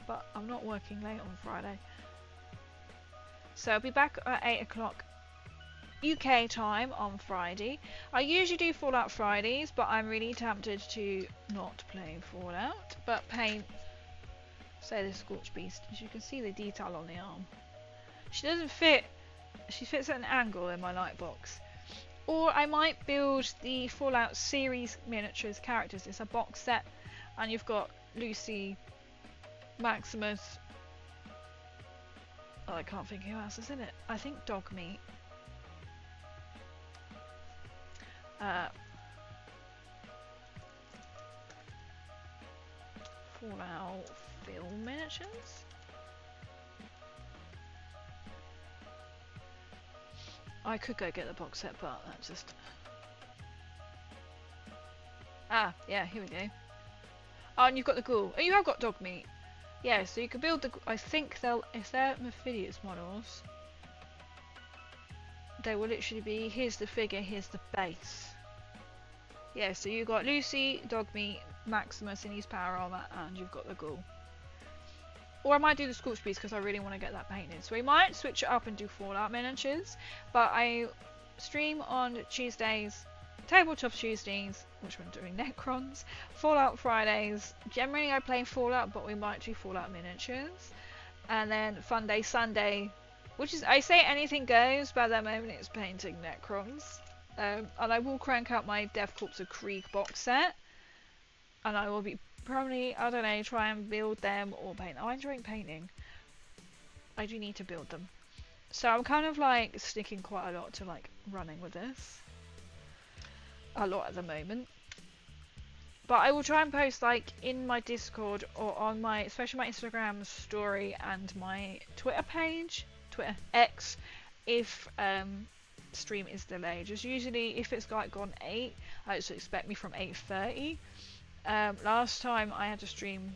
but I'm not working late on Friday. So I'll be back at 8 o'clock UK time on Friday. I usually do Fallout Fridays, but I'm really tempted to not play Fallout, but paint, say, the Scorch Beast. As you can see the detail on the arm. She doesn't fit, she fits at an angle in my light box. Or I might build the Fallout series miniatures characters. It's a box set, and you've got Lucy, Maximus, oh, I can't think who else is in it. I think Dogmeat. Fallout film miniatures. I could go get the box set, but that's just... Ah, yeah, here we go. Oh, and you've got the ghoul. Oh, you have got Dogmeat. Yeah, so you can build the... I think they'll... If they're Mephidius models, they will literally be... Here's the figure, here's the base. Yeah, so you've got Lucy, Dogmeat, Maximus in his power armor, and you've got the ghoul. Or I might do the Scorch Beast because I really want to get that painted. So we might switch it up and do Fallout miniatures. But I stream on Tuesdays, Tabletop Tuesdays, which I'm doing Necrons, Fallout Fridays. Generally I play Fallout, but we might do Fallout miniatures. And then Fun Day Sunday, which is, I say anything goes, but at the moment it's painting Necrons. And I will crank out my Death Corps of Krieg box set. And I will be probably, I don't know, try and build them or paint. I'm enjoying painting. I do need to build them. So I'm kind of like sticking quite a lot to like running with this. A lot at the moment. But I will try and post like in my Discord or on my, especially my Instagram story and my Twitter page, Twitter X, if stream is delayed. Just usually if it's like gone 8, I just expect me from 8:30. Last time I had to stream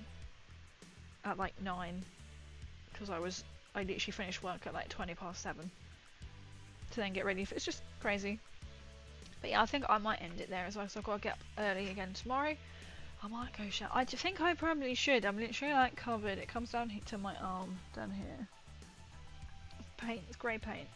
at like 9 because I literally finished work at like 20 past 7 to then get ready. It's just crazy. But yeah, I think I might end it there as well, so I've got to get up early again tomorrow. I might go shower. I think I probably should. I'm literally like covered. It comes down to my arm down here. Paint, it's grey paint.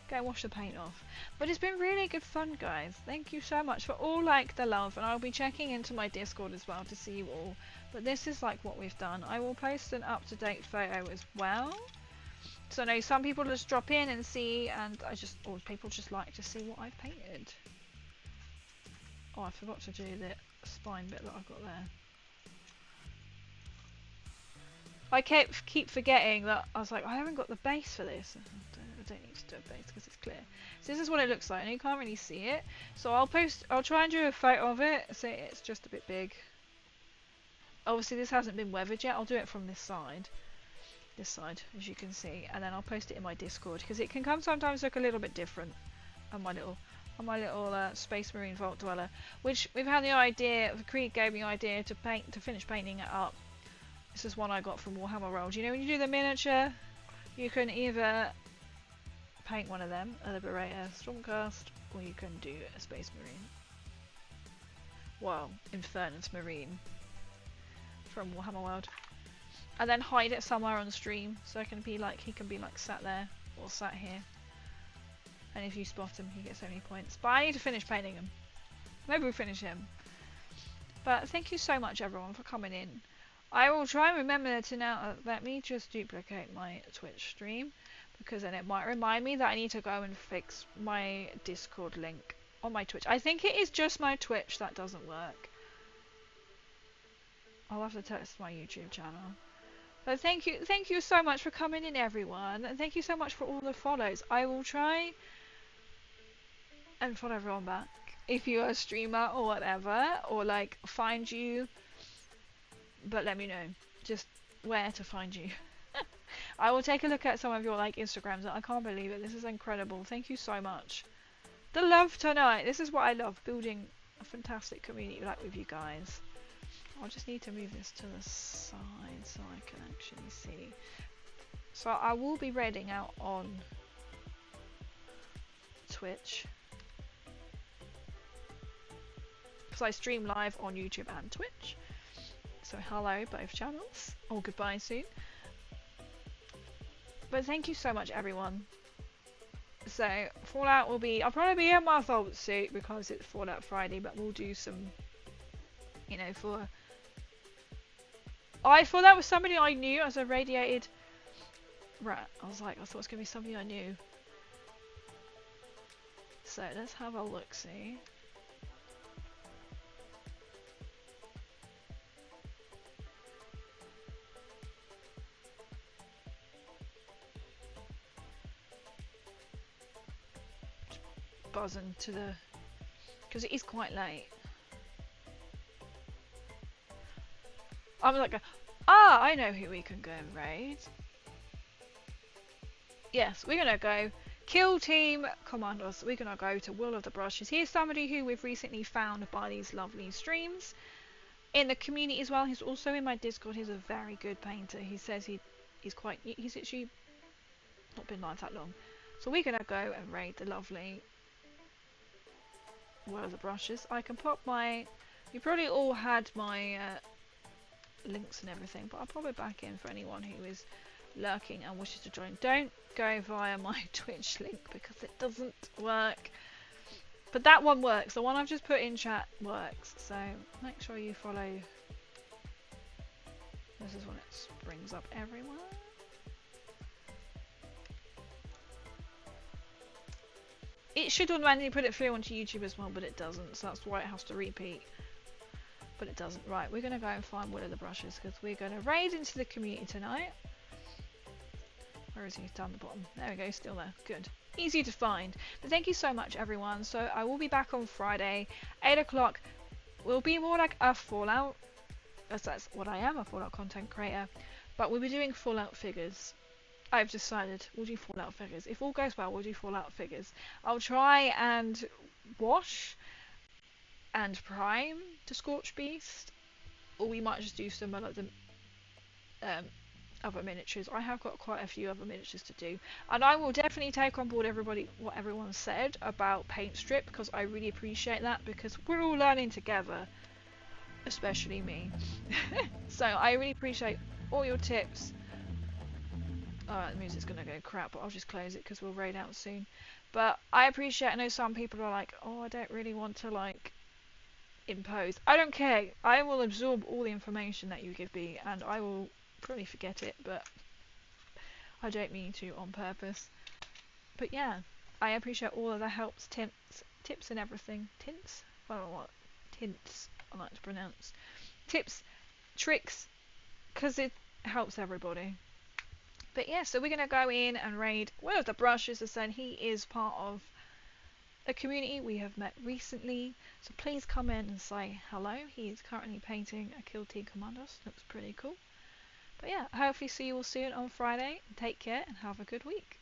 Go wash the paint off. But it's been really good fun, guys. Thank you so much for all like the love, and I'll be checking into my Discord as well to see you all. But this is like what we've done. I will post an up-to-date photo as well. So I know some people just drop in and see, and or people just like to see what I've painted. Oh, I forgot to do the spine bit that I've got there. I keep forgetting that I was like, I haven't got the base for this. I don't need to do a base because it's clear. So this is what it looks like, and you can't really see it. So I'll try and do a photo of it, so it's just a bit big. Obviously this hasn't been weathered yet. I'll do it from this side, as you can see, and then I'll post it in my Discord because it can sometimes look a little bit different on my little Space Marine Vault Dweller, which we've had the idea. Creed gave me the idea to finish painting it up This is one I got from Warhammer World. You know, when you do the miniature, you can either paint one of them, a Liberator, Stormcast, or you can do a Space Marine. Well, Infernus Marine from Warhammer World. And then hide it somewhere on the stream, so it can be like, he can be like sat there, or sat here. And if you spot him, he gets so many points. But I need to finish painting him. Maybe we'll finish him. But thank you so much everyone for coming in. I will try and remember to now, let me just duplicate my Twitch stream, because then it might remind me that I need to go and fix my Discord link on my Twitch. I think it is just my Twitch that doesn't work. I'll have to test my YouTube channel. But thank you so much for coming in everyone, and thank you so much for all the follows. I will try and follow everyone back. If you're a streamer or whatever, or like find you, but let me know just where to find you. I will take a look at some of your like Instagrams. I can't believe it. This is incredible. Thank you so much. The love tonight. This is what I love, building a fantastic community like with you guys. I just need to move this to the side so I can actually see. So I will be raiding out on Twitch, because I stream live on YouTube and Twitch. So hello both channels, or goodbye soon. But thank you so much everyone. So Fallout will be, I'll probably be in my vault suit because it's Fallout Friday, but we'll do some, you know, for, I thought that was somebody I knew as a radiated rat. I was like, I thought it was going to be somebody I knew. So let's have a look see. Buzzing to the, because it is quite late. I'm like, I know who we can go and raid. Yes, we're gonna go kill team commandos. We're gonna go to Will of the Brushes. Here's somebody who we've recently found by these lovely streams in the community as well. He's also in my Discord. He's a very good painter. He says he's quite, he's actually not been live that long. So we're gonna go and raid the lovely Will of the Brushes. I can pop my, you probably all had my links and everything, but I'll pop it back in for anyone who is lurking and wishes to join. Don't go via my Twitch link because it doesn't work, but that one works. The one I've just put in chat works, so make sure you follow. This is when it brings up everyone. It should automatically put it through onto YouTube as well, but it doesn't, so that's why it has to repeat. But it doesn't. Right, we're going to go and find Will of the Brushes because we're going to raid into the community tonight. Where is he? Down the bottom. There we go, still there. Good. Easy to find. But thank you so much, everyone. So I will be back on Friday, 8 o'clock. Will be more like a Fallout, as that's what I am, a Fallout content creator. But we'll be doing Fallout figures. I've decided we'll do Fallout figures. If all goes well, we'll do Fallout figures. I'll try and wash and prime to Scorch Beast, or we might just do some of the other miniatures. I have got quite a few other miniatures to do, and I will definitely take on board what everyone said about paint strip, because I really appreciate that, because we're all learning together, especially me. So I really appreciate all your tips. Alright, the music's gonna go crap, but I'll just close it because we'll raid out soon. But I appreciate, I know some people are like, oh, I don't really want to like impose. I don't care. I will absorb all the information that you give me, and I will probably forget it, but I don't mean to on purpose. But yeah, I appreciate all of the helps, tips and everything. Tints? I don't know what tints I like to pronounce. Tips, tricks, because it helps everybody. But yeah, so we're going to go in and raid Will of the Brushes. As I said, he is part of a community we have met recently, so please come in and say hello. He is currently painting a Kill Team Commandos. Looks pretty cool. But yeah, hopefully see you all soon on Friday. Take care and have a good week.